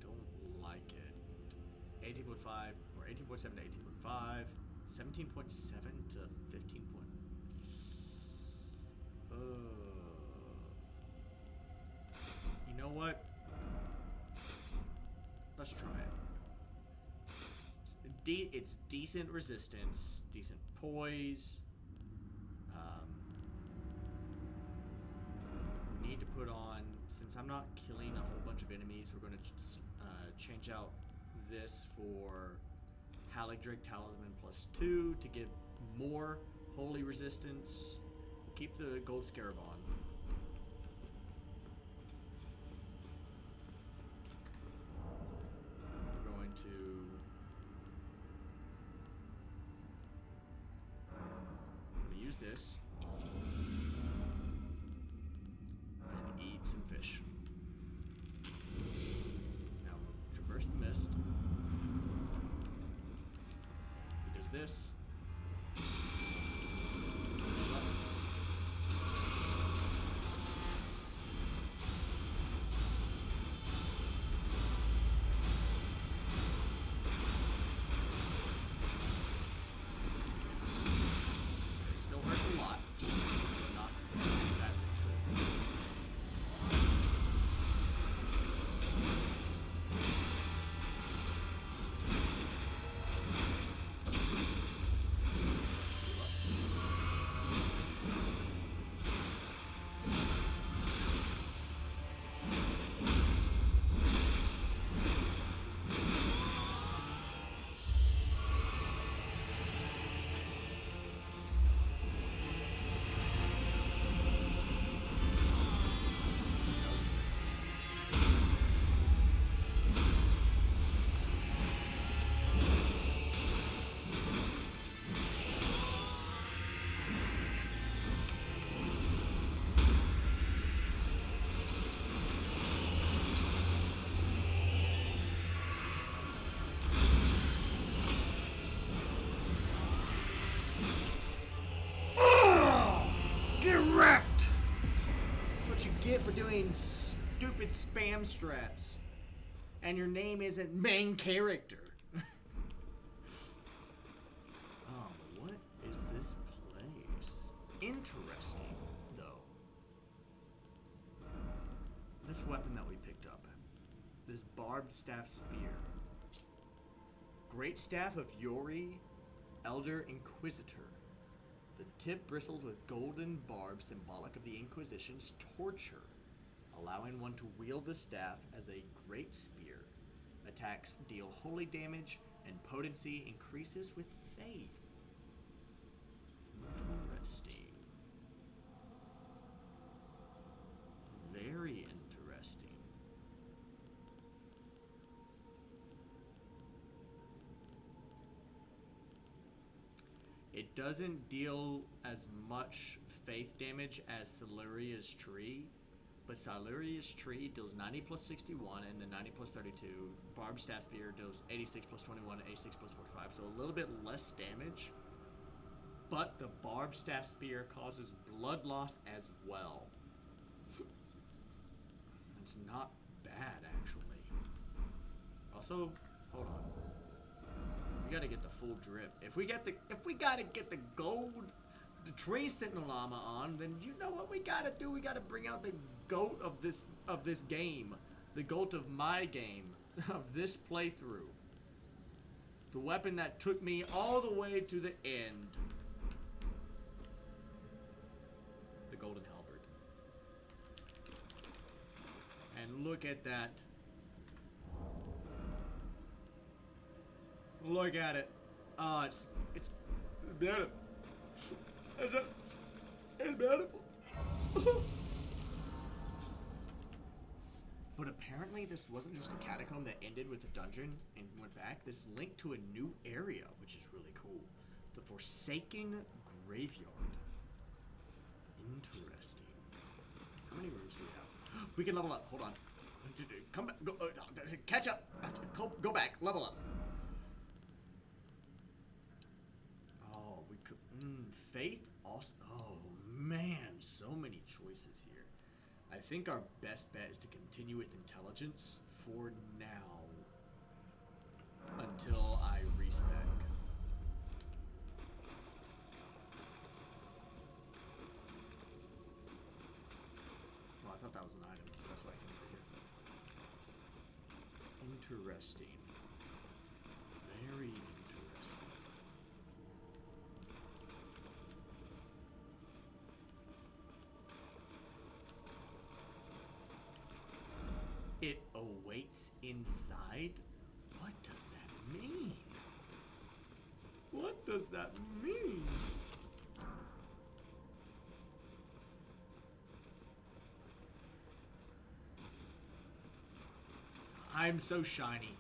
I don't like it. 18.5 or 18.7 to 18.5, 17.7 to 15. You know what? Let's try it. It's decent resistance, decent poise. We need to put on, since I'm not killing a whole bunch of enemies, we're going to change out this for Haligdrake Talisman +2 to give more holy resistance. We'll keep the Gold Scarab on. We're going to use this and eat some fish. Now we'll traverse the mist. He does this. For doing stupid spam straps, and your name isn't main character. What is this place? Interesting, though. This weapon that we picked up, this barbed staff spear, great staff of Yori, Elder Inquisitor. The tip bristles with golden barbs symbolic of the Inquisition's torture, allowing one to wield the staff as a great spear. Attacks deal holy damage, and potency increases with faith. Interesting. Very interesting. It doesn't deal as much faith damage as Siluria's Tree, but Siluria's Tree deals 90 plus 61 and then 90 plus 32. Barbed Staff Spear deals 86 plus 21 and 86 plus 45, so a little bit less damage. But the Barbed Staff Spear causes blood loss as well. It's not bad, actually. Also, hold on. We gotta get the full drip. If we gotta get the gold, the Tree Sentinel armor on, then you know what we gotta do? We gotta bring out the GOAT of this game, the GOAT of my game, of this playthrough. The weapon that took me all the way to the end. The golden halberd. And look at that. Look at it. Oh, it's beautiful. It's beautiful. But apparently this wasn't just a catacomb that ended with a dungeon and went back. This linked to a new area, which is really cool. The Forsaken Graveyard. Interesting. How many rooms do we have? We can level up. Hold on. Come back. Go, catch up. Go back. Level up. Oh, we could. Faith also. Oh, man. So many choices here. I think our best bet is to continue with intelligence for now. Until I respec. Oh, I thought that was an item, so that's why I came over here. Interesting. Very interesting. It awaits inside? What does that mean? What does that mean? I'm so shiny.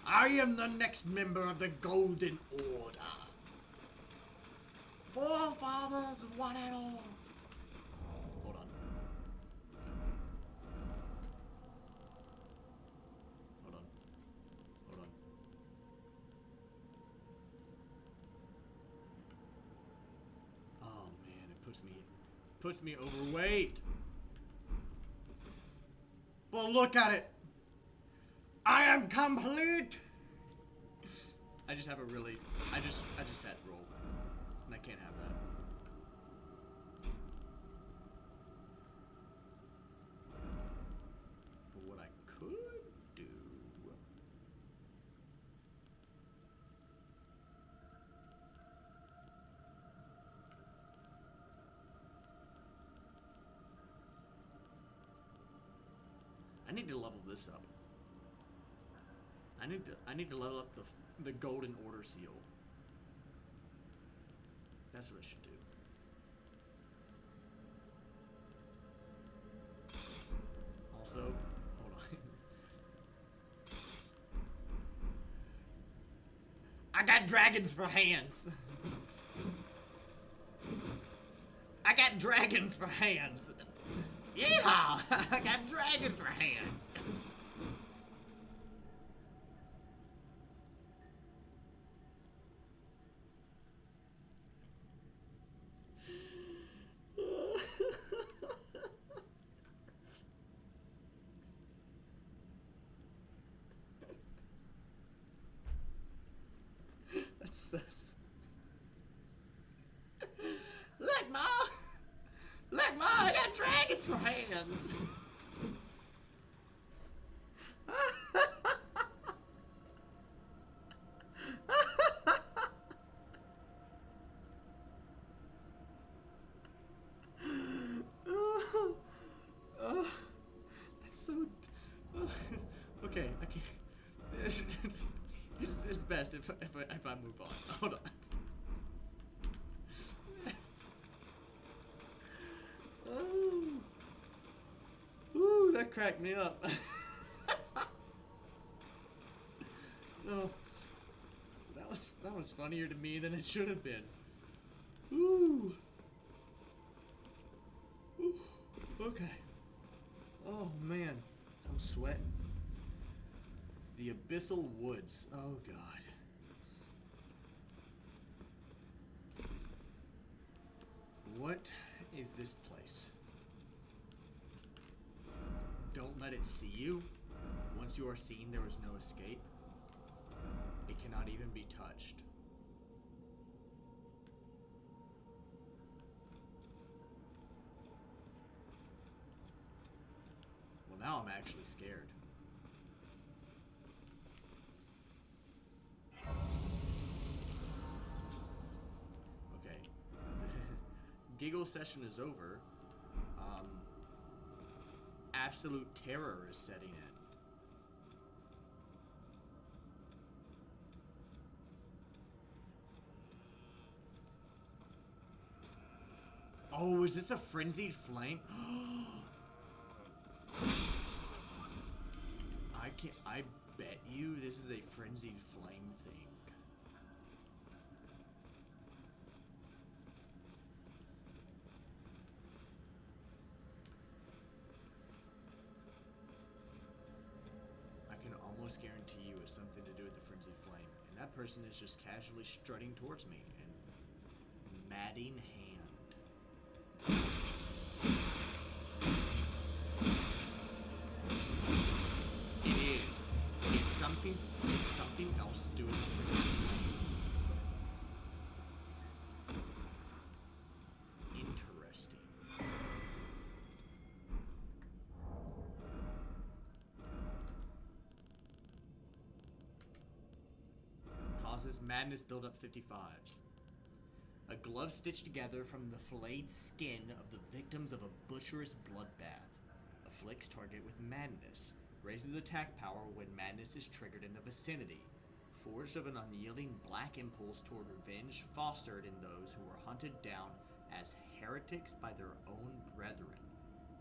I am the next member of the Golden Order. Forefathers, one and all. Hold on. Hold on. Hold on. Oh man, it puts me overweight. But look at it. I am complete. I just have a really, I just had roll, and I can't have that. But what I could do. I need to level this up. I need to level up the Golden Order seal. That's what I should do. Also, hold on. I got dragons for hands. I got dragons for hands. Yeah, I got dragons for hands. That's sus. Look, Ma! Look, Ma, I got dragons for hands! That's so... okay, I can't... it's best if I move on. Hold on. Oh. Ooh, that cracked me up. No. That was funnier to me than it should have been. Ooh. Ooh. Okay. Oh man, I'm sweating. The Abyssal Woods. Oh god. What is this place? Don't let it see you. Once you are seen, there is no escape. It cannot even be touched. Well, now I'm actually scared. giggle session is over, absolute terror is setting in. Oh, is this a frenzied flame? I bet you this is a frenzied flame thing. I can almost guarantee you it's something to do with the frenzied flame. And that person is just casually strutting towards me and matting hand. It's something else to do with the interesting. Causes madness build up 55. A glove stitched together from the filleted skin of the victims of a butcherous bloodbath afflicts target with madness. Raises attack power when madness is triggered in the vicinity. Forged of an unyielding black impulse toward revenge fostered in those who were hunted down as heretics by their own brethren.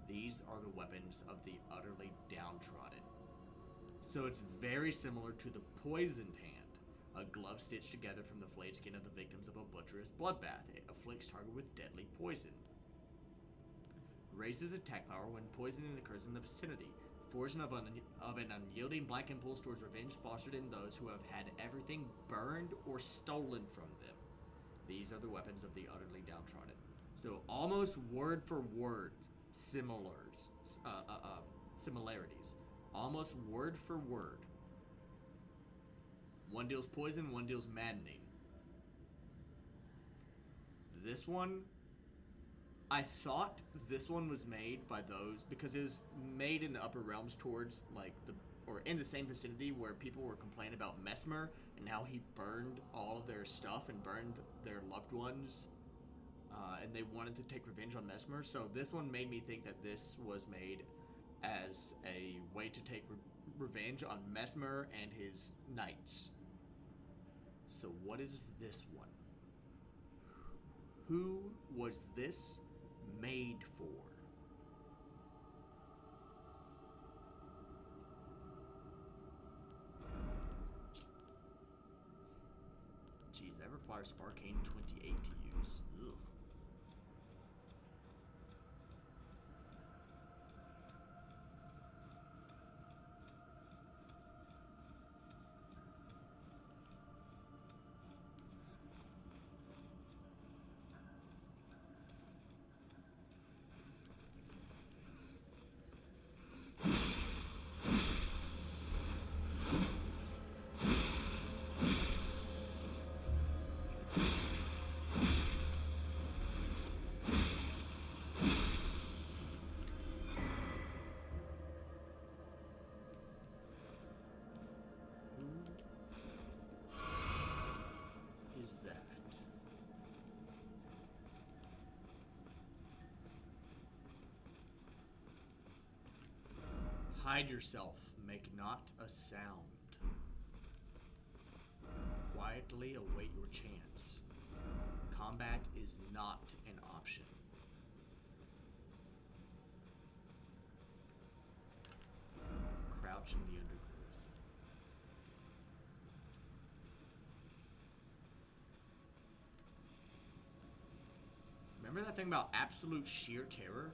These are the weapons of the utterly downtrodden. So it's very similar to the poisoned hand. A glove stitched together from the flayed skin of the victims of a butcherous bloodbath. It afflicts target with deadly poison. Raises attack power when poisoning occurs in the vicinity. Forged of an unyielding black impulse towards revenge fostered in those who have had everything burned or stolen from them. These are the weapons of the utterly downtrodden. So almost word for word similarities. Almost word for word. One deals poison, one deals maddening. This one, I thought this one was made by those because it was made in the upper realms towards or in the same vicinity where people were complaining about Mesmer and how he burned all of their stuff and burned their loved ones, and they wanted to take revenge on Mesmer. So this one made me think that this was made as a way to take revenge on Mesmer and his knights. So what is this one? Who was this made for? Geez, that requires Arcane 28 to use. Ugh. Is that? Hide yourself, make not a sound. Quietly await your chance. Combat is not an option. Crouch in the undergrowth. Remember that thing about absolute sheer terror?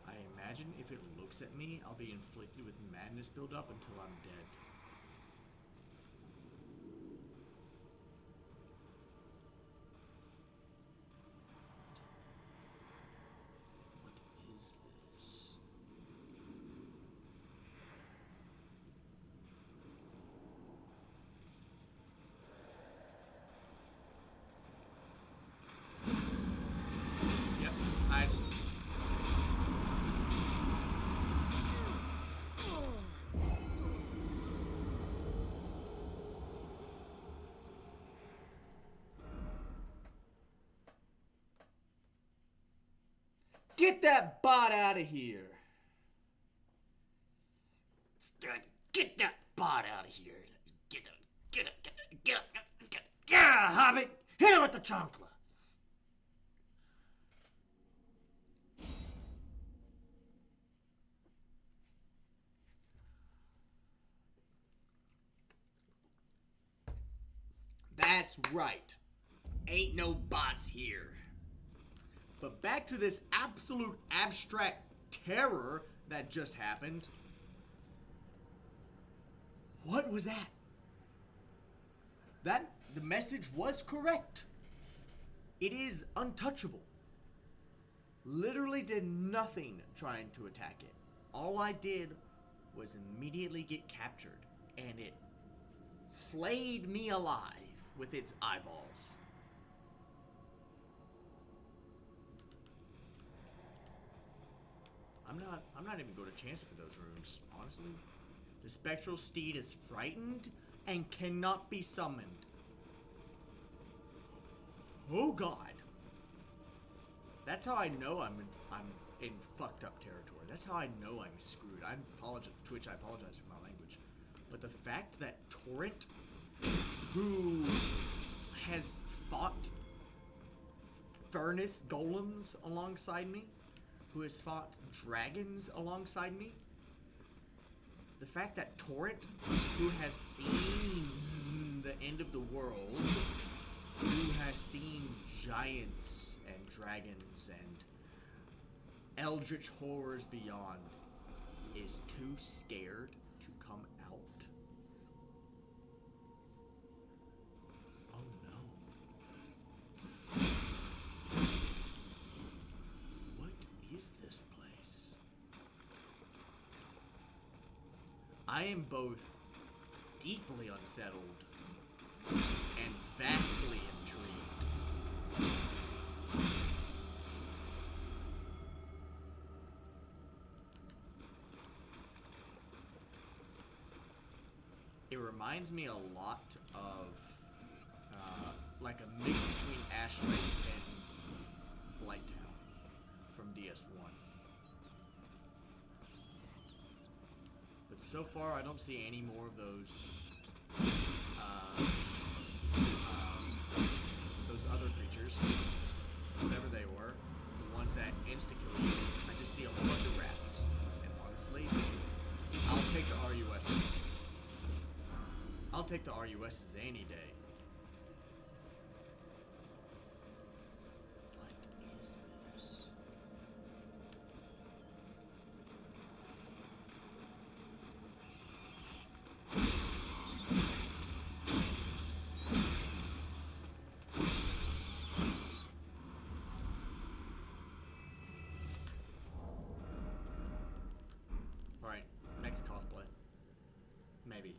I imagine if it looks at me, I'll be inflicted with madness buildup until I'm dead. What is this? Yep, Get that bot out of here. Get that bot out of here. Get up. Yeah, Hobbit. Hit him with the chancla. That's right. Ain't no bots here. But back to this absolute abstract terror that just happened. What was that? The message was correct. It is untouchable. Literally did nothing trying to attack it. All I did was immediately get captured, and it flayed me alive with its eyeballs. I'm not even going to chance it for those rooms, honestly. The spectral steed is frightened and cannot be summoned. Oh God. That's how I know I'm in fucked up territory. That's how I know I'm screwed. I apologize, Twitch, I apologize for my language. But the fact that Torrent, who has fought furnace golems alongside me, who has fought dragons alongside me, the fact that Torrent, who has seen the end of the world, who has seen giants and dragons and eldritch horrors beyond, is too scared to come out. Oh no. What is this place? I am both deeply unsettled and vastly intrigued. It reminds me a lot of like a mix between Ashley and Blighttown from DS1. But so far, I don't see any more of those other creatures, whatever they were, the ones that insta-kill you. I just see a whole bunch of rats, and honestly, I'll take the RUSs. I'll take the RUSs any day. What is this? Alright, next cosplay. Maybe.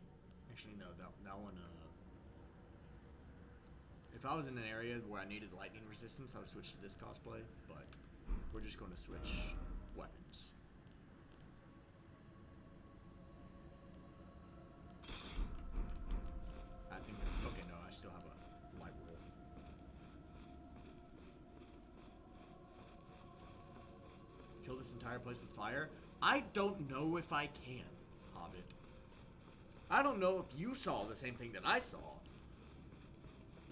Actually, no, that one, if I was in an area where I needed lightning resistance, I would switch to this cosplay, but we're just going to switch weapons. I think, okay, no, I still have a light roll. Kill this entire place with fire? I don't know if I can, Hobbit. I don't know if you saw the same thing that I saw,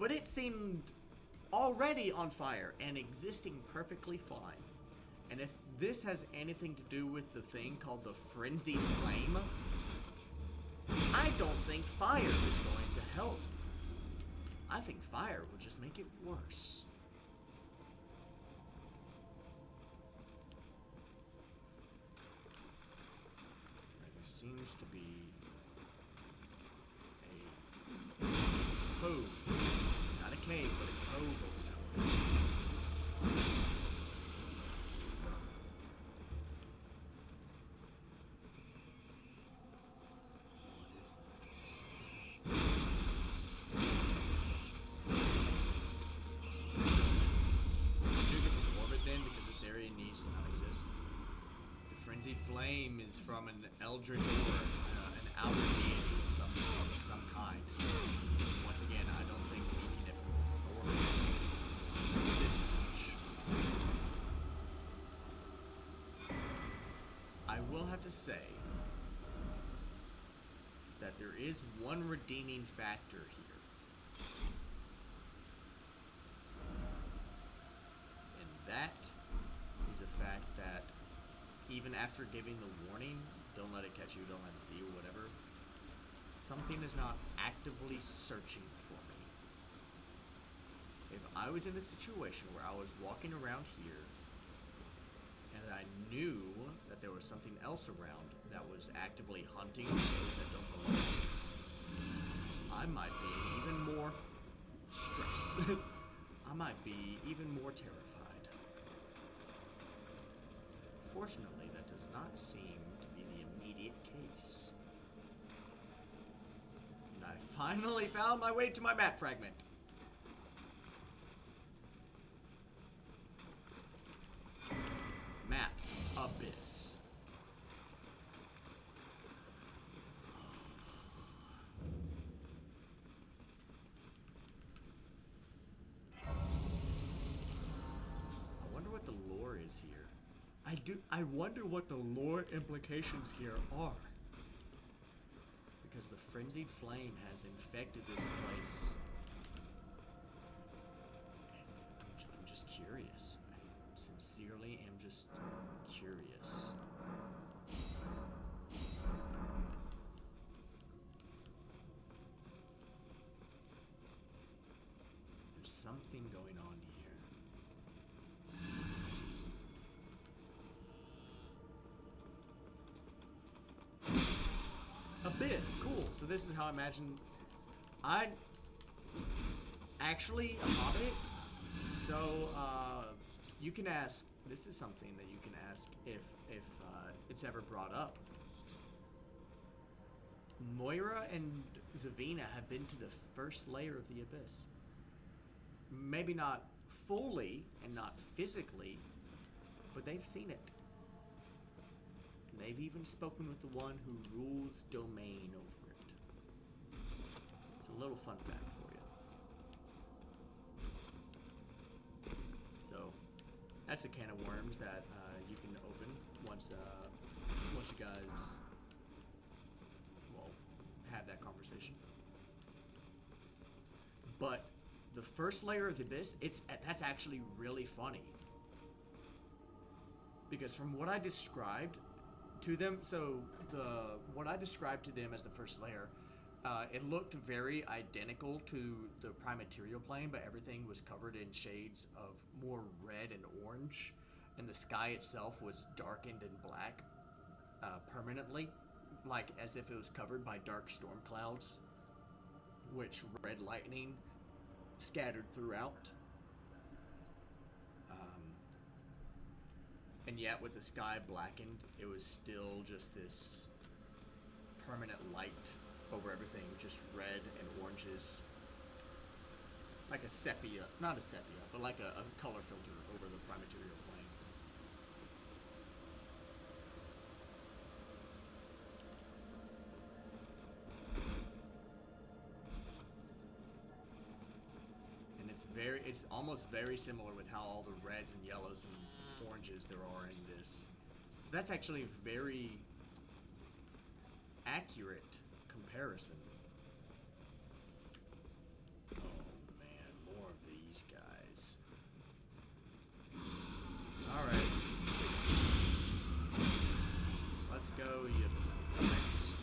but it seemed already on fire and existing perfectly fine. And if this has anything to do with the thing called the frenzied flame, I don't think fire is going to help. I think fire will just make it worse. There seems to be cove. Not a cave, but a cove over that way. What is this? Choose it before it then, because this area needs to not exist. The frenzied flame is from an eldritch or an outer deity of some kind. Once again, I don't think we can ever this much. will have to say that there is one redeeming factor here. And that is the fact that even after giving the warning, don't let it catch you, don't let it see you, whatever, something is not actively searching for me. If I was in a situation where I was walking around here and I knew that there was something else around that was actively hunting those that don't belong, I might be even more stressed. I might be even more terrified. Fortunately, that does not seem to be the immediate case. And I finally found my way to my map fragment. Map Abyss. I wonder what the lore is here. I wonder what the lore implications here are. Because the frenzied flame has infected this place. And I'm just curious. I sincerely am just curious. There's something going on here. Abyss, cool. So this is how I imagine. I actually a hobbit. So you can ask. This is something that you can ask if it's ever brought up. Moira and Zavina have been to the first layer of the Abyss. Maybe not fully and not physically, but they've seen it. And they've even spoken with the one who rules domain over it. It's a little fun fact for you. So, that's a can of worms that you can open once you guys, well, have that conversation. But the first layer of the Abyss, that's actually really funny. Because from what I described to them, what I described to them as the first layer, it looked very identical to the Prime Material plane, but everything was covered in shades of more red and orange, and the sky itself was darkened in black permanently, like as if it was covered by dark storm clouds, which red lightning scattered throughout. And yet with the sky blackened, it was still just this permanent light over everything, just red and oranges. Like a sepia, not a sepia, but like a color filter over the Prime Material plane. And it's almost very similar with how all the reds and yellows and oranges there are in this. So that's actually a very accurate comparison. Oh man, more of these guys. Alright. Let's go, you pricks.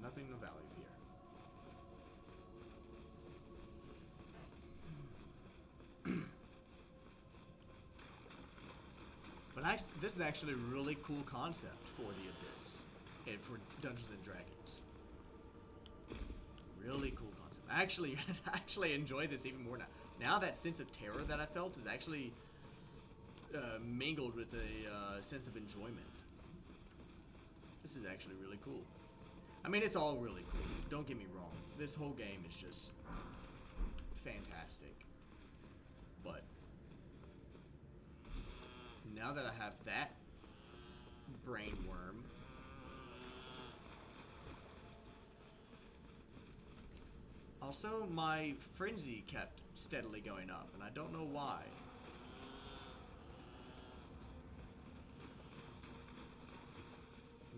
Nothing of value here. But this is actually a really cool concept for the Abyss and for Dungeons and Dragons. Really cool concept. I actually enjoy this even more now. Now that sense of terror that I felt is actually mingled with a sense of enjoyment. This is actually really cool. I mean, it's all really cool. Don't get me wrong. This whole game is just fantastic. But now that I have that brain worm, Also, my frenzy kept steadily going up, and I don't know why.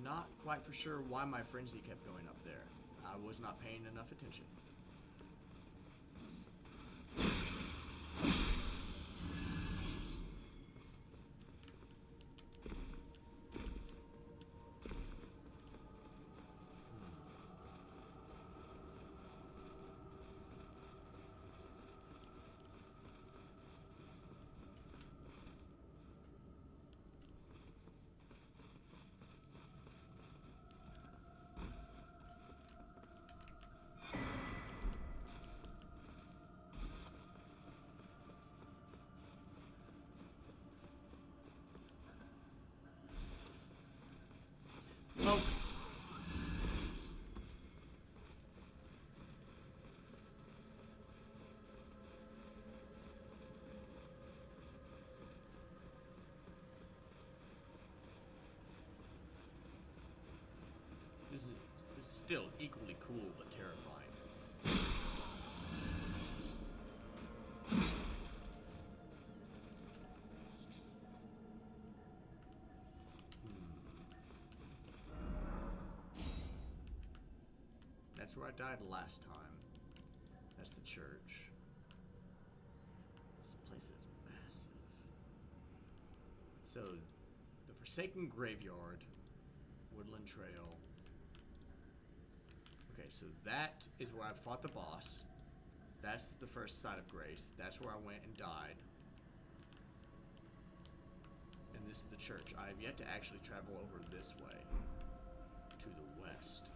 Not quite for sure why my frenzy kept going up there. I was not paying enough attention. Oh. This is still equally cool but terrifying. That's where I died last time. That's the church. This place is massive. So, the Forsaken Graveyard, Woodland Trail. Okay, so that is where I fought the boss. That's the first side of Grace. That's where I went and died. And this is the church. I have yet to actually travel over this way. To the west.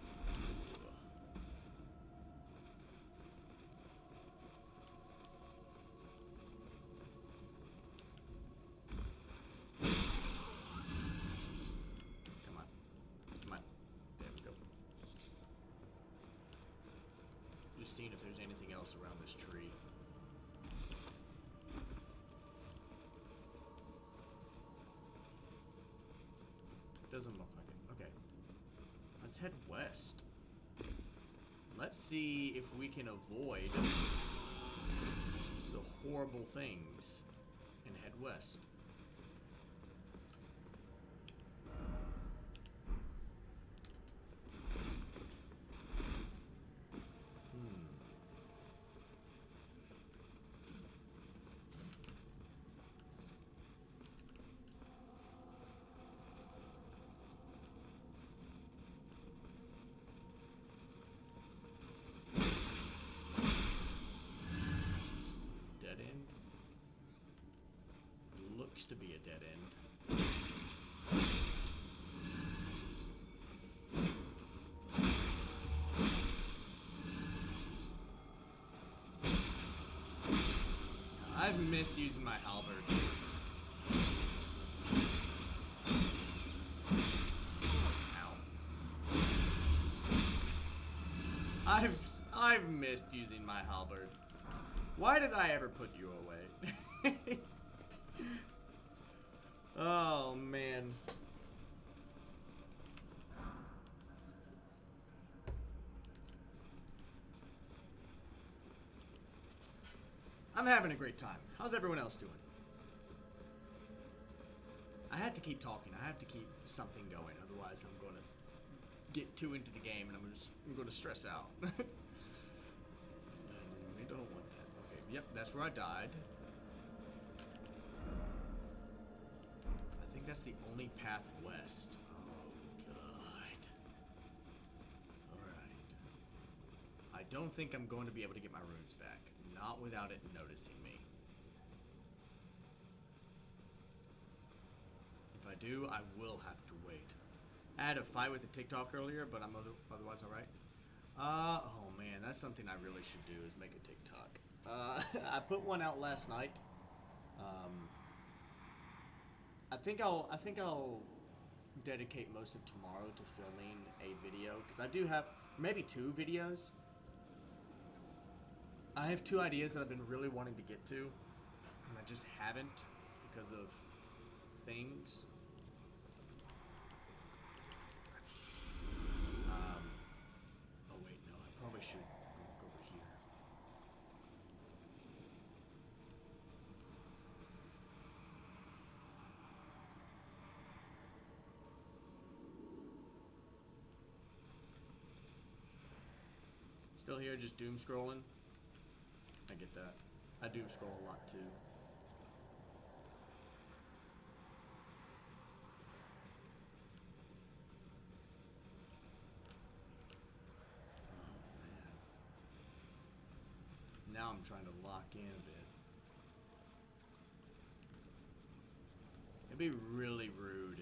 Seeing if there's anything else around this tree. Doesn't look like it. Okay. Let's head west. Let's see if we can avoid the horrible things and head west. To be a dead end. I've missed using my halberd. Ow. I've missed using my halberd. Why did I ever put you away? Oh, man. I'm having a great time. How's everyone else doing? I have to keep talking. I have to keep something going. Otherwise, I'm going to get too into the game and I'm going to stress out. We don't want that. Okay, yep, that's where I died. I think that's the only path west. Oh, God. Alright. I don't think I'm going to be able to get my runes back. Not without it noticing me. If I do, I will have to wait. I had a fight with a TikTok earlier, but I'm otherwise alright. Oh man, that's something I really should do, is make a TikTok. I put one out last night. I think I'll dedicate most of tomorrow to filming a video, because I do have maybe 2 videos. I have 2 ideas that I've been really wanting to get to, and I just haven't because of things. Oh wait, no, I probably should look over here. Still here, just doom scrolling. I get that. I doom scroll a lot too. Oh man. Now I'm trying to lock in a bit. It'd be really rude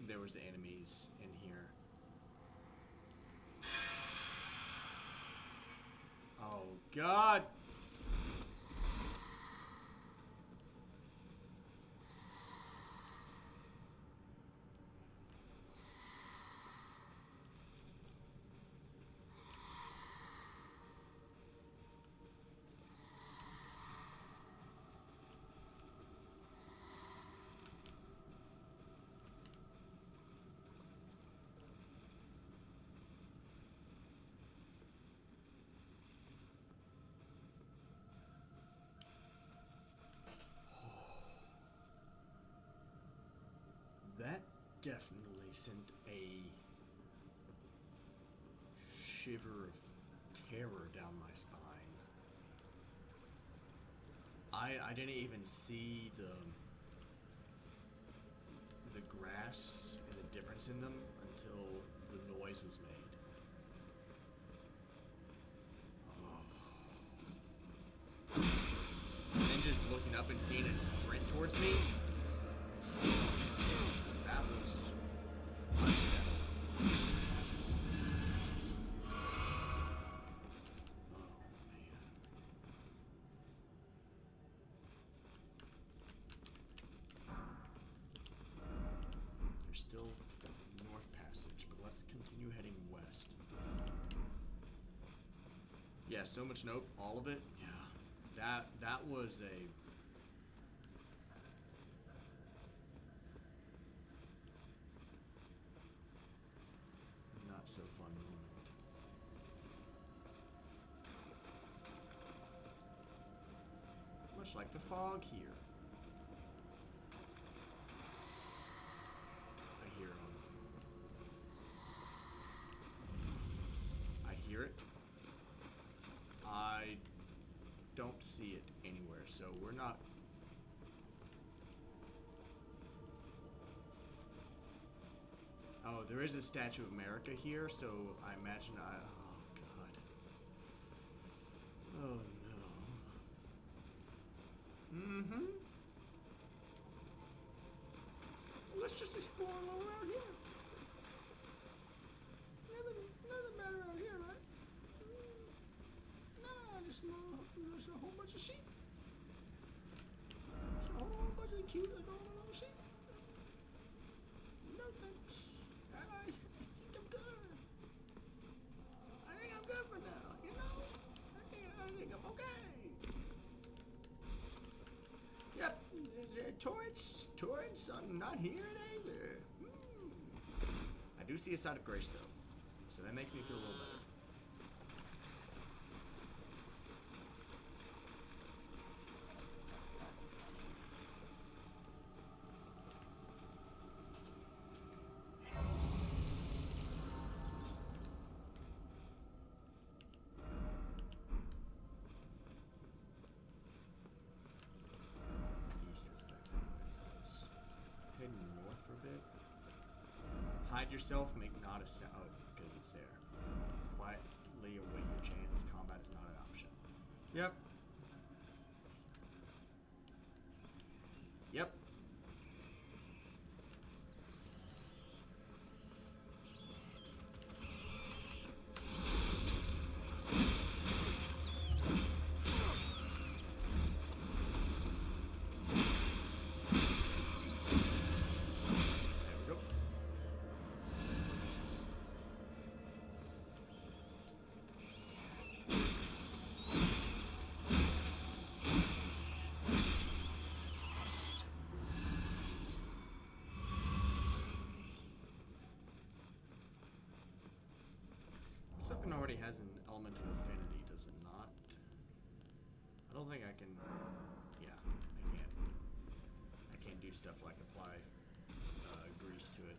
if there was enemies in here. Oh God! That definitely sent a shiver of terror down my spine. I didn't even see the grass and the difference in them until the noise was made. Oh. And then just looking up and seeing it sprint towards me. That was unsettling. Oh man. There's still the North Passage, but let's continue heading west. Yeah, so much nope, all of it. Yeah. That was a not so fun moment. Much like the fog here. I hear I hear it. I don't see it anywhere, so we're not. Oh, there is a Statue of America here, so I imagine oh god. Oh no. Mm-hmm. Let's just explore a little around here. Nothing bad around here, right? Nah, just a whole bunch of sheep. Just a whole bunch of cute adorable little sheep. No thanks. I think I'm good. I think I'm good for now, you know? I think I'm okay. Yep, Torrance, I'm not hearing either. I do see a side of grace though, so that makes me feel a little better. Hide yourself, make not a sound, because it's there. Quietly await your chance. Combat is not an option. Yep. Yep. This weapon already has an elemental affinity, does it not? I don't think I can. Yeah, I can't do stuff like apply grease to it,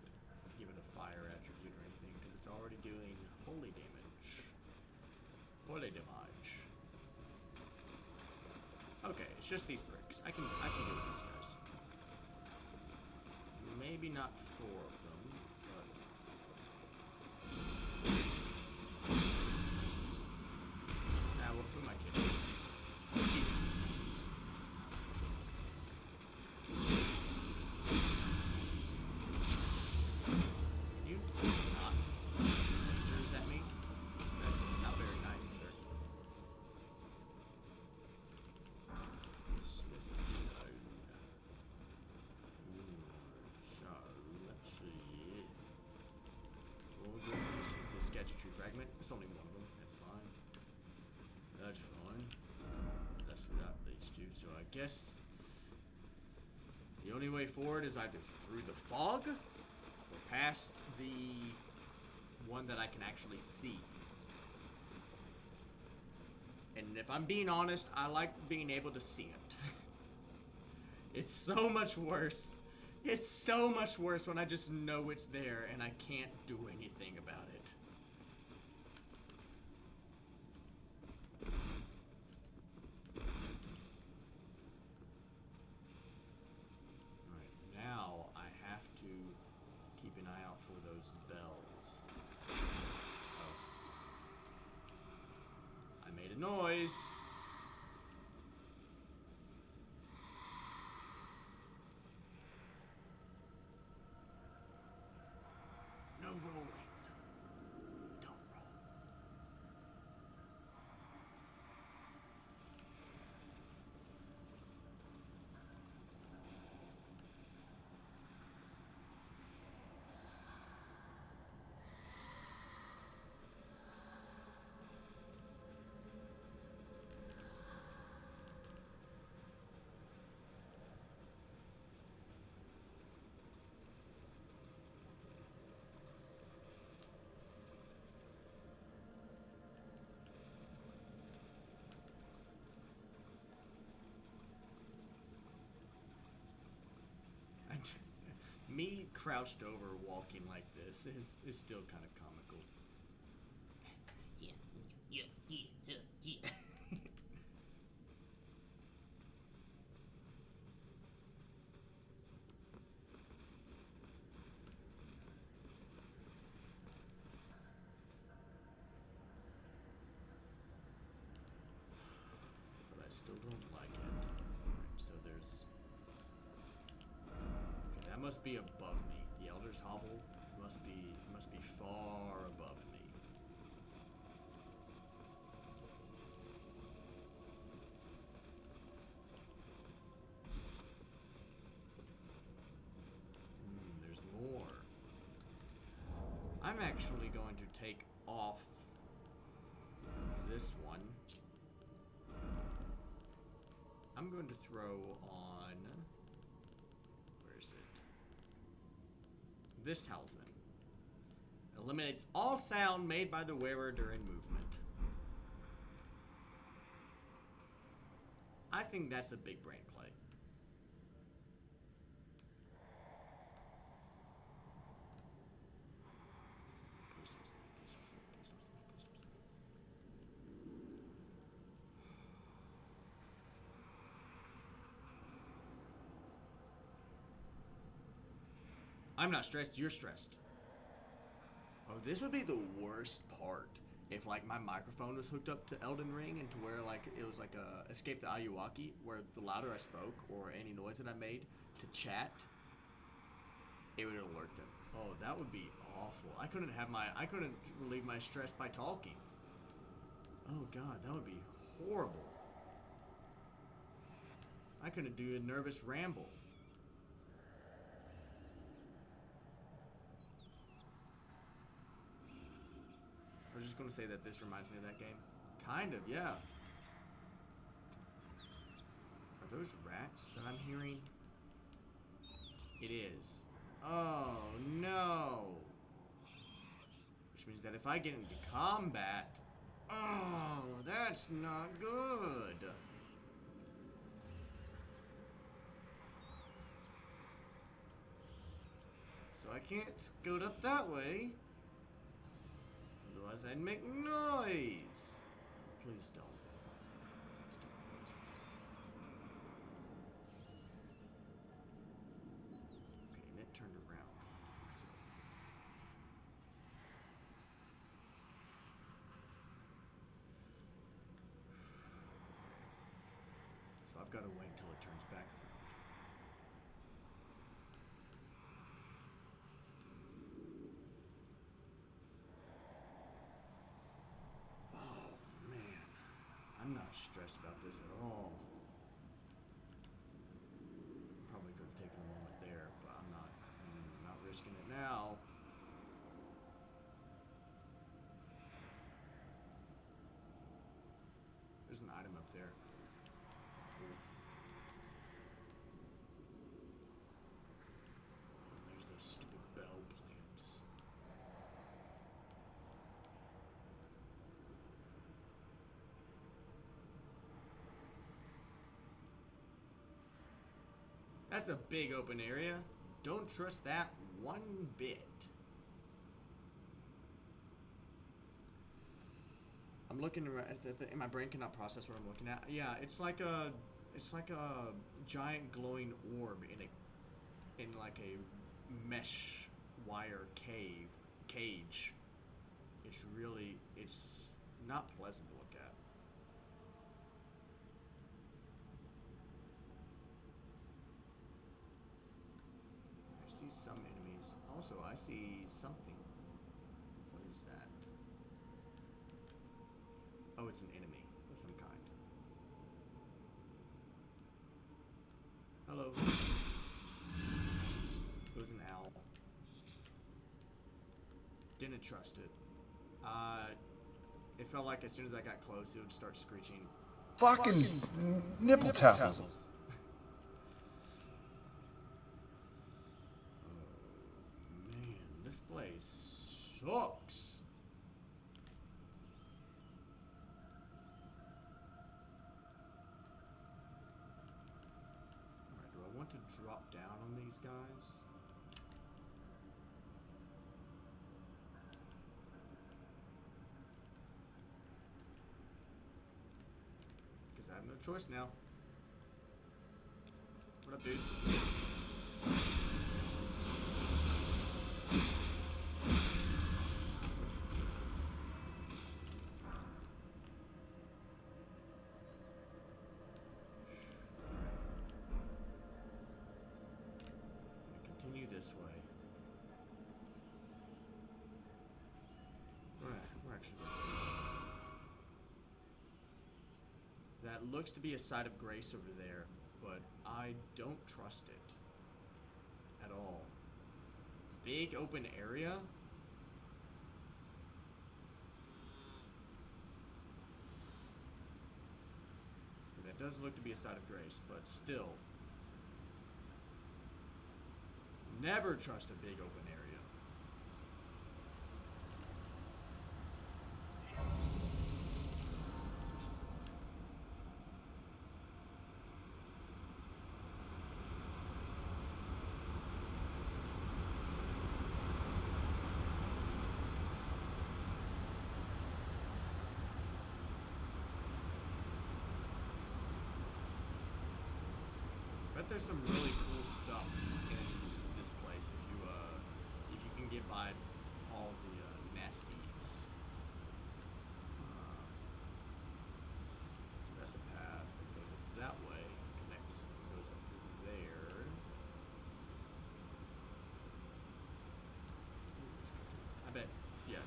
give it a fire attribute or anything, because it's already doing holy damage. Holy damage. Okay, it's just these bricks. I can deal with these guys. Maybe not 4 of them, but we'll put my kid. Can you not lasers at me? That's not very nice, sir. Smithy stone. So, let's see. Oh goodness, it's a sketchy tree fragment. It's only one of them. That's fine. That's fine. That's where that leads to. So I guess the only way forward is either through the fog or past the one that I can actually see. And if I'm being honest, I like being able to see it. It's so much worse. It's so much worse when I just know it's there and I can't do anything about it. Alright, now I have to keep an eye out for those bells. Oh. I made a noise. No rolling. Don't roll. Me crouched over walking like this is still kind of comical. Yeah. But I still don't like it. Alright, so there's... Okay, that must be above me. The Elder's Hovel must be far above me. There's more. I'm actually going to take off this one. I'm going to throw on... Where is it? This talisman. Eliminates all sound made by the wearer during movement. I think that's a big brain play. Please don't sleep, please don't sleep, please don't sleep, please don't sleep. I'm not stressed, you're stressed. Oh, this would be the worst part if like my microphone was hooked up to Elden Ring and to where like it was like a Escape the Ayuwaki, where the louder I spoke or any noise that I made to chat, it would alert them. Oh, that would be awful. I couldn't relieve my stress by talking. Oh god, that would be horrible. I couldn't do a nervous ramble. I was just going to say that this reminds me of that game. Kind of, yeah. Are those rats that I'm hearing? It is. Oh, no. Which means that if I get into combat... Oh, that's not good. So I can't scoot up that way. Otherwise I'd make noise. Please don't. Please don't. Okay, and it turned around. So I've got to wait till it turns back around. I'm not stressed about this at all. Probably could have taken a moment there, but I'm not risking it now. There's an item up there. Ooh. Oh, there's those stupid bell plants. That's a big open area. Don't trust that one bit. I'm looking at my brain cannot process what I'm looking at. Yeah, it's like a giant glowing orb in like a mesh wire cage. It's not pleasant to look at. I see some enemies. Also, I see something. What is that? Oh, it's an enemy of some kind. Hello. It was an owl. Didn't trust it. It felt like as soon as I got close, it would start screeching. Fucking nipple tassels. Man, this place sucks. Alright, do I want to drop down on these guys? Because I have no choice now. What up, dudes? Continue this way. Alright, we're actually that looks to be a site of grace over there, but I don't trust it at all. Big open area? That does look to be a site of grace, but still. Never trust a big open area. Bet there's some really cool stuff in this place if you can get by all the nasties. That's a path that goes up that way, connects, goes up there. What is this go to? I bet, yeah.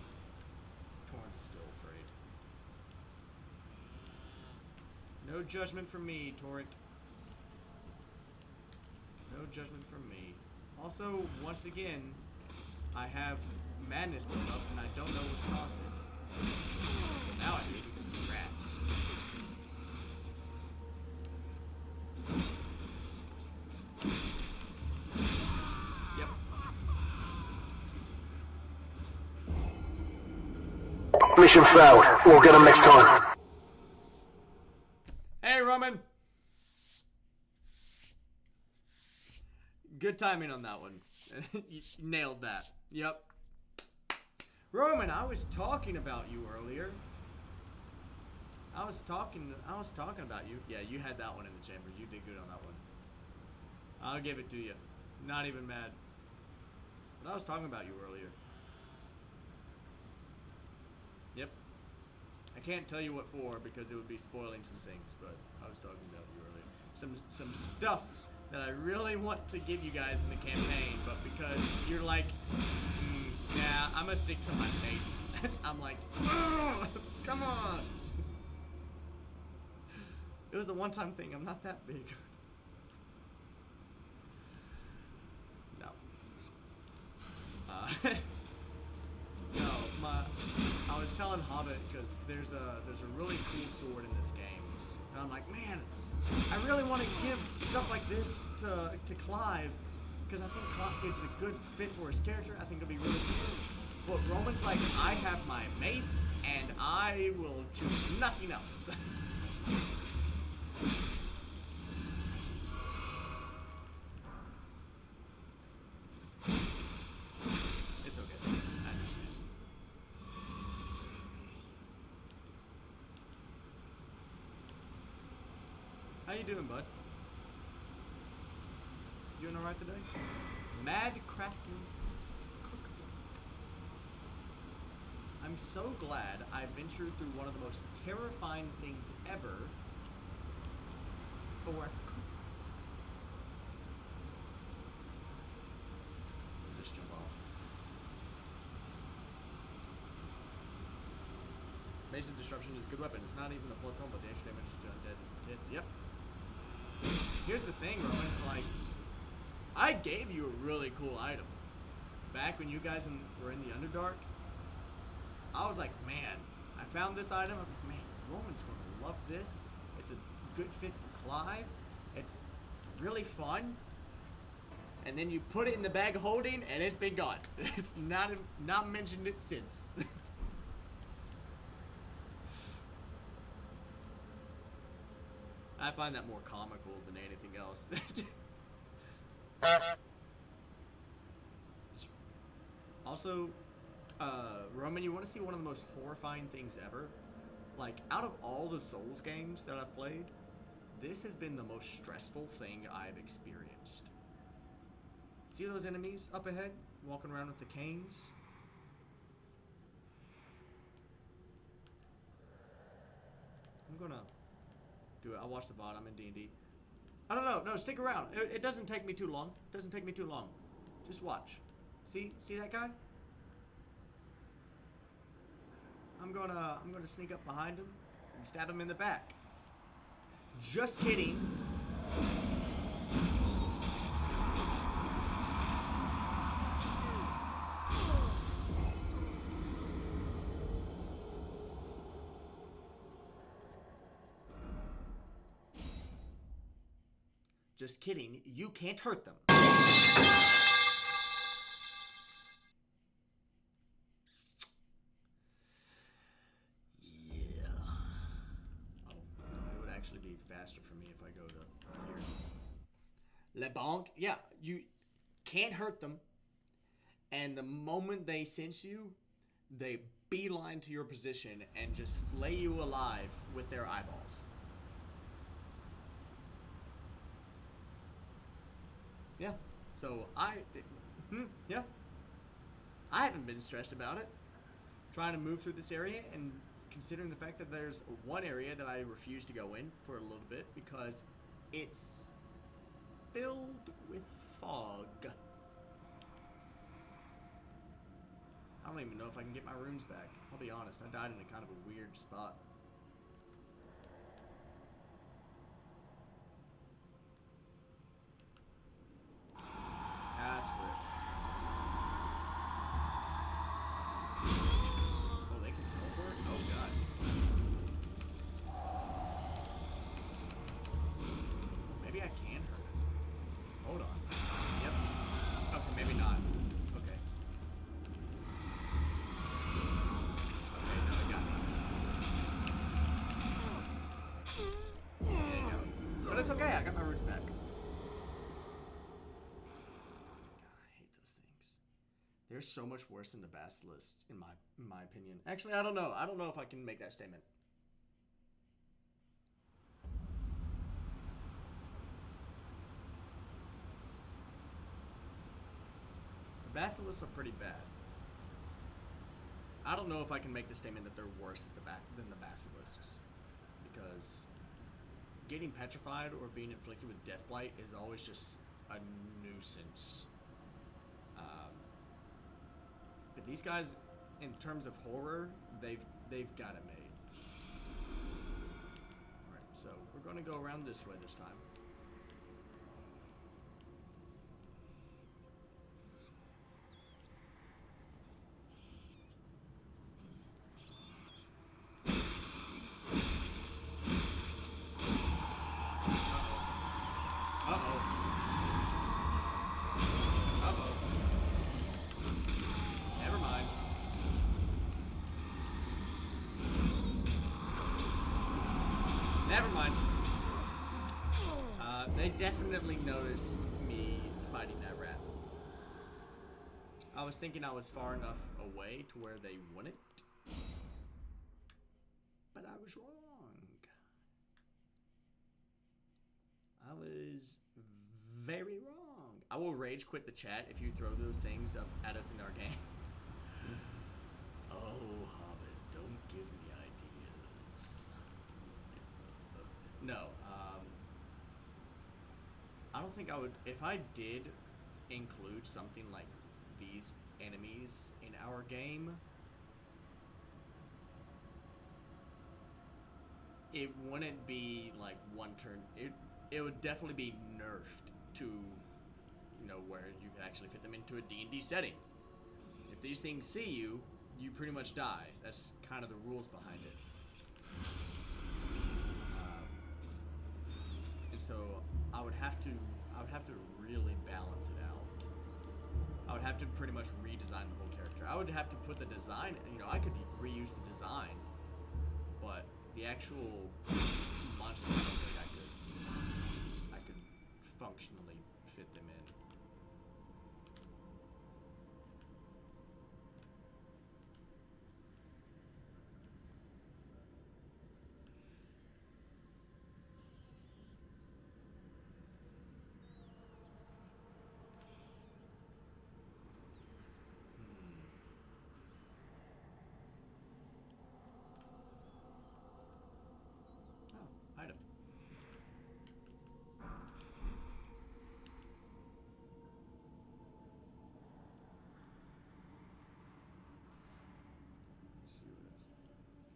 Torrent is still afraid. No judgment from me, Torrent. No judgment from me. Also, once again, I have madness built up and I don't know what's caused it. Well, now I do because of the rats. Yep. Mission failed. We'll get them next time. Hey, Roman! Good timing on that one. You nailed that. Yep. Roman, I was talking about you earlier. I was talking about you. Yeah, you had that one in the chamber. You did good on that one. I'll give it to you. Not even mad. But I was talking about you earlier. Yep. I can't tell you what for because it would be spoiling some things, but I was talking about you earlier. Some stuff that I really want to give you guys in the campaign, but because you're like, yeah, I'm gonna stick to my face. I'm like, oh, come on. It was a one-time thing. I'm not that big. No. No, I was telling Hobbit because there's a really cool sword in this game, and I'm like, man, I really want to give stuff like this to Clive because I think it's a good fit for his character. I think it'll be really cool. But Roman's like, I have my mace, and I will choose nothing else. It's okay. I understand. How you doing, bud? You doing alright today? Mad Craftsman's Cookbook. I'm so glad I ventured through one of the most terrifying things ever for a cookbook. Just jump off. Mace's Disruption is a good weapon. It's not even a +1, but the extra damage to undead is the tits. Yep. Here's the thing, Roman. Like, I gave you a really cool item. Back when you guys were in the Underdark, I was like, man, I found this item. I was like, man, Roman's going to love this. It's a good fit for Clive. It's really fun. And then you put it in the bag of holding, and it's been gone. It's not mentioned it since. I find that more comical than anything else. Also, Roman, you want to see one of the most horrifying things ever? Like, out of all the Souls games that I've played, this has been the most stressful thing I've experienced. See those enemies up ahead, walking around with the canes? I'm gonna do it. I'll watch the VOD. I'm in D&D. I don't know. No, stick around. It doesn't take me too long. It doesn't take me too long. Just watch. See that guy? I'm gonna sneak up behind him and stab him in the back. Just kidding. Just kidding. You can't hurt them. Yeah. Oh, it would actually be faster for me if I go to here. Le Bonk. Yeah, you can't hurt them. And the moment they sense you, they beeline to your position and just flay you alive with their eyeballs. Yeah. So yeah. I haven't been stressed about it. Trying to move through this area and considering the fact that there's one area that I refuse to go in for a little bit because it's filled with fog. I don't even know if I can get my runes back. I'll be honest, I died in a kind of a weird spot. Ask for it. Oh, they can teleport? Oh, God. Maybe I can hurt it. Hold on. Yep. Okay, maybe not. Okay. Okay, no, I got it. There you go. But it's okay, I got my roots back. They're so much worse than the Basilisk, in my opinion. Actually, I don't know. I don't know if I can make that statement. Basilisks are pretty bad. I don't know if I can make the statement that they're worse than the basilisks, because getting petrified or being inflicted with death blight is always just a nuisance. But these guys, in terms of horror, they've got it made. All right, so we're going to go around this way this time. Never mind. They definitely noticed me fighting that rat. I was thinking I was far enough away to where they wouldn't. But I was wrong. I was very wrong. I will rage quit the chat if you throw those things up at us in our game. Oh, Hobbit, don't give me ideas. No, I don't think I would. If I did include something like these enemies in our game, it wouldn't be like one turn. It would definitely be nerfed to, you know, where you could actually fit them into a D&D setting. If these things see you, you pretty much die. That's kind of the rules behind it. And so I would have to really balance it out. I would have to pretty much redesign the whole character. I would have to put the design, you know, I could reuse the design, but the actual monster, I don't think I could functionally fit them in. Item.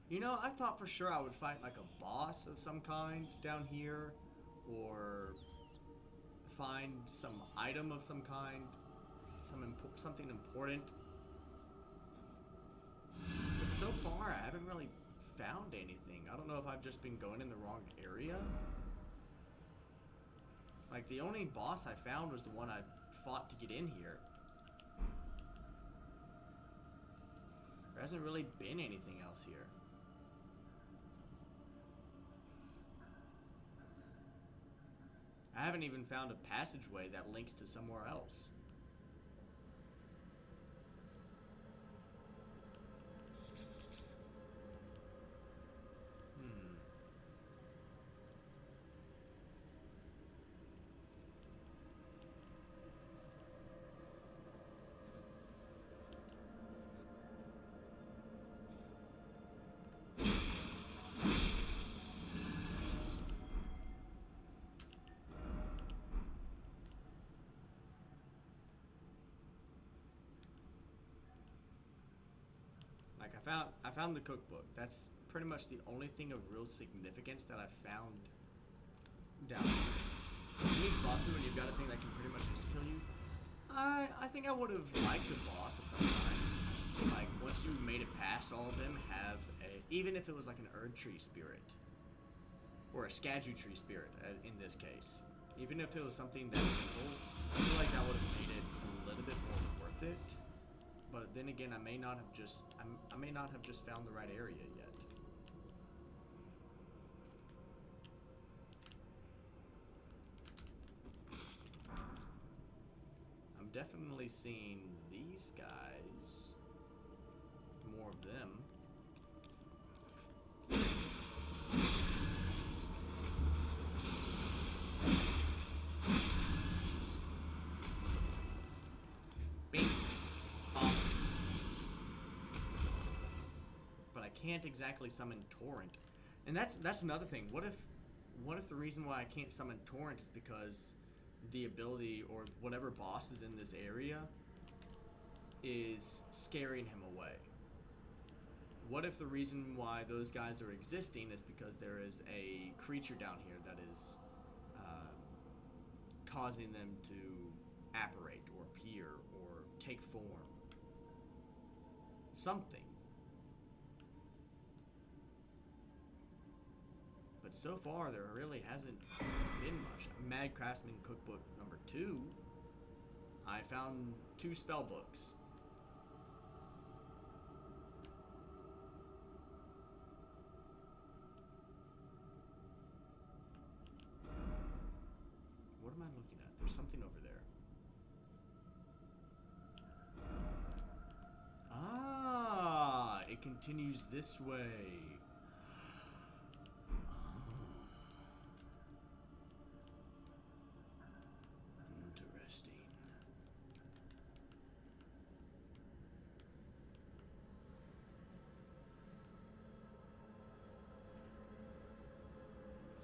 You know, I thought for sure I would fight like a boss of some kind down here, or find some item of some kind, something important. But so far, I haven't really found anything. I don't know if I've just been going in the wrong area. Like, the only boss I found was the one I fought to get in here. There hasn't really been anything else here. I haven't even found a passageway that links to somewhere else. Like, I found the cookbook. That's pretty much the only thing of real significance that I've found down here. These bosses, when you've got a thing that can pretty much just kill you, I think I would have liked a boss at some time. Like, once you made it past all of them, have even if it was like an Erdtree spirit, or a Tree spirit in this case. Even if it was something that simple, I feel like that would have made it a little bit more worth it. But then again, I may not have just found the right area yet. I'm definitely seeing these guys. More of them. Bing. can't exactly summon Torrent. And that's another thing. What if the reason why I can't summon Torrent is because the ability or whatever boss is in this area is scaring him away? What if the reason why those guys are existing is because there is a creature down here that is causing them to apparate or appear or take form? Something. But so far, there really hasn't been much. Mad Craftsman Cookbook number 2, I found 2 spell books. What am I looking at? There's something over there. Ah, it continues this way. Interesting.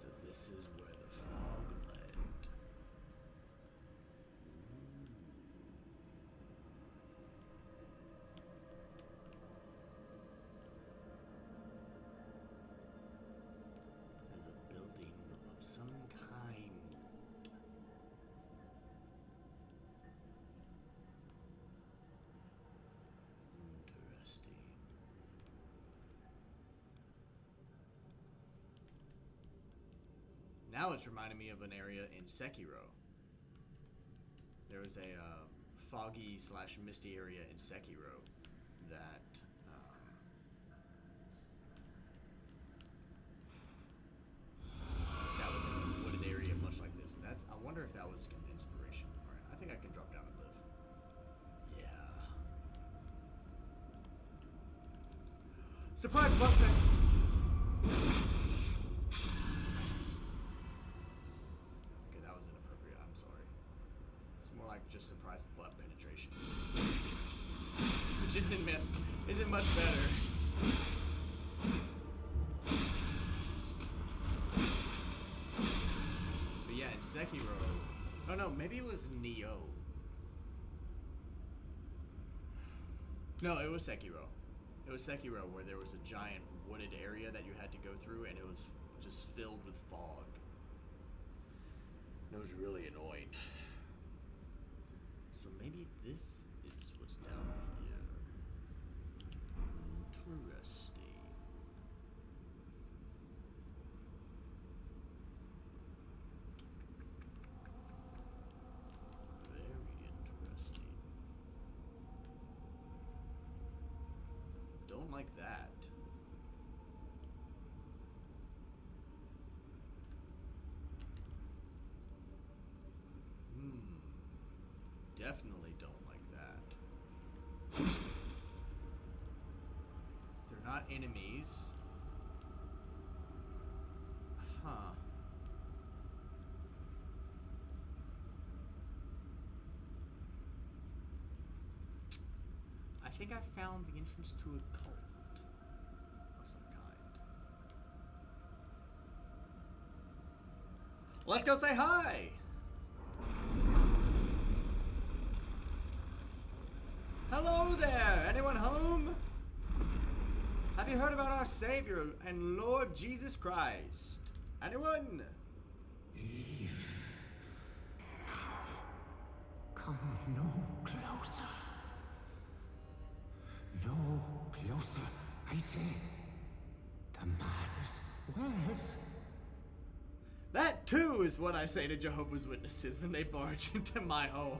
So this is where the fog led. There's a building of some kind. Interesting. Now it's reminding me of an area in Sekiro. There was a foggy / misty area in Sekiro that that was in a wooded area much like this. I wonder if that was an inspiration. All right, I think I can drop down and live. Yeah. Surprise butt sex. Okay, that was inappropriate. I'm sorry. It's more like just surprise butt penetration, which isn't much better. But yeah, in Sekiro. Oh no, maybe it was Neo. No, it was Sekiro. It was Sekiro where there was a giant wooded area that you had to go through, and it was just filled with fog. It was really annoying. So maybe this is what's down here. Interesting. Very interesting. Don't like that. Definitely don't like that. They're not enemies. Huh. I think I found the entrance to a cult of some kind. Let's go say hi! Hello there! Anyone home? Have you heard about our Savior and Lord Jesus Christ? Anyone? Eve. Now. Come no closer. No closer, I say. The man's wells. That too is what I say to Jehovah's Witnesses when they barge into my home.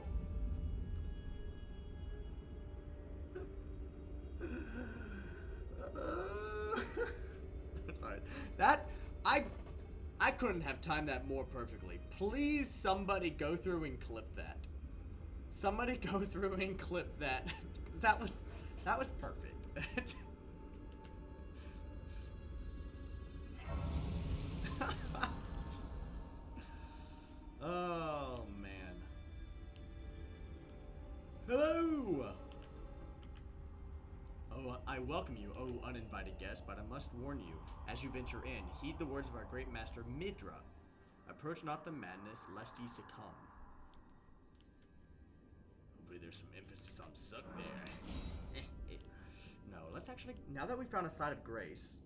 Sorry. That I couldn't have timed that more perfectly. Please, somebody go through and clip that. Somebody go through and clip that, because that was perfect. Oh man. Hello. Oh, I welcome you, O uninvited guest, but I must warn you, as you venture in, heed the words of our great master Midra. Approach not the madness, lest ye succumb. Hopefully there's some emphasis on suck there. No, let's actually, now that we found a site of grace,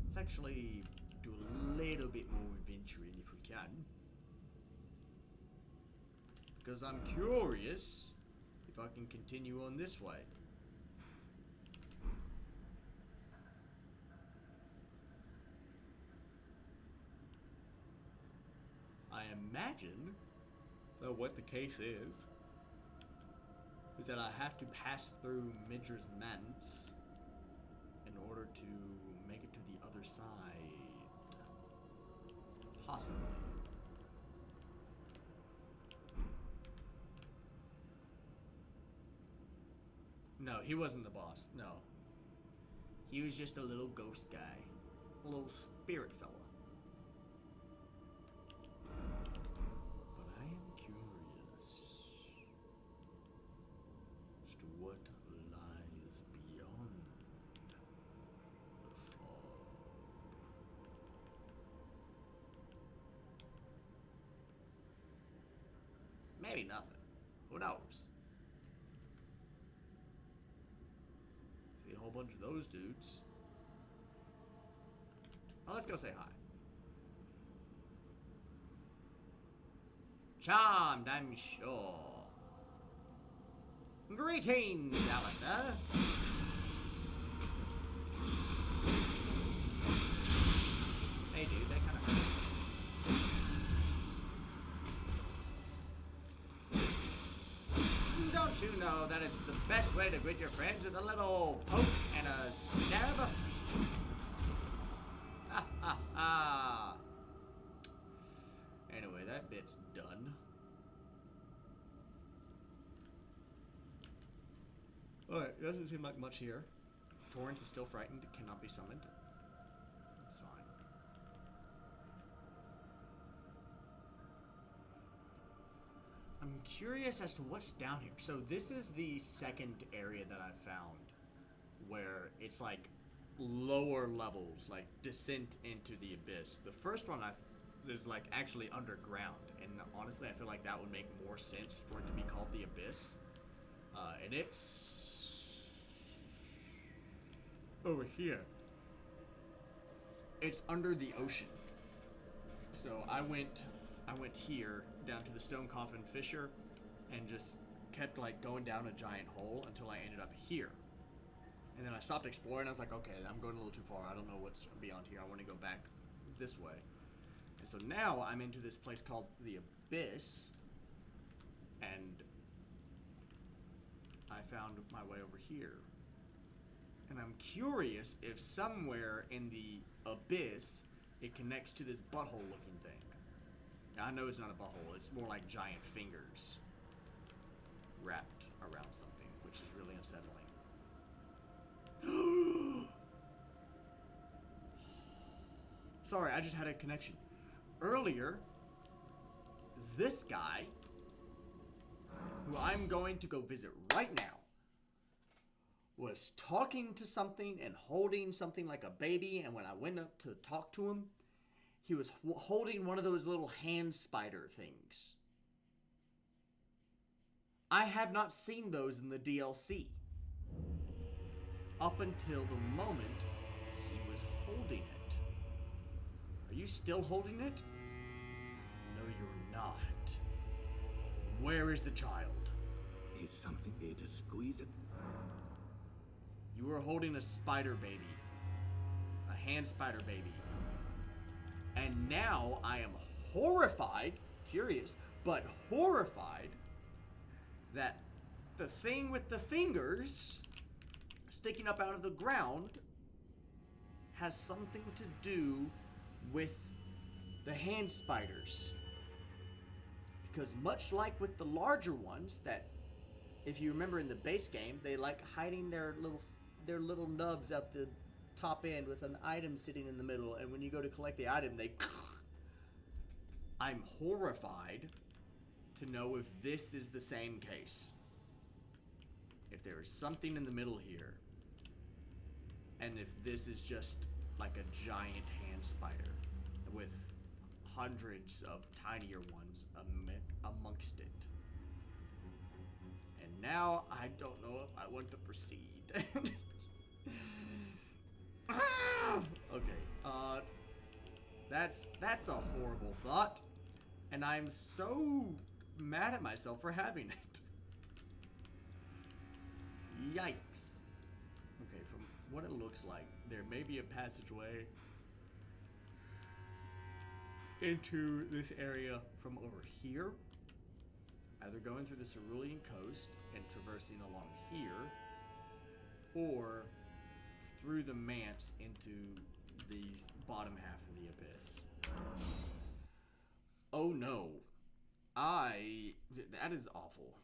let's actually do a little bit more adventuring if we can. Because I'm curious if I can continue on this way. I imagine that what the case is that I have to pass through Midra's Manse in order to make it to the other side. Possibly. No, he wasn't the boss. No. He was just a little ghost guy. A little spirit fella. But I am curious as to what lies beyond the fog. Maybe nothing. Who knows? See a whole bunch of those dudes. Well, let's go say hi. Charmed, I'm sure. Greetings, Alistair. Hey, dude, that kind of hurt. Don't you know that it's the best way to greet your friends with a little poke and a stab? Ha ha ha. Anyway, that bit's done. Alright, doesn't seem like much here. Torrance is still frightened, cannot be summoned. It's fine. I'm curious as to what's down here. So this is the second area that I found where it's like lower levels, like descent into the abyss. The first one is like actually underground, and honestly I feel like that would make more sense for it to be called the abyss. And it's over here. It's under the ocean. So I went here down to the Stone Coffin Fissure and just kept like going down a giant hole until I ended up here. And then I stopped exploring. I was like, okay, I'm going a little too far. I don't know what's beyond here. I want to go back this way. And so now I'm into this place called the Abyss. And I found my way over here. And I'm curious if somewhere in the Abyss it connects to this butthole looking thing. Now, I know it's not a butthole. It's more like giant fingers wrapped around something, which is really unsettling. Sorry, I just had a connection. Earlier, this guy, who I'm going to go visit right now, was talking to something and holding something like a baby, and when I went up to talk to him, he was holding one of those little hand spider things. I have not seen those in the DLC. Up until the moment he was holding it. Are you still holding it? No, you're not. Where is the child? Is something there to squeeze it? You were holding a spider baby. A hand spider baby. And now I am horrified, curious, but horrified that the thing with the fingers sticking up out of the ground has something to do with the hand spiders. Because much like with the larger ones that, if you remember in the base game, they like hiding their little nubs at the top end with an item sitting in the middle, and when you go to collect the item, they... I'm horrified to know if this is the same case. If there is something in the middle here, and if this is just like a giant hand spider with hundreds of tinier ones amongst it. And now I don't know if I want to proceed. Okay, that's a horrible thought, and I'm so mad at myself for having it. Yikes. Okay, from what it looks like, there may be a passageway into this area from over here, either going through the Cerulean coast and traversing along here, or through the manse into the bottom half of the abyss. Oh no. That is awful.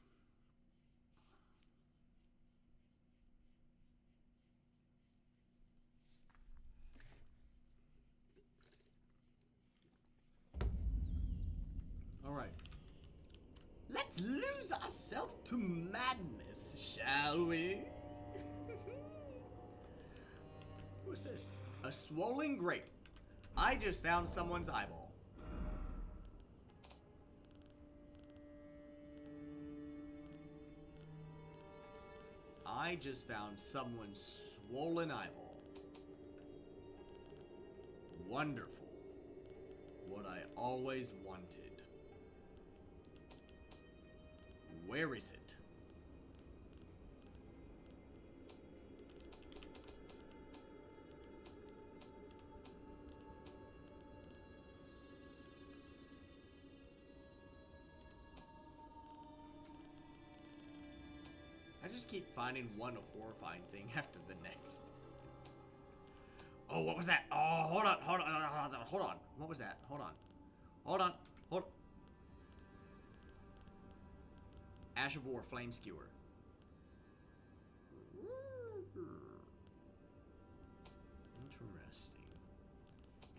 Alright. Let's lose ourselves to madness, shall we? What's this? A swollen grape. I just found someone's eyeball. I just found someone's swollen eyeball. Wonderful. What I always wanted. Where is it? I just keep finding one horrifying thing after the next. Oh, what was that? Oh, hold on. What was that? Hold on. Ash of War, Flame Skewer. Interesting.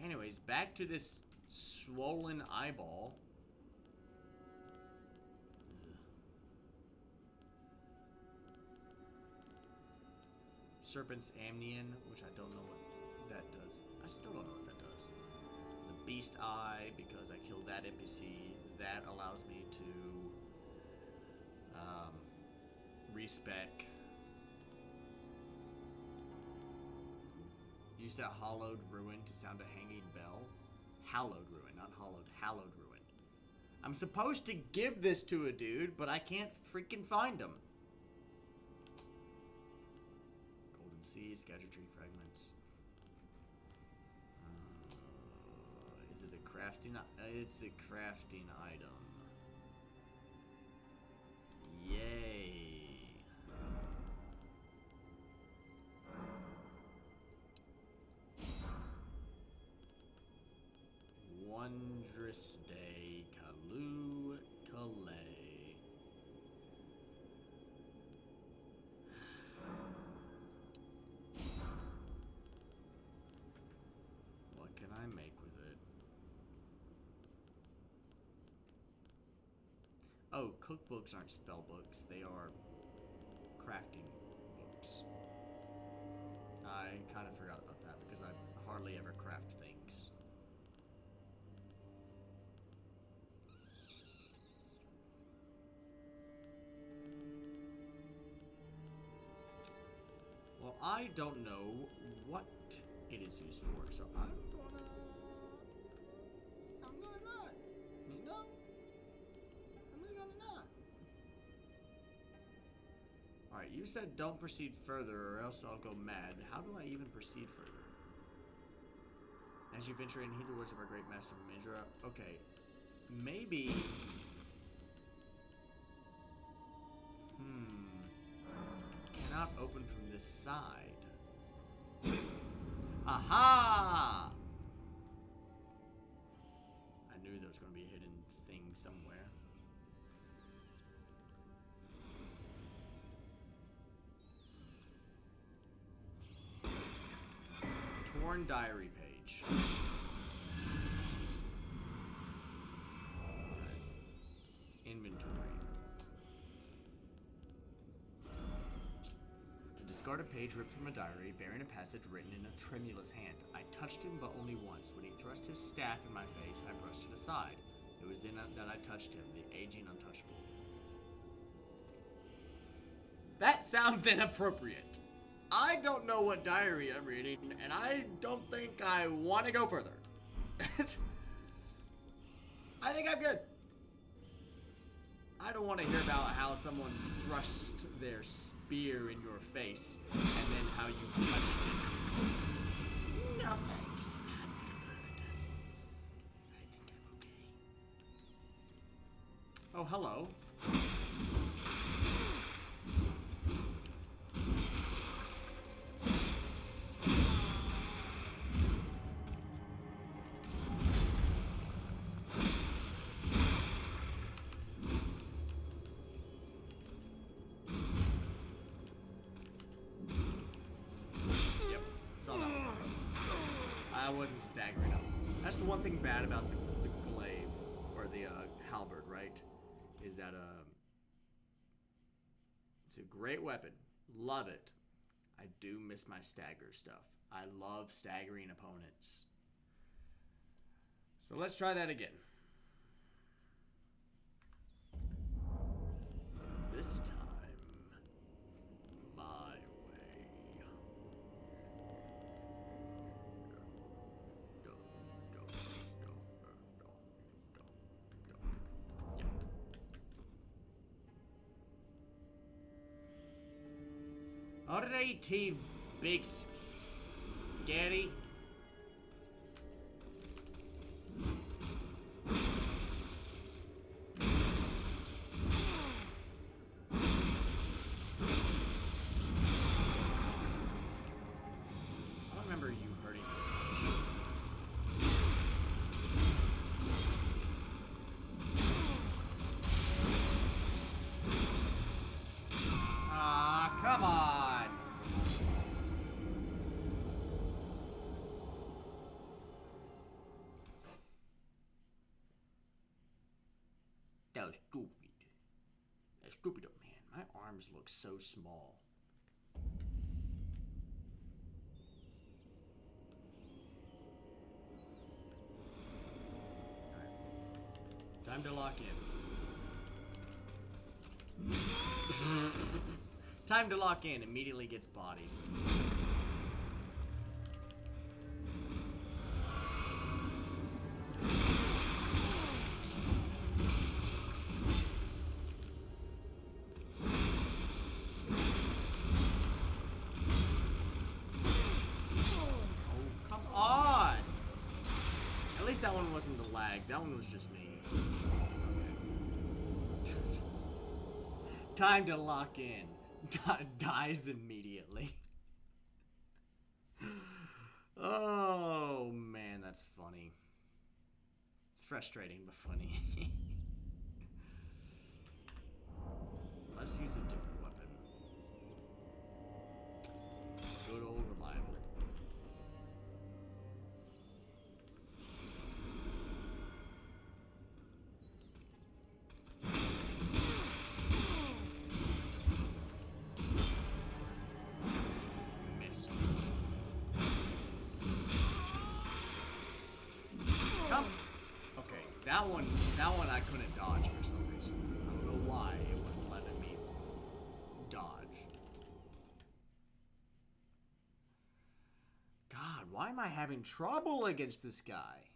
Anyways, back to this swollen eyeball. Serpent's Amnion, which I don't know what that does. I still don't know what that does. The Beast Eye, because I killed that NPC. That allows me to respec. Use that Hollowed Ruin to sound a hanging bell. Hallowed Ruin, not hollowed. Hallowed Ruin. I'm supposed to give this to a dude, but I can't freaking find him. Golden Seas, Erdtree fragments. Is it a crafting? It's a crafting item. Yay. Wondrous day, Kalu Kalay. What can I make with it? Oh, cookbooks aren't spell books. They are crafting books. I kind of forgot about that because I hardly ever craft things. Well, I don't know what it is used for, so I'm gonna not. You know? I'm just gonna not. Alright, you said don't proceed further or else I'll go mad. How do I even proceed further? As you venture in, heed the words of our great master Mindra. Okay, maybe... Cannot open from this side. Aha! I knew there was going to be a hidden thing somewhere. Torn diary page. inventory. A discarded page ripped from a diary, bearing a passage written in a tremulous hand. I touched him, but only once. When he thrust his staff in my face, I brushed it aside. It was then that I touched him, the aging untouchable. That sounds inappropriate. I don't know what diary I'm reading, and I don't think I want to go further. I think I'm good. I don't want to hear about how someone thrust their spear in your face and then how you touched it. No thanks. I'm good. I think I'm okay. Oh, hello. I wasn't staggering up. That's the one thing bad about the glaive, or the halberd, right? Is that it's a great weapon. Love it. I do miss my stagger stuff. I love staggering opponents. So let's try that again. This time, my way. Erdtree, big scary. I don't remember you hurting this much. Ah, come on. That was stupid. That's stupid, man. My arms look so small. Alright. Time to lock in. Time to lock in. Immediately gets bodied. That one wasn't the lag. That one was just me. Okay. Time to lock in. Dies immediately. Oh, man, that's funny. It's frustrating, but funny. Let's use a different weapon. Good old reliable. That one I couldn't dodge for some reason. I don't know why it wasn't letting me dodge. God, why am I having trouble against this guy?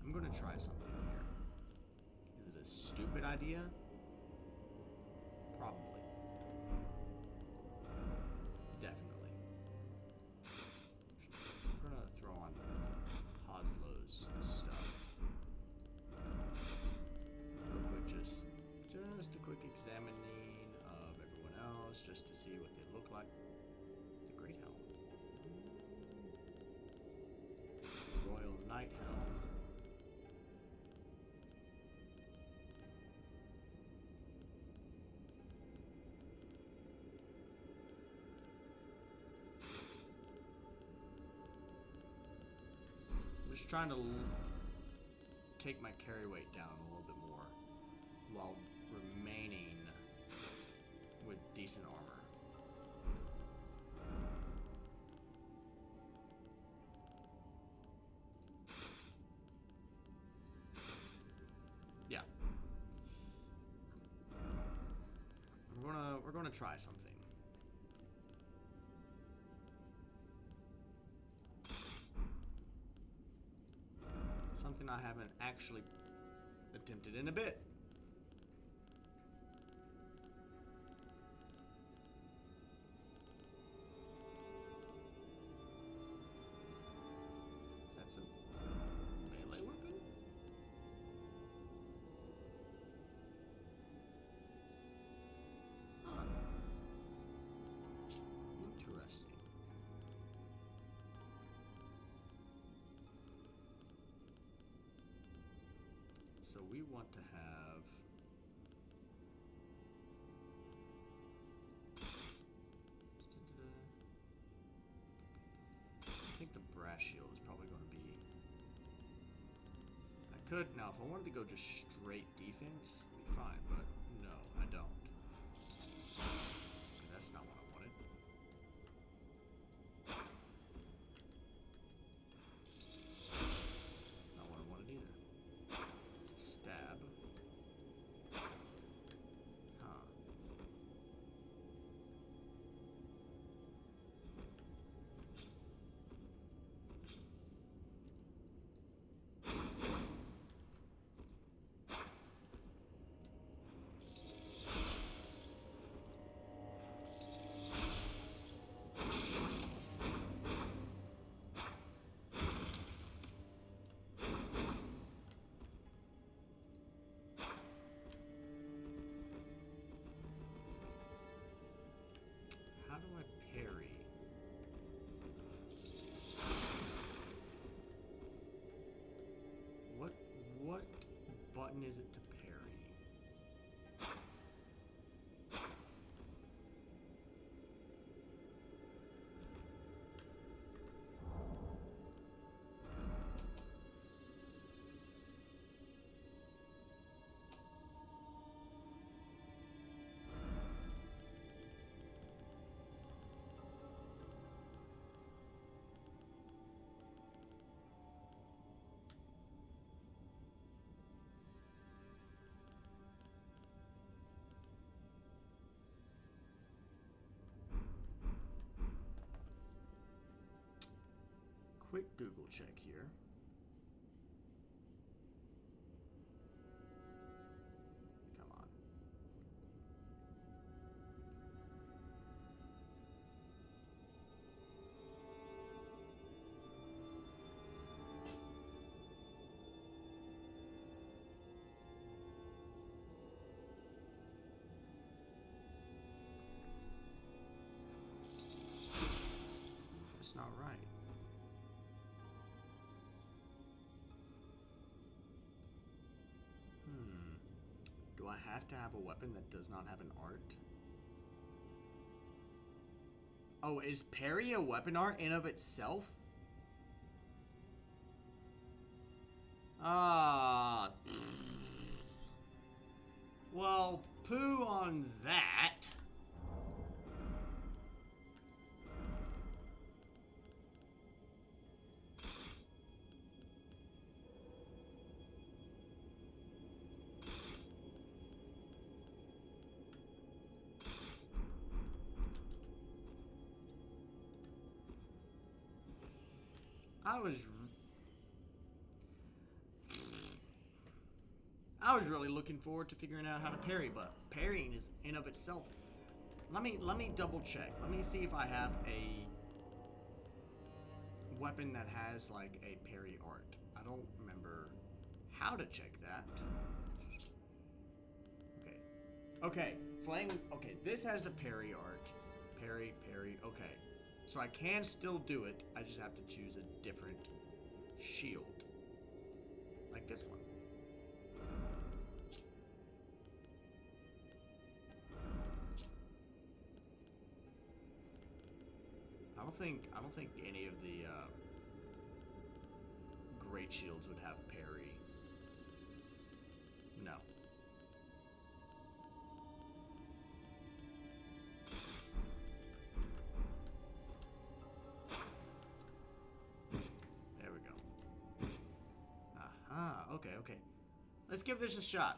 I'm gonna try something here. Is it a stupid idea? Probably. Definitely. I'm gonna throw on Oslo's stuff. Real quick, just a quick examining of everyone else, just to see what they look like. The Great Helm. Royal Knight Helm. Just trying to take my carry weight down a little bit more while remaining with decent armor. Yeah. We're gonna try something. Something I haven't actually attempted in a bit. That's a melee weapon? Huh. Interesting. So we want to have I think the brass shield is probably going to be. I could now if I wanted to go just straight defense, it'd be fine, but no, I don't. That's not what I wanted. Not what I wanted either. It's a stab. Huh. How do I parry? What button is it to parry? Quick Google check here. Come on. It's not right. Do I have to have a weapon that does not have an art? Oh, is parry a weapon art in of itself? Ah. Well, poo on that. I was really looking forward to figuring out how to parry, but parrying is in of itself. Let me double check. Let me see if I have a weapon that has like a parry art. I don't remember how to check that. Okay. Okay. Flame. Okay, this has the parry art. Parry, parry. Okay. So I can still do it. I just have to choose a different shield. Like this one. I don't think any of the great shields would have parry. No. There we go. Aha, okay, okay. Let's give this a shot.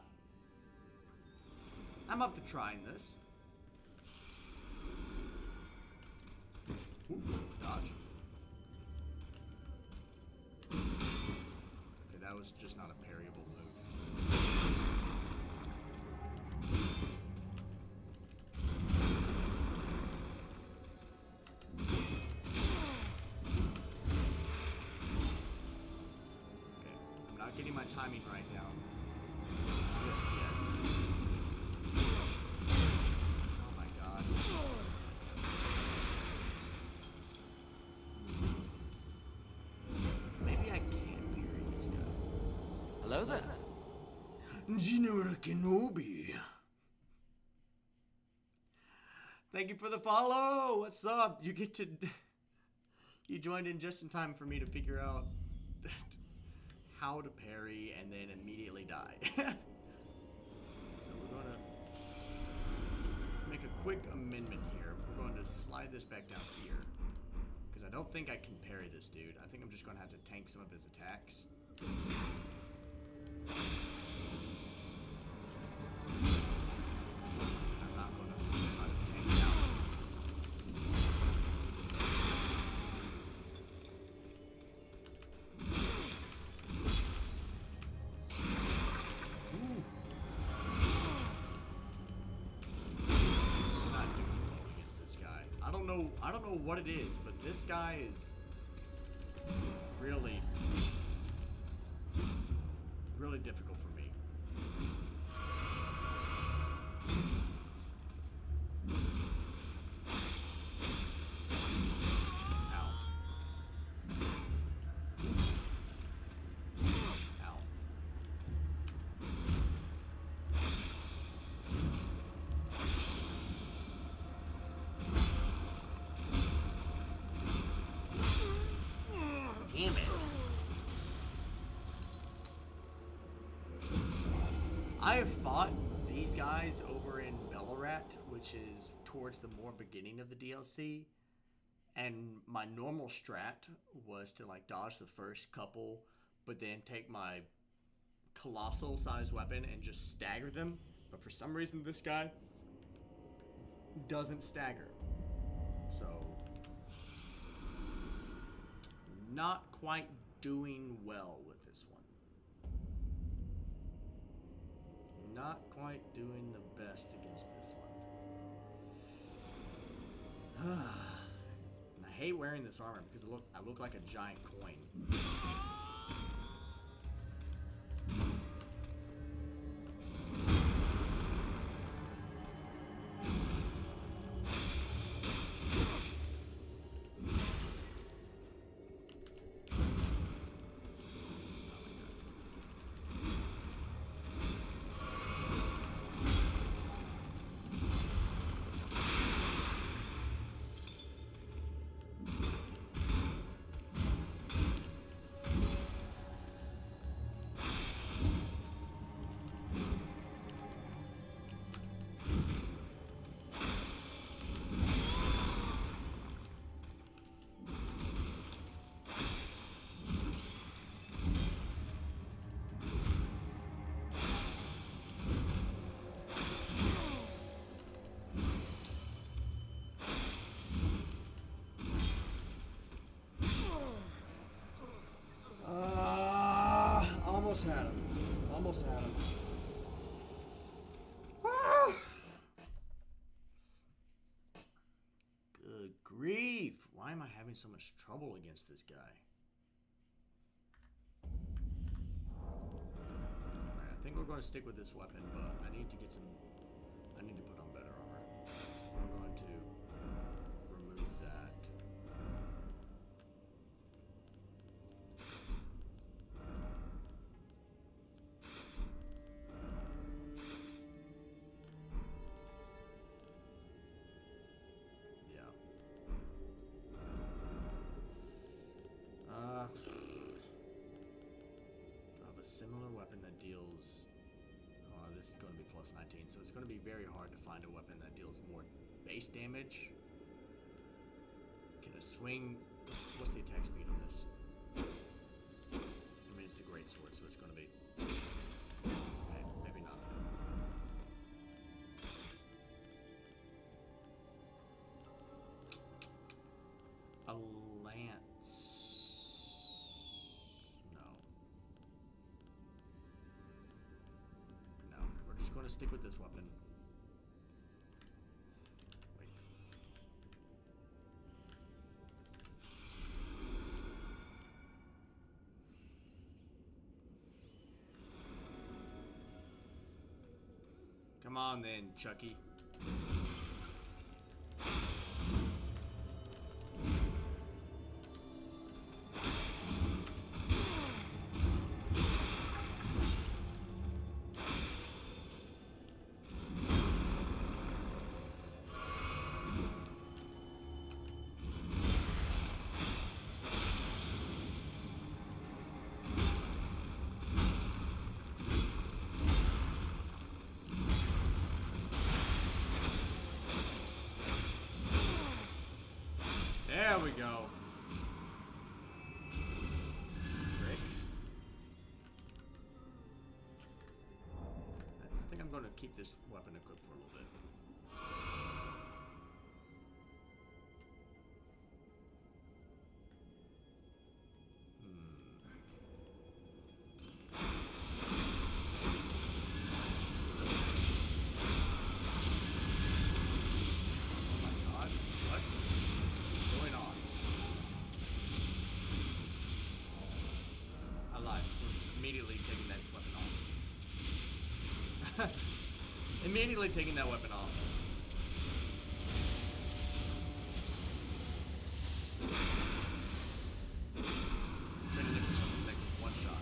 I'm up to trying this. Ooh, dodge. Okay, that was just not a parryable move. Okay, I'm not getting my timing right now. Just yet. Oh my god. Maybe I can parry this guy. Hello there. General Kenobi. Thank you for the follow. What's up? You get to... You joined in just in time for me to figure out how to parry and then immediately die. So we're going to make a quick amendment here. We're going to slide this back down here. Because I don't think I can parry this dude. I think I'm just going to have to tank some of his attacks. I'm not going to try to tank it out. I don't know what it is, but this guy is really, really difficult for me. Ow. Ow. Damn it. I have fought these guys over in Bellarat, which is towards the more beginning of the DLC, and my normal strat was to like dodge the first couple, but then take my colossal size weapon and just stagger them. But for some reason this guy doesn't stagger. So not quite doing well with this one. Not quite doing the best against this one. And I hate wearing this armor because I look like a giant coin. Almost had him. Almost had him. Ah! Good grief. Why am I having so much trouble against this guy? Alright, I think we're going to stick with this weapon, but I need to get some... I need to put on better armor. We're going to remove that. Do I have a similar weapon that deals this is going to be plus 19, so it's going to be very hard to find a weapon that deals more base damage. Can a swing... What's the attack speed on this? I mean, it's a great sword, so it's going to be... Okay, maybe not. A lance... No, we're just going to stick with this weapon. Wait. Come on then, Chucky. There we go. Frick. I think I'm going to keep this weapon equipped for a little bit. Immediately taking that weapon off. Trading it for something that can one shot.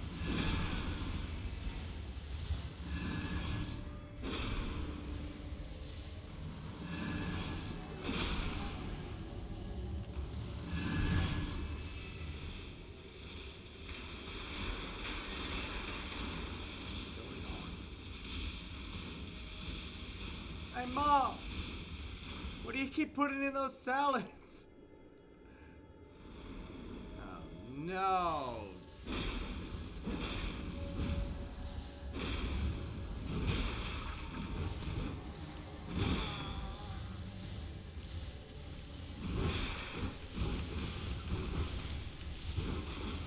Hey, Mom! What do you keep putting in those salads? Oh, no!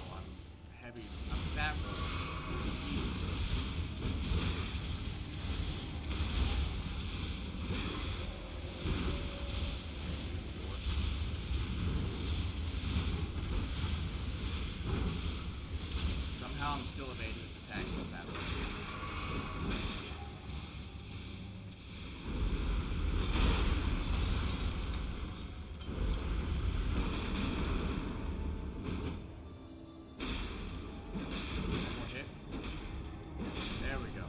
Oh, I'm heavy. I'm fat. I'm still evading this attack with that one. One more hit. There we go.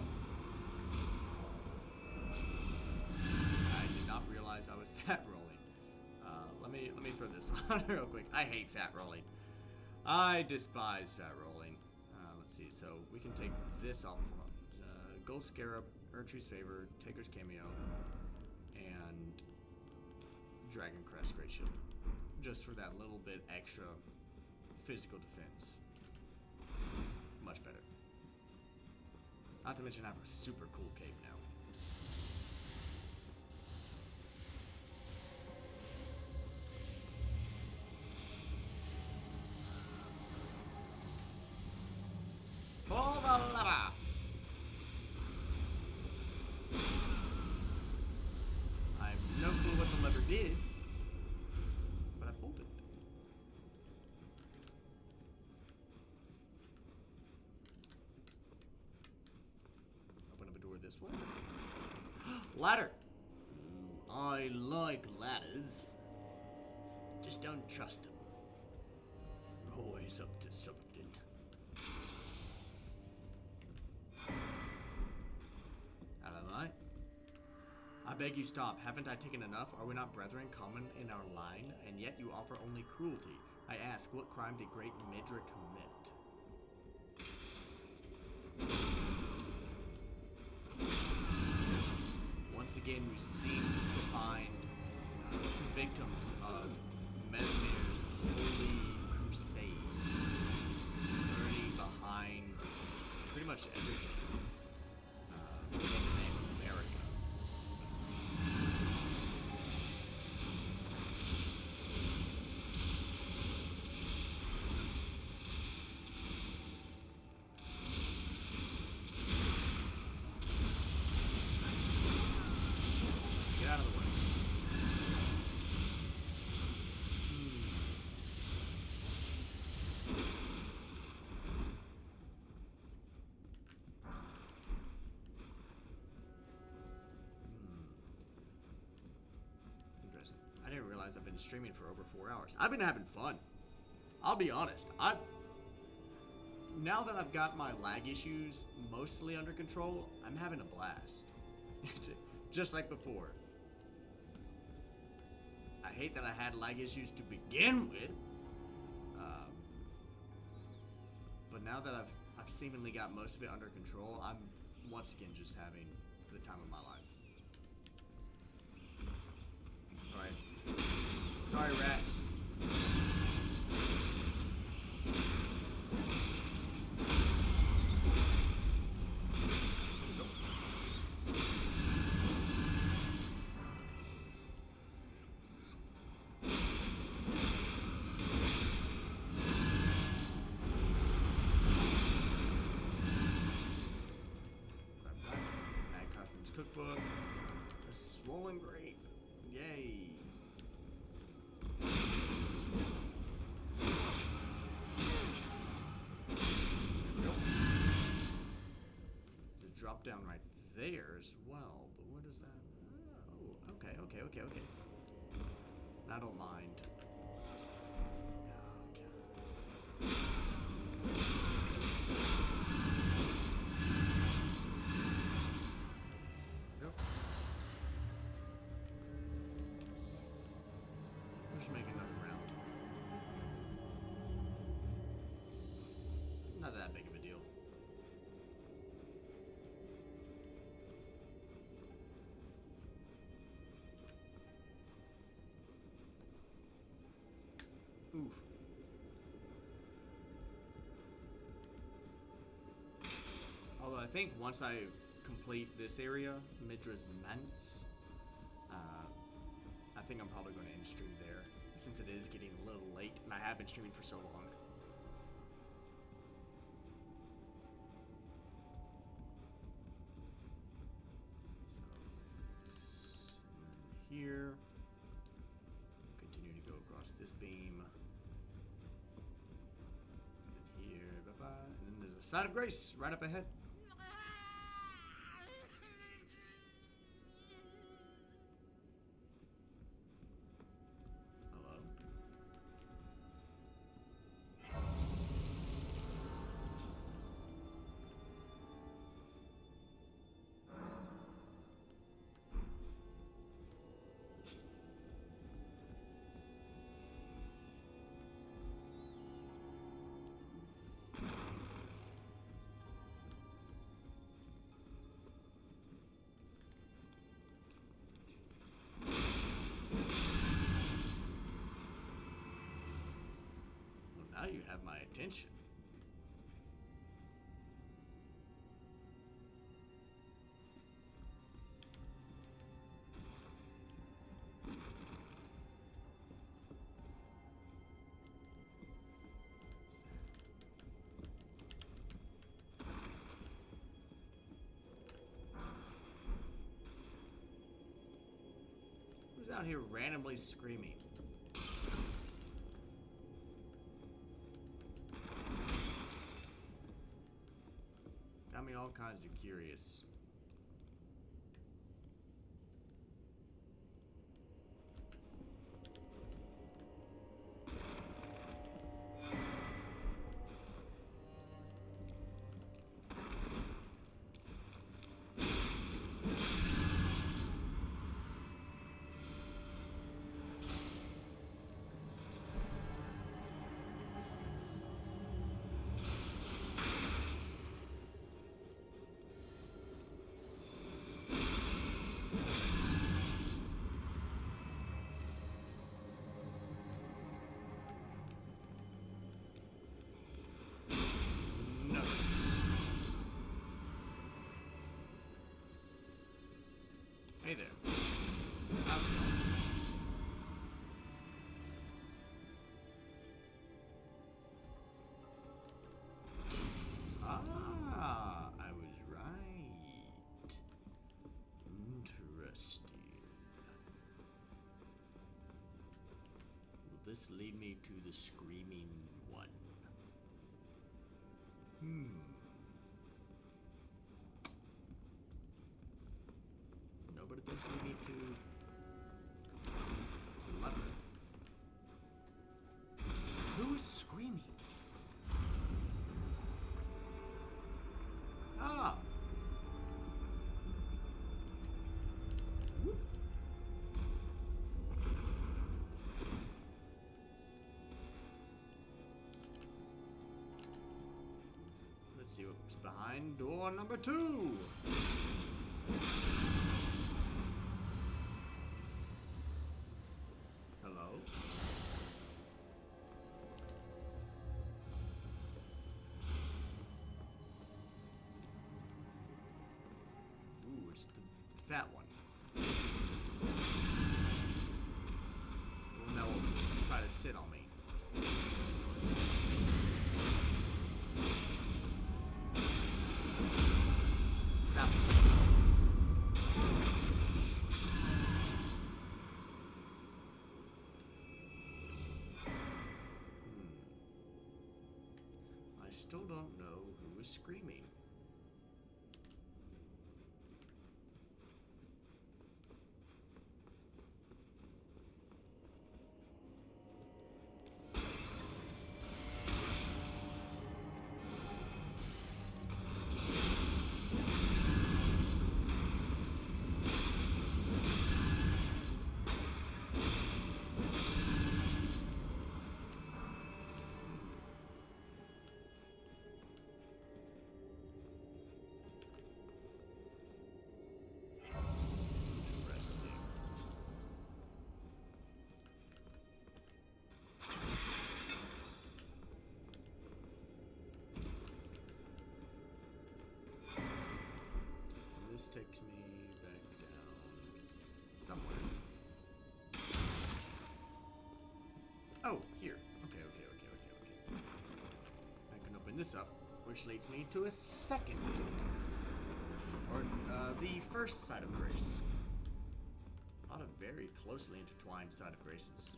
I did not realize I was fat rolling. Let me throw this on real quick. I hate fat rolling. I despise fat rolling. Let's see, so we can take this off. Gold Scarab, Erdtree's Favor, Taker's Cameo, and Dragon Crest Great Shield. Just for that little bit extra physical defense. Much better. Not to mention I have a super cool cape now. Pull the lever! I have no clue what the lever did, but I pulled it. Open up a door this way. Ladder! I like ladders. Just don't trust them. Always up to something. I beg you stop. Haven't I taken enough? Are we not brethren common in our line? And yet you offer only cruelty. I ask, what crime did great Midra commit? again, we seem to find victims of Mesmer's holy crusade, burning behind pretty much everything in the name of America. Get out of the way. Interesting. I didn't realize I've been streaming for over 4 hours. I've been having fun. I'll be honest. Now that I've got my lag issues mostly under control, I'm having a blast. Just like before. I hate that I had lag issues to begin with. But now that I've seemingly got most of it under control, I'm once again just having the time of my life. Alright. Sorry, rats. Cookbook, a swollen grape, yay! There's a drop down right there as well, but what is that? Oh, okay. I don't mind. Make another round. Not that big of a deal. Oof. Although I think once I complete this area, Midra's Manse, I think I'm probably going to end stream there, since it is getting a little late, and I have been streaming for so long. So, here. Continue to go across this beam. And here, bye-bye. And then there's a Sign of Grace right up ahead. Now you have my attention. Who's out here randomly screaming? Got me all kinds of curious. this lead me to the screaming one? No, but it does lead me to the lever. Who is screaming? Ah! Whoop. Let's see what's behind door number 2. Hello? Ooh, it's the fat one. Well, now will try to sit on me. That one. I still don't know who is screaming. Interesting. This takes me back down somewhere. Oh, here. Okay. I can open this up, which leads me to a second, or the first side of grace. A lot of very closely intertwined side of graces.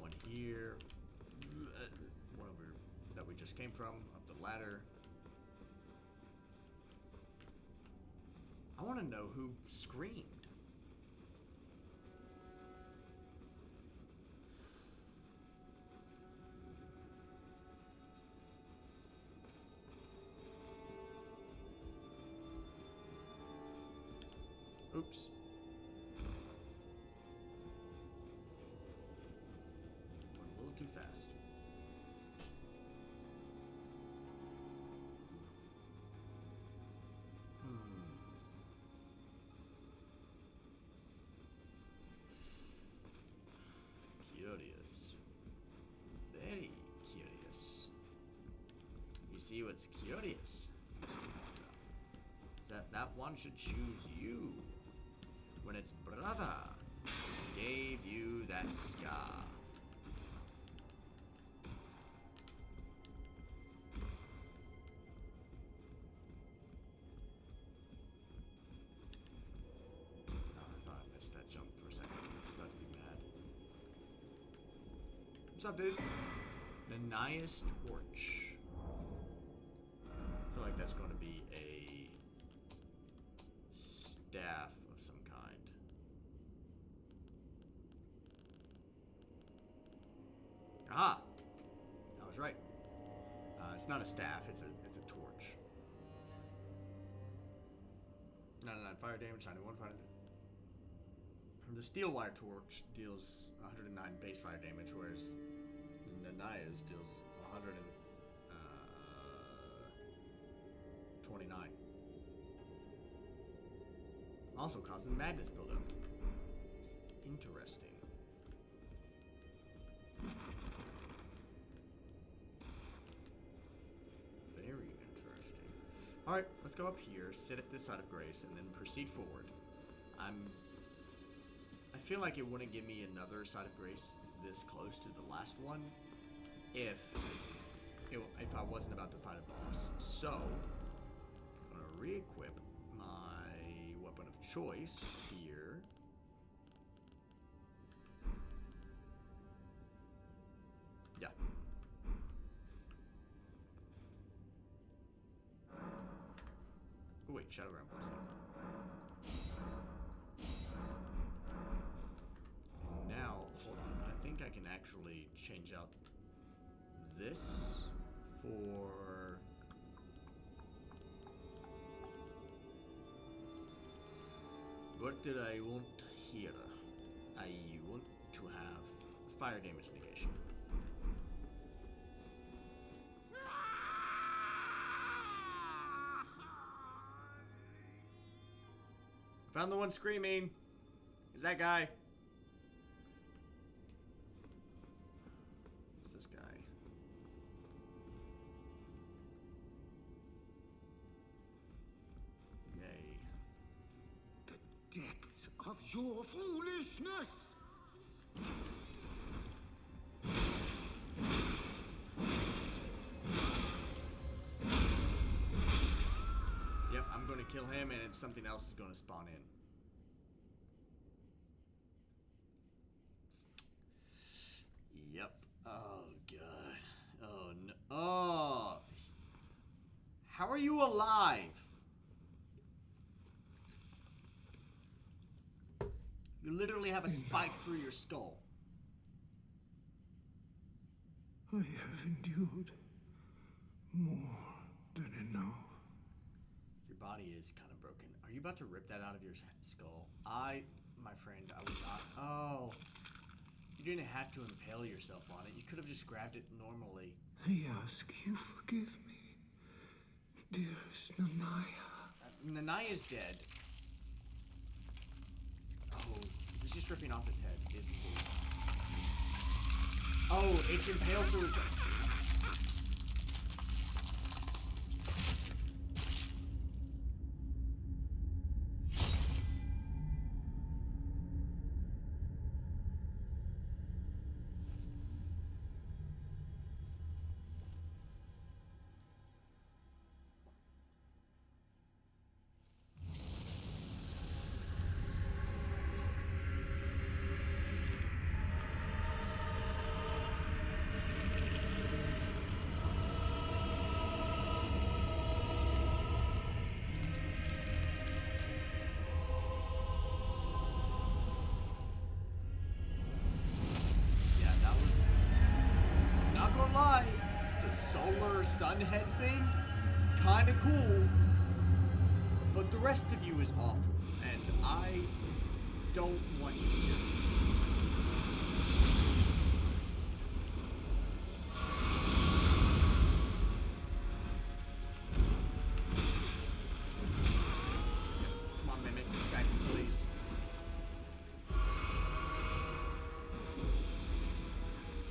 One here, one over that we just came from, up the ladder. I want to know who screamed. Oops. Went a little too fast. Curious. Very curious. You see what's curious, Mr. Potter? That one should choose you when its brother gave you that scar. Oh, I thought I missed that jump for a second. I was about to be mad. What's up, dude? Nanias Torch. I feel like that's going to be a staff of some kind. Aha! I was right. It's not a staff, it's a torch. 99 fire damage, 91 fire damage. The steel wire torch deals 109 base fire damage, whereas Nanaya's deals 129. Also causing madness buildup. Interesting. Very interesting. Alright, let's go up here, sit at this side of grace, and then proceed forward. I feel like it wouldn't give me another side of grace this close to the last one if I wasn't about to fight a boss. So, I'm going to re-equip my weapon of choice here. Shadowground Blessing. Now, hold on. I think I can actually change out this for... What did I want here? I want to have fire damage negation. Found the one screaming. Is that guy? It's this guy. Yay. The depths of your foolishness! Yep, I'm going to kill him and something else is going to spawn in. Yep. Oh, God. Oh, no. Oh. How are you alive? You literally have a spike through your skull. I have endured more than enough. Your body is kind of broken. Are you about to rip that out of your skull? My friend, I would not. Oh. You didn't have to impale yourself on it. You could have just grabbed it normally. I ask you forgive me, dearest Nanaya. Nanaya's dead. Oh, he's just ripping off his head, isn't he? Oh, it's impaled through his... Sunhead thing, kinda cool, but the rest of you is awful, and I don't want you here. Come on, Mimic, distract me, please.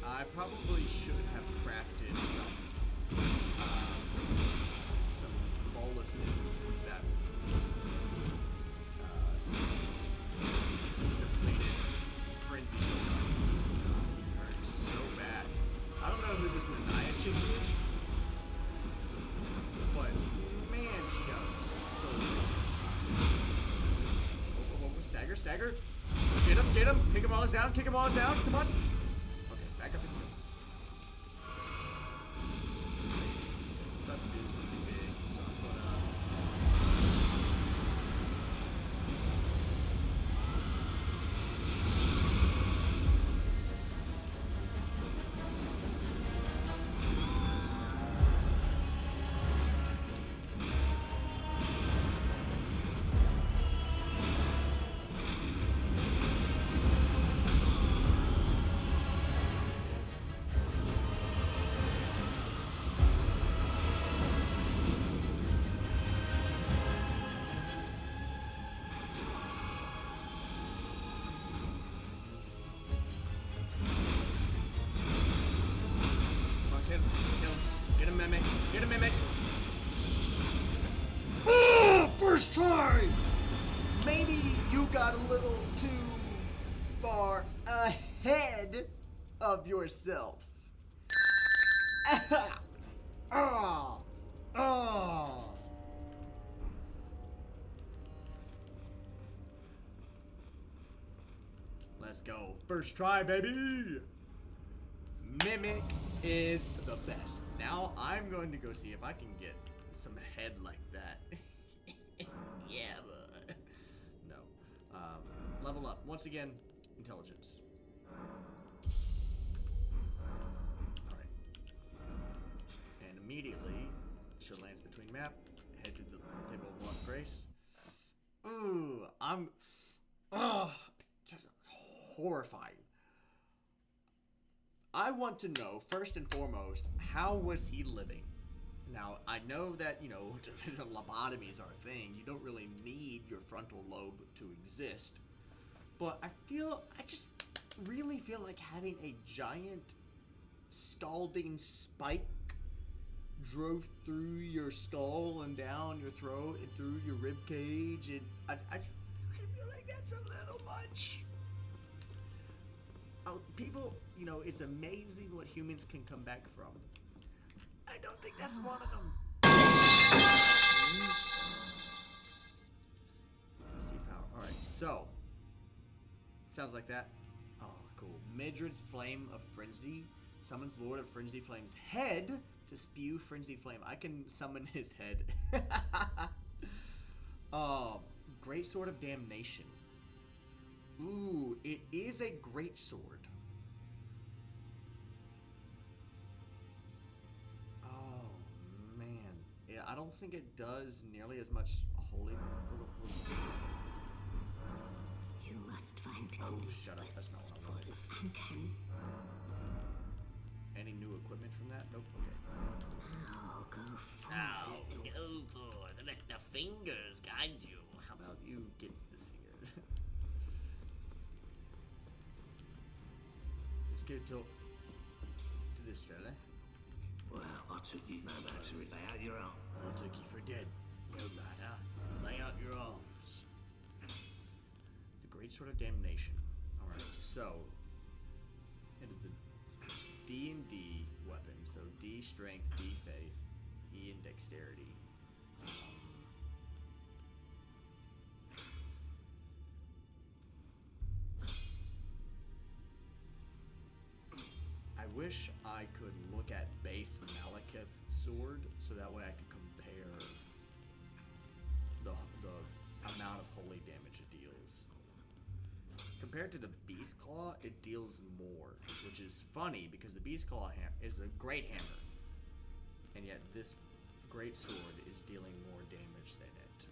I probably should have crafted some boluses that depleted frenzy hurts so bad. I don't know who this Nanaya chick is, but man, she got so this time. Oh, stagger, stagger. Get him, kick him all down, kick him all down, come on. Okay, back up and go. Get him, Mimic. Oh, first try! Maybe you got a little too far ahead of yourself. Let's go. First try, baby. Mimic is the best. Now I'm going to go see if I can get some head like that. Yeah, but no. Level up once again. Intelligence. All right. And immediately, she lands between map. Head to the table of lost grace. Ooh, I'm horrified. I want to know, first and foremost, how was he living? Now, I know that, you know, lobotomies are a thing. You don't really need your frontal lobe to exist. But I just really feel like having a giant scalding spike drove through your skull and down your throat and through your rib cage, and I feel like that's a little much. People, you know, it's amazing what humans can come back from. I don't think that's one of them. See power. All right, so sounds like that. Oh, cool. Midred's Flame of Frenzy summons Lord of Frenzy Flame's head to spew Frenzy Flame. I can summon his head. Great Sword of Damnation. Ooh, it is a great sword. Oh, man. Yeah, I don't think it does nearly as much holy... You must find shut up. That's not what I wanted. uncanny. Any new equipment from that? Nope. Okay. Oh, go for Now, it. go for it. Let the fingers guide you. How about you get this finger? Let's go talk to this fella. Well, I took you no matter it. Lay out your arm. I took you for dead. No matter. Lay out your arms. The Great Sword of Damnation. Alright, so it is a D&D weapon. So D strength, D faith, E in dexterity. I wish I could look at base Malekith sword so that way I could compare the amount of holy damage it deals. Compared to the Beast Claw, it deals more, which is funny because the Beast Claw is a great hammer, and yet this great sword is dealing more damage than it.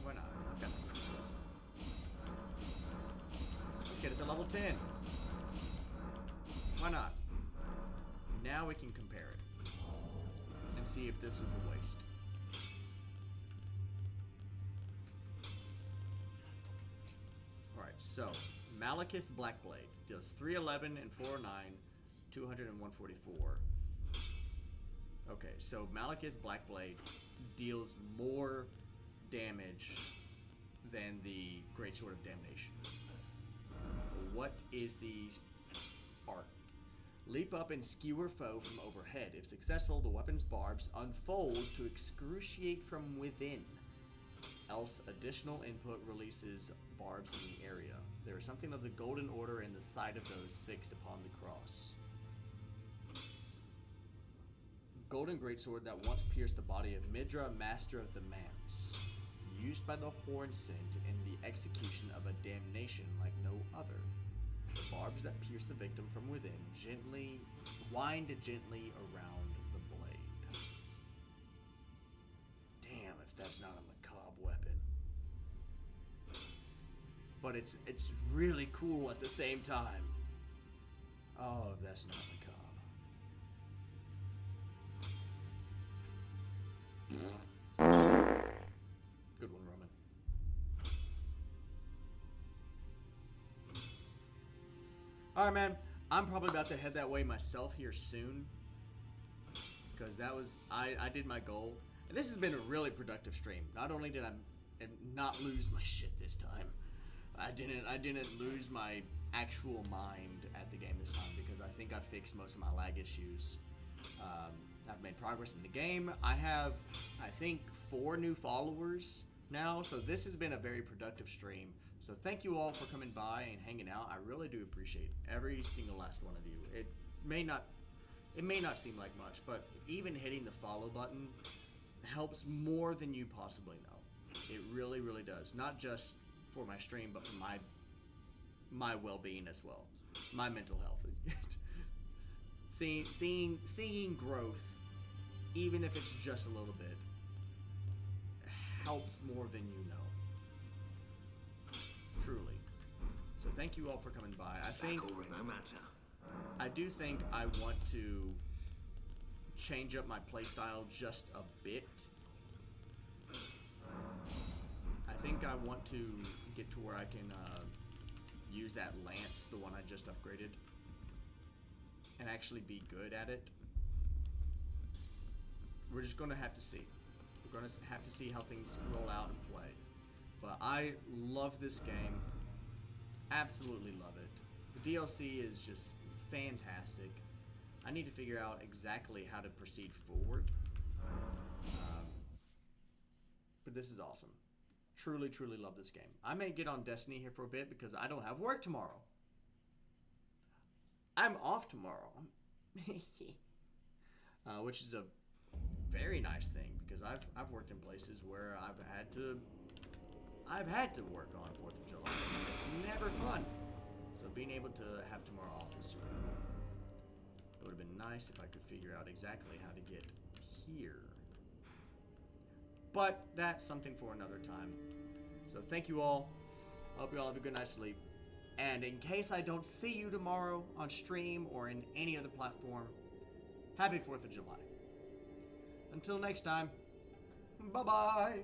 Why not? I've got the weaknesses. Let's get it to level 10. Why not? Now we can compare it and see if this was a waste. Alright, so Malekith's Blackblade deals 311 and 409, 200 and 144. Okay, so Malekith's Blackblade deals more damage than the Great Sword of Damnation. What is the art? Leap up and skewer foe from overhead. If successful, the weapon's barbs unfold to excruciate from within. Else, additional input releases barbs in the area. There is something of the Golden Order in the sight of those fixed upon the cross. Golden greatsword that once pierced the body of Midra, master of the Manse. Used by the Hornsent in the execution of a damnation like no other. The barbs that pierce the victim from within wind gently around the blade. Damn, if that's not a macabre weapon. But it's really cool at the same time. Oh, if that's not macabre. Good one, Roman. Alright, man. I'm probably about to head that way myself here soon. Because that was... I did my goal. And this has been a really productive stream. Not only did I not lose my shit this time, I didn't lose my actual mind at the game this time because I think I fixed most of my lag issues. I've made progress in the game. I have, I think, 4 new followers now, so this has been a very productive stream. So thank you all for coming by and hanging out. I really do appreciate every single last one of you. It may not seem like much, but even hitting the follow button helps more than you possibly know. It really, really does. Not just for my stream, but for my well-being as well, my mental health. seeing growth, even if it's just a little bit, helps more than you know. Truly. So thank you all for coming by. I do think I want to change up my playstyle just a bit. I think I want to get to where I can use that lance, the one I just upgraded, and actually be good at it. We're just going to have to see. We're going to have to see how things roll out and play. But I love this game. Absolutely love it. The DLC is just fantastic. I need to figure out exactly how to proceed forward. But this is awesome. Truly, truly love this game. I may get on Destiny here for a bit because I don't have work tomorrow. I'm off tomorrow. Which is a very nice thing because I've worked in places where I've had to work on 4th of July. It's never fun. So being able to have tomorrow off is super cool. It would have been nice if I could figure out exactly how to get here. But that's something for another time. So thank you all. I hope you all have a good night's sleep. And in case I don't see you tomorrow on stream or in any other platform, happy 4th of July. Until next time, bye-bye.